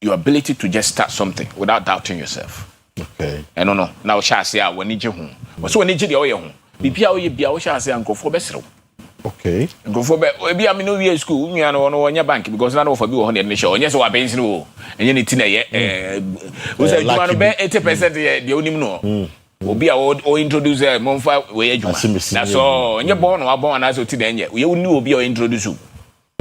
your ability to just start something without doubting yourself. Okay. No. Now shall say I when you home. So when you the oil home. Bibia we bia we shall say and go for besro. Okay. Go for be I no we school me no on your bank because na no for be 100 na show. Yes we pension o. Enye ni tina ye we say you man be 80% the onim no. Obi a o introduce monfa we adwuma. Na so enye born no abon na so ti na enye. We uni obi o introduce you.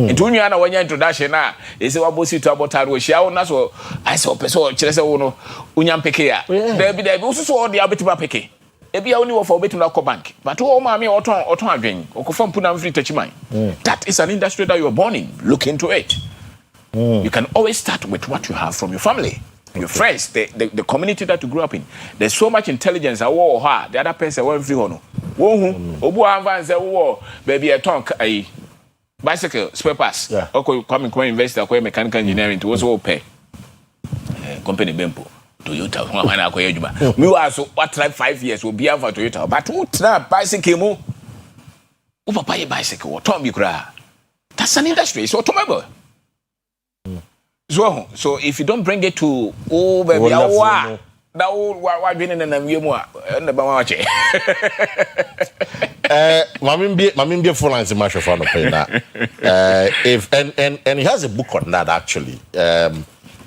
Into you na wanya introduction na ese wa bosi to abotaro hia wo na so I so person kire se wo no unyam peke ya there be so all the abetima peke e bia woni wo for obetima ko bank but wo ma me oton adwen okofa mpuna mfiri tachiman that is an industry that you are born in look into it you can always start with what you have from your family your friends the community that you grew up in there's so much intelligence awo ha the other person won free hono wo hu obu anva nse wo baby e ton ai bicycle spare parts. Okay, come invest in mechanical engineering to also pay. Company Bempo, Toyota, one I call you. We also what like 5 years will be for Toyota, but what bicycle mo? Over buy a bicycle or Tommy Cra. That's an industry, it's automobile. So if you don't bring it to baby, that old why been in a year more and the Bawache. Mamim be full lines in my phone pay that. If and he has a book on that actually.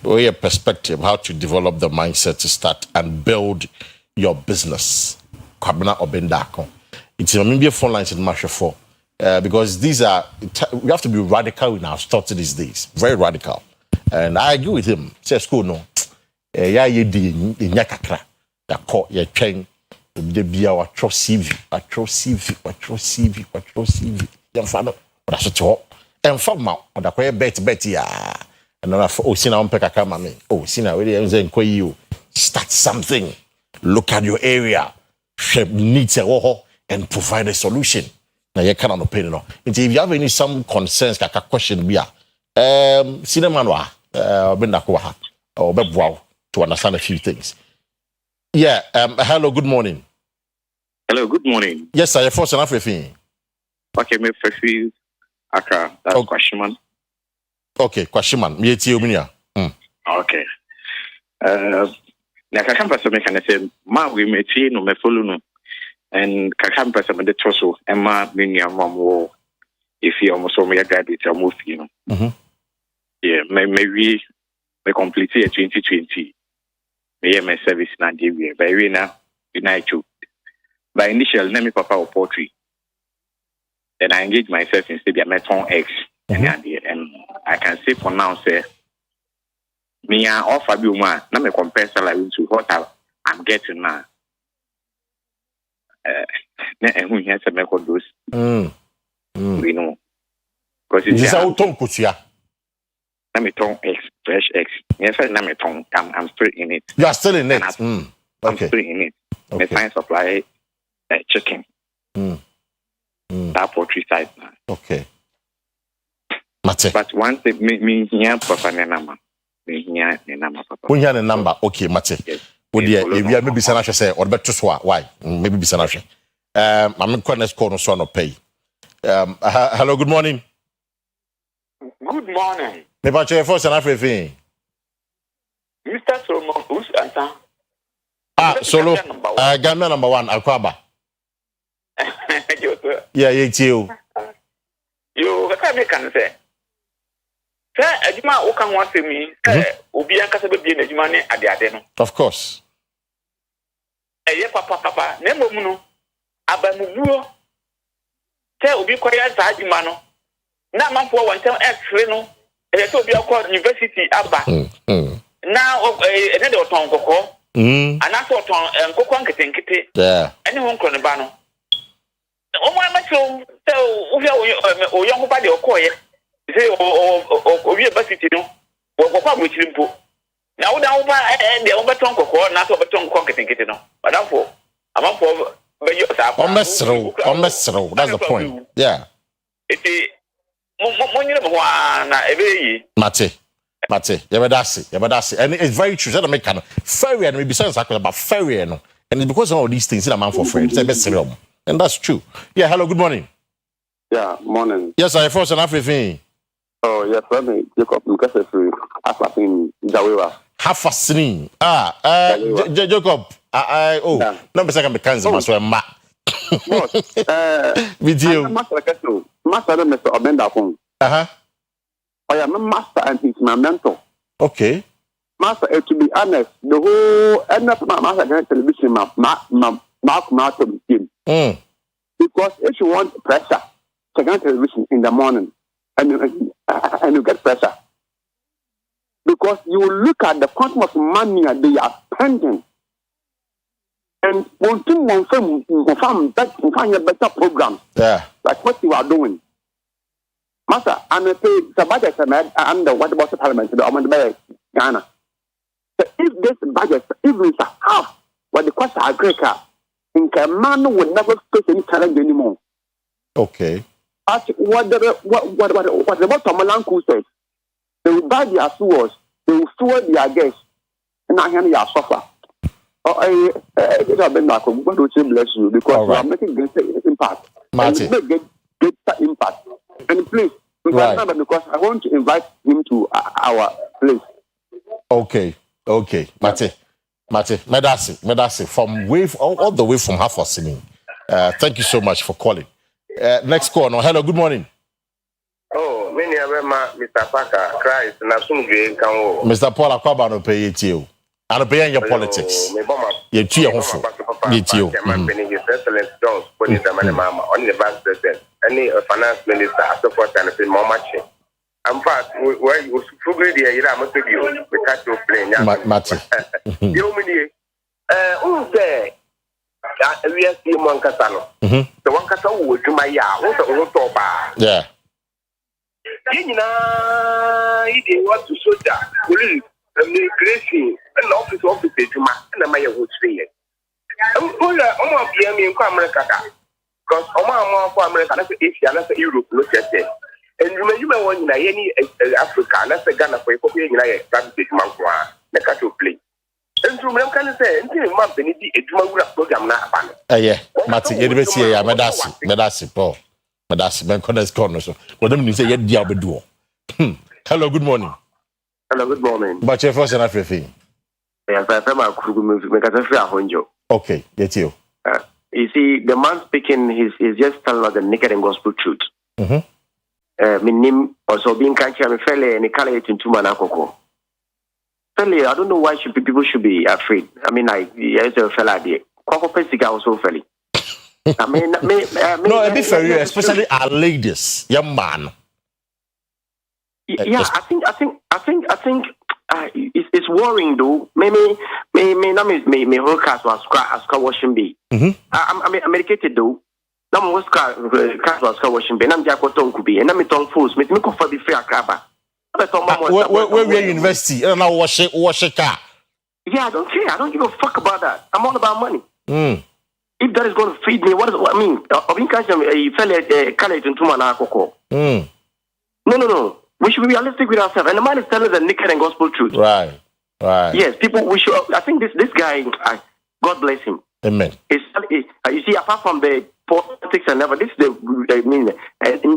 A perspective how to develop the mindset to start and build your business. Kwabena Obendako. It's mamim be full lines in my phone. Because these are we have to be radical in our thoughts these days. Very radical. And I agree with him. Say school no. Ya ye di nyakakra. Ya ko ye twen de bia wa tro CV. Ya fa no. Oda so to. En fa ma oda ko ye bet ya. And na for sina on pekaka ma me. Oh sina we dey nze nko yi o. Start something. Look at your area. Needs a wo and provide a solution. Now you cannot pay no. If you have any some concerns like a question bia cinema no bendako or bebwa to understand a few things. Yeah, hello, good morning. Hello, good morning. Yes, sir, first and everything. Okay, me first Accra, that's Kwashiman. Okay, Kwashiman, me eti omunia. Okay. Na kakam pasa me kan say ma we meti no me follow no. And kakam pasa me de toso e ma me nua mamo if you almost so me graduate almost you know. Mhm. Yeah, maybe we complete 2020. Me my service na dey we by we na United. By initial name me papa or poetry. Then I engage myself in study Meton X and I can say for now say me I offer you one na me compare salary to what I'm getting now. Who has a make of those? We know. Because it's a ton kutia. Nameton X, fresh X. Yes, Nameton. I'm still in it. You are still in it. I'm Okay. still in it. Okay. The science supply chicken. That poultry side now. Okay. Mate. But once me here papa nenama. Me here nenama papa. When you have a number, okay, Mate. Would you maybe Sanasha say or better to why? Maybe be Sanasha. I'm going to call no son of pay. Hello, good morning. Good morning. Me pa che first and everything. Mr. Solomon, who's answer? Solo. Ghana number 1, Akwaba. Yeah, you. You can say. Sir, Ajima Okan wants me, Ubia Casabian Ajimane at the Adeno. Of course. Papa, Nemo Muno, Abamubuo. Tell Ubi Koya Sajimano. Not man for 1 time at Reno, and I told you called University Abba. Now, another tongue, and I thought on Coquan Kitty. Yeah. Anyone can bano. Oh, my macho, so young body or coy, say, or university, no, or what with him. Now, over and the over tongue or not over tongue conquering kitty, no, but I'm for That's the point. Yeah. Mate, Yabadasi. And it's very true. That make kind of fairy and maybe sounds about fairy, and it's because of all these things that a man for friends. And that's true. Yeah, hello, good morning. Yeah, morning. Yes, I first and everything. Oh, yes, I'm Jacob. Because it's half a thing, Jawiwa. Half a thing. Jacob. Number second becomes so I'm mad. With you. Master, Mr. Obenda. I am a master and he's my mentor. Okay. Master, to be honest, the whole end of my master television, Mark team. Because if you want pressure, second television in the morning, and you get pressure. Because you look at the quantum of money they are spending. And one thing, that you find a better program. Yeah. Like what you are doing. Master, I'm a the budget I'm the what about the parliament the Omanda Ghana. So if this budget even is half what the cost of agriculture, in man would never face any challenge anymore. Okay. at what the bottom uncle says. They will buy their fuels, they will fuel their guests, and I hear you suffer. I want to bless you because you are making greater impact. Martin. And make greater impact. And please, remember, because I want to invite him to our place. Okay, Mate, Medasi, from wave all the way from Hafosini. Thank you so much for calling. Next call. No, hello, good morning. Oh, many of them, Mr. Parker, Christ, and Asum Kamo. Mr. Paul Akwaba no pay it you. I don't pay your politics. You cheer home. You cheer. His Excellence Jones, putting the money mama on the vice president, any finance minister, support and pay more much. I'm fast. Where you frugal the year, I must give you. We catch your plane. Mate. You mean, who say, we are seeing one Casano. The one Casano would do my yard, also bar. Yeah. You know, he was to soldier, police, immigration, and office to my and my would say it. I'm going to be in America. Because Oma for America, that's Asia, that's Europe, look at it. And you may want any Africa, that's a Ghana for a copy in a private month, the cattle play. And to me, can say, until a month, they need a tomorrow program now. Yeah, Martin, you see, Medasi, Paul. Medasi, Ben Connors Corner. What do you say? Yet, Diabedo. Hello, good morning. Hello, good morning. But your first and everything. Yes, I feel my crew music because I feel a honjo. Okay, get you. You see, the man speaking, he's just telling us the naked and gospel truth. My name also being country, I'm a fella and a color it into Manakoko. Fella, I don't know why people should be afraid. I mean, yes, a fella there. Coco Pesica also fella. I mean, no, a bit for you, especially our ladies, young man. Yeah, I think it's worrying though. Maybe me whole cast was car washing be. I'm medicated though. Now most car was car washing be. I'm just tongue could be. And I'm tongue fools. Me could for the fair crabber. Where we are university? And now wash a car. Yeah, I don't care. I don't give a fuck about that. I'm all about money. If that is going to feed me, what is what I mean? I've been catching a fella college into Manakoko. No. We should be realistic with ourselves. And the man is telling us the naked and gospel truth. Right. Yes, people, we should. I think this guy, God bless him. Amen. You see, apart from the politics and never, this is the,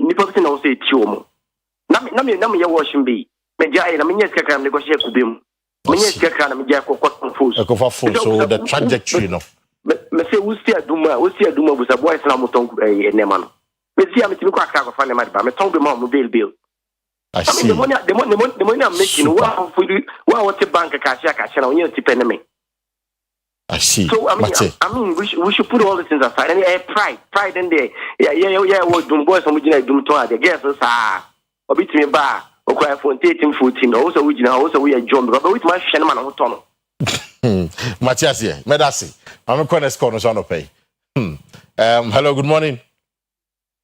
people can also say, Tiomo. Nami, you're washing be. Majai, I mean, yes, I negotiate with him. So the trajectory, no. Me say, we see a Duma with a boy, Slamuton, a Neman. Me see, I'm going to find a man, me tongue the mom, bill. I see. The money I'm making, what's a bank cash on you to pay me? I see. So I mean, we should put all the things aside. And pride in there. Yeah. What doing boys and we didn't do to the guess us a bit me bar or cry for 13-14. Also we are John, but with my shaman on tunnel. Matthias here, Medasi. I'm a corner corner on pay. Hello, good morning.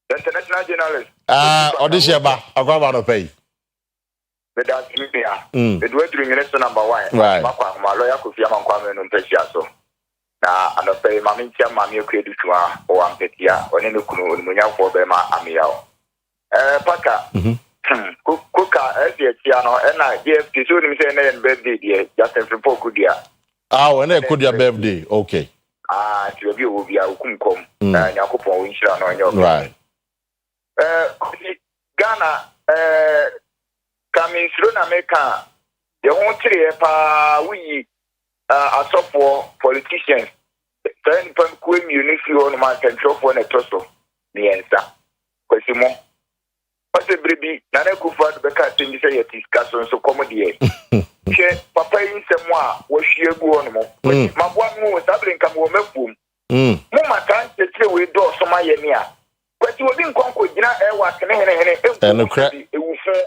The international journalist. Odisheba, I'll go on pay. That's it went through minister number 1. Right. My lawyer could be among Kwame and Pesha. Now, and I pay Mamintia Mammy credit to her or Ampetia or any Kunu Munya for Bema Amiao. Paka, Kuka, Tiano, and I gave the shooting saying and birthday, dear, just in Poku, dear. And I could your birthday, okay. To you will be a Kumkom, and Yakupo Winshan on your right. Ghana, coming through America, the one we are for politicians. Then, Queen Unity on my control for a tosso. The answer. Kwesi mo. What's a baby? Nana Kufa, the cat in the discussion so comedy. Papa in some was she a go mo. My one more doubling come woman boom. Mama can't say we do some my near. But you didn't conquer dinner air was and a crap. It will say,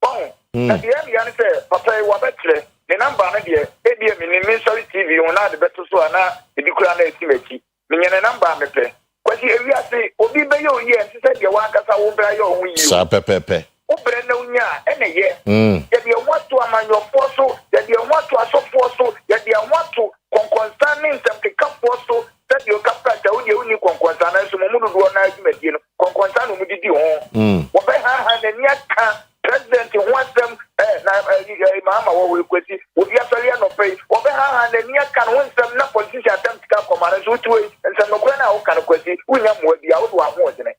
oh, at the end, you say, Papa, what better? The number of the ABM in Ministry TV on the better so and the Ducran activity. Meaning a number of the play. But here we are saying, Obi Bayo, yes, said your work as I will buy your wheel. Sapepe. Obrenonia, and a year. That you want to among your force, that you want to assert force, that you want to concerning some pick up force, that your captain, the only concern, as Mumudu do an argument, you know, concern with the wo we Kwesi obi asori no pay obi ha na nia kan won sem na politician attempt to come and so to and sem no na wo kan Kwesi unya mo bia wo do aho odene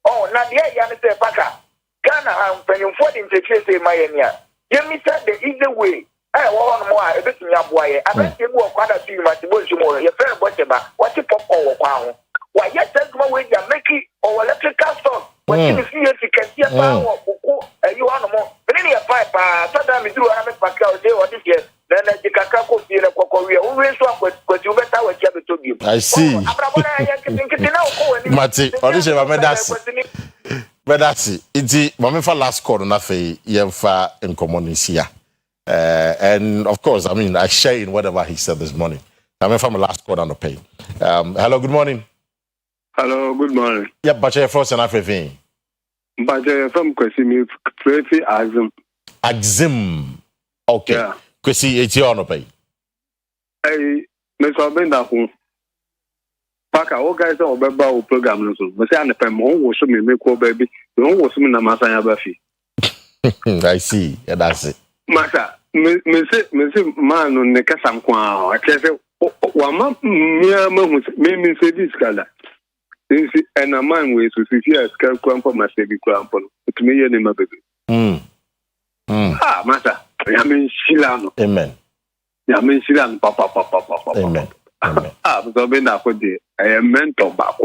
oh na de ya ne say paka Ghana am penyon for the interface my nia yemi said the easy way wo on mo a ebetumi aboaye abete mu okwada tu ma ti bo nsumo ye fair boteba what pop on kwa ho wa ye tell me we ya make or electrical storm what you see you can see pa wo koko you on mo ni ya pipe so that me do na me paka o dey what this year then the kaka ko fi le kokko we o we so akwati o beta wa kia beto bi I see Mati audition ba medasi medasi iti mama fa last call na fe yemfa enkomonisia and of course I mean I share in whatever he said this morning. I'm from last call on the pay. Hello, good morning. Hello, good morning. Yeah, but you're first and everything. But from Kwesi, me Kwesi Axim. Okay. Yeah. Kwesi, it's your honor pay. Hey, Mr. Bendaku. Paka, all guys are about program. But say, I'm a pem, who show me make baby. The one was me na masanya bafi. I see. Yeah, that's it. Masa, me say, man, on the kasam kwa. I say, wama me say this kala. And a man way to see here scale crump my baby crump to me and my baby. Ah, Masa, I mean Shilano. Amen. I mean Shilan, papa. Amen. Ah, so been that for the I am mental back.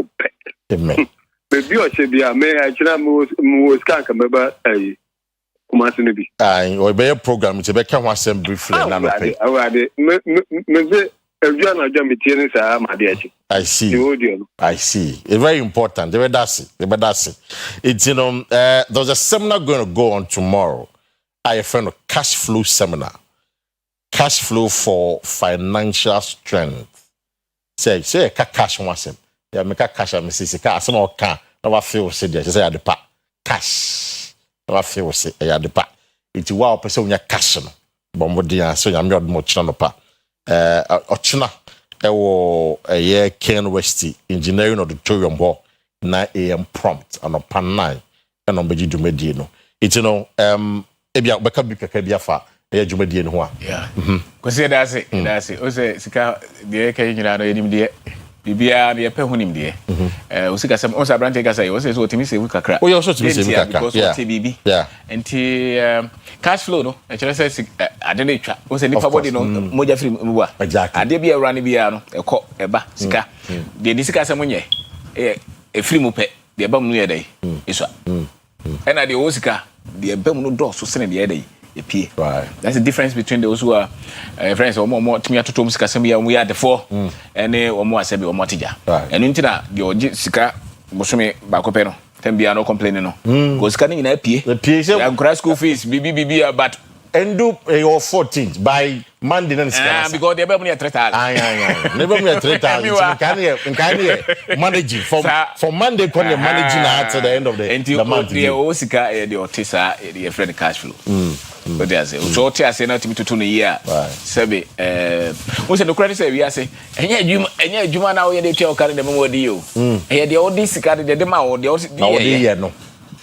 Amen. Baby, I should be a may I should have more skank about a Kumasinibi. Or be a program to become one sem briefly. I see. I see. It's very important. That's it. It's, there's a seminar going to go on tomorrow. I friend of cash flow seminar. Cash flow for financial strength. Say cash one sem. Yeah, make a cash and say cash no can. No feel say there. Say at the part. Cash. No feel say at the part. It's wow person when you cash no. Bombodia so you am much no pa. Ochina ewo eye Ken Westy engineering auditorium hall 9 a.m. prompt and upon 9 and on beji dumedie no it ebia beka bi kaka bia fa eye dumedie no ho a yeah kwese that's it o se sika de ka nyina no enim de bibia de pe hunim de o sika sem o sa brante ka say o se so otimi se wu kakra o yo so otimi se wu kakra yeah enti cash flow no e chere say ade na twa o se nipa body no moja free mu ba ade bia ewra ne bia no ekọ eba sika de di sika sem nye e free mu pe de eba mu no ye dai iswa ena de o sika de eba mu no do so sene de ye dai epie right that's the difference between those who are friends or more timi atotom sika sem ya mu ya de for ene o mo asebi o mo tija enu ntina de oji sika bosome ba ko pe no tambia no complain no go sika ni na epie say school fees bibi but endu your 14th by Monday and because they be money 3,000 never me 3,000 can you manage from Monday when you managing at the end of the month the osika the otisa the friend cash flow but they say so tia say na timi tutu no year sebe we say no credit say we say enya adwuma na we dey tia o carry the memo dey o e dey o dey sika dey ma o dey no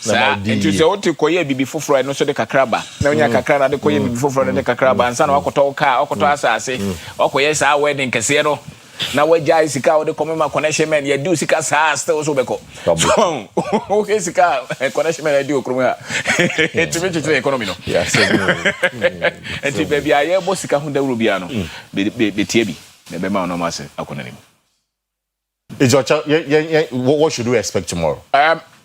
sa nti se wote koye bibi foforo no so de kakraba na onya kakra na de koye bibi foforo de kakraba ansa na wakoto ka wakoto asase wakoye sa wedding kese no na wajai sika o de komema connection man ya do sika sa still so beko okay sika connection man ya do kroma to me to economy no yes enti baby aye bo sika hu da wuro bia no be tie bi na be ma no ma se akona nim is your what should we expect tomorrow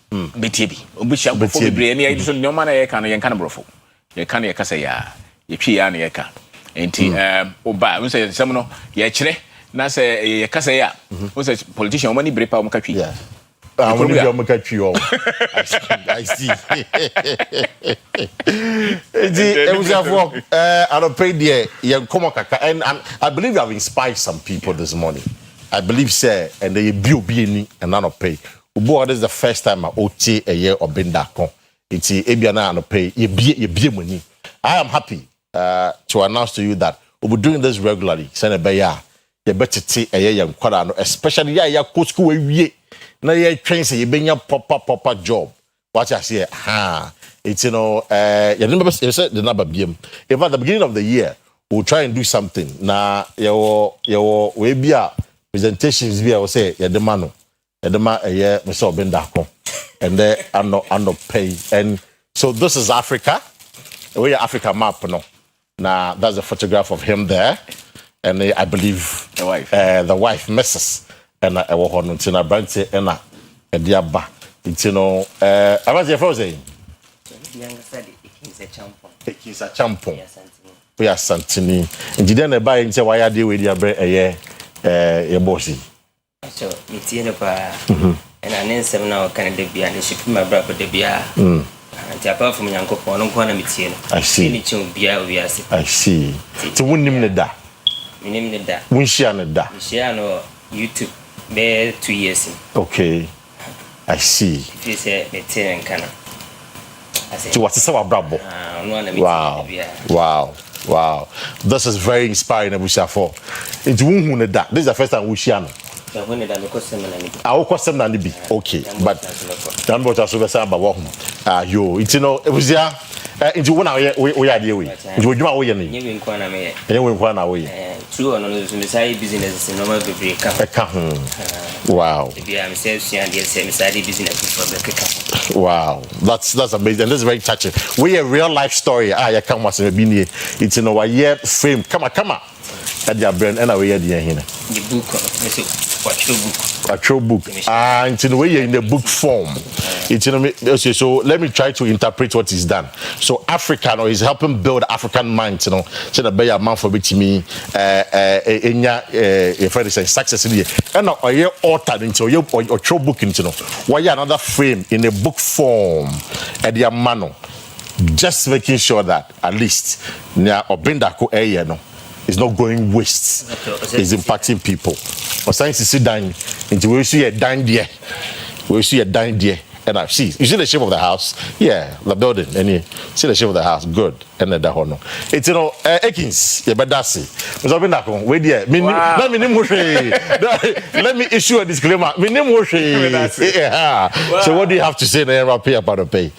BTB obisha before be bre na so nyoma na ye kan ye kan brofo ye kan ye kasa ya ye twi ya na ye kan enti oba we say sem no ye kire na say ye kasa ya we say politician mani bre pa o maka twi I'm going to make a trio. I see. I don't pay the and I believe you have inspired some people this morning. I believe, sir, and they be and not pay. This is the first time I OT a year or been that con. It's Ebiana and pay. You be money. I am happy to announce to you that we'll be doing this regularly. Send a you better take a year and especially ya coach school we. Na ye train say you been your proper job. What I say, it's you know you remember you said the number BM. If at the beginning of the year we'll try and do something. Now your we be a presentations be I will say yeah the man yeah Mr. Bendako and there I'm not pay and so this is Africa. We are Africa map no. Now that's a photograph of him there. And I believe the wife Mrs. And I was on Tina Branty and a diaba. It's you know, I was your first saying. He's a champion. We are Santini. And you didn't buy into why I deal with your bossy. So, it's in a bar. And I named 7 hours can be and she put my brother the beer. And apart from Uncle Pono, I see. I see. To win him the da. Minimum that. We share that. We share no YouTube. Be 2 years. Okay. I see. If you say maintain Kana. So what's the bravo? Wow. This is very inspiring. We share for. It's who that. This is the first time we share. I will custom and be okay, but then what I should say about you. It's you know it was there. Into 1 hour we are dealing with. You would know when you inquire me. You will inquire away. True or no, business in normal break. Wow. Wow, that's amazing. That's very touching. We a real life story. I come once in a been here. It's in our year frame. Come on. At your brain and away at the end. The book, a true book. It's in a way in the book form. It's in so let me try to interpret what is done. So African or is helping build African minds, you know. So the better man for me in your success in here. And now a year altered into your true book into no. Why another frame in a book form at your mano. Just making sure that at least near Obindako area no. It's not going waste. It's impacting people. For science to sit down into we see a dine there. We see a dine there. And I see. You see the shape of the house? Yeah, the building. And you see the shape of the house. Good. And then the honor. It's you know, Ekins, yeah, but that's it. Let me issue a disclaimer. Yeah. So what do you have to say there about the pay?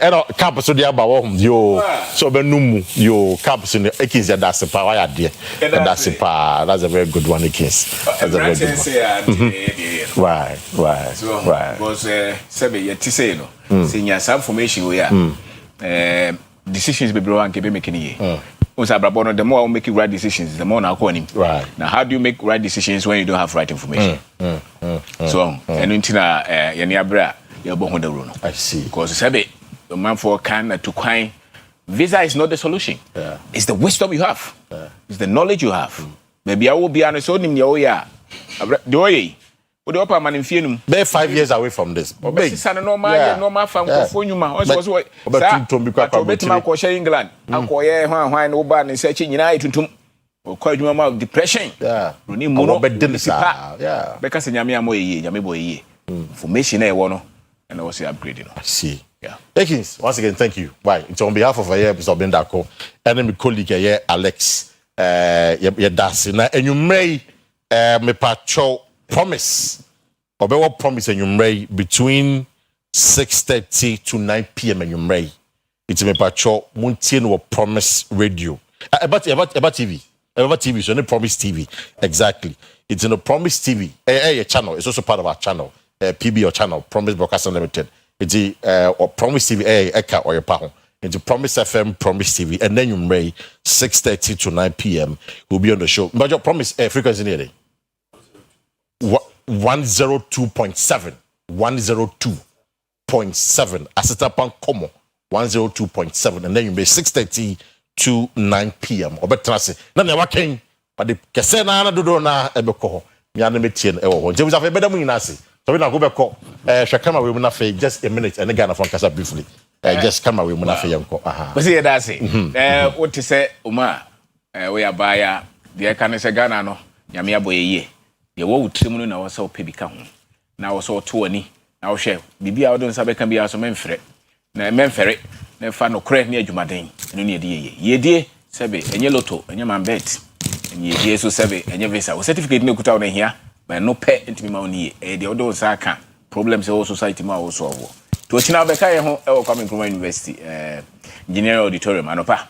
And campus so about yo so benumu yo campus in Ekins that's the power idea. That's a very good one, Ekins. That's a very good one. Right. Because yet say no senior information we are decisions be bro and keep making here the more make right decisions the more now right now how do you make right decisions when you don't have right information so and until your bra your bon the rule I see because the man for can to quine visa is not the solution it's the wisdom you have it's the knowledge you have maybe I will be honest on him the way the upper man in Fienum. They're 5 years away from this. Big. Normal fan for you, man. Also, England. Uncle, why no ban is searching United to quite your depression. Yeah, because in Yamiboy, information I want and I was upgrading. I see. Yeah. Ekins, once again, thank you. Why? It's on behalf of a episode Bendako, and my colleague here, Alex, and you may me patrol. Promise. Obewa promise and you may between 6:30 to 9 p.m. and you may. It's a patrol Muntin will promise radio. About TV. About TV, so no promise TV. Exactly. It's in a promise TV. A channel. It's also part of our channel. PBO channel, Promise Broadcasting Limited. It's or Promise TV, Eka or your pound. It's Promise FM, Promise TV, and then you may 6:30 to 9 p.m. We'll be on the show. But your promise frequency near 102.7 Asitapan Como 102.7 and then you may 6:30 to 9 p.m. or better say na never came but the kese na dodo na ebeko me animetien e wo je busa fe beda mu ina se so we na go beko hwekama we mu na fe just a minute and Ghana from Kasa briefly just come away mu na fe yenko aha we say that say what to say uma we abaya de kan say Ghana no nyame aboyeye ye wo wutrim no na wo se opebika ho na wo so to ani na wo hwe bibia wo don sabe kan bia so memfre na memfere na fa no kre na adwumaden no ne ye die sebe enye loto enye mambet enye die so sebe enye visa wo certificate ne kuta wo na hia ba no pe ntimi ma woni e de wo do sa ka problems e wo society ma wo so wo to ochina be kai ho e wo Kwame Nkrumah University engineering auditorium anopa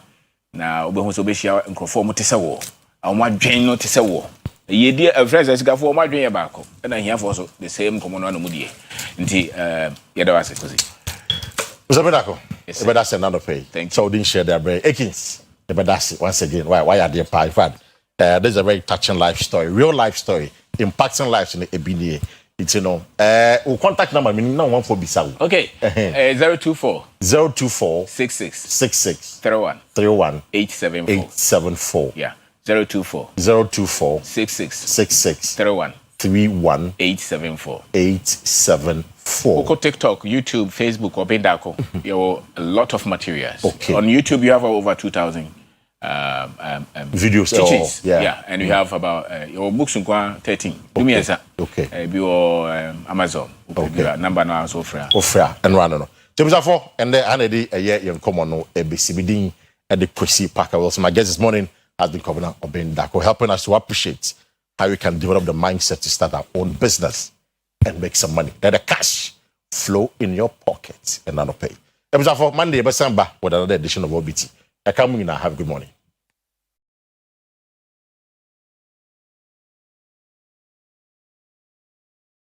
na obehu so be hia nkrofo mo tese wo amadwen no tese wo yedi friends asikafo amadwen ye baako na hia for so the same common no mudie nti yeda wase kosi Zabedako ebedase nando pay so didn't share their brain Ekins ebedase once again why are they pie in fact this is a very touching life story real life story impacting lives in Ebinie. It's we'll contact number meaning no one for Bissau. Okay. 024 66 31 874. Yeah. 024 66 31 874. Oko TikTok, YouTube, Facebook, or Bendako. You have a lot of materials. Okay. On YouTube, you have over 2,000 videos. Teachings. Yeah. And you have about your books in 13. Do me a your Amazon. Okay. Number now so fair. And run. For and then Andy a year in common no ABCBD at the Kwesi Park. Also, my guest this morning has been coming up of Bendako, helping us to appreciate how we can develop the mindset to start our own business and make some money. Let the cash flow in your pocket and not pay. For Monday, Besamba with another edition of OBT. I come in and have good morning.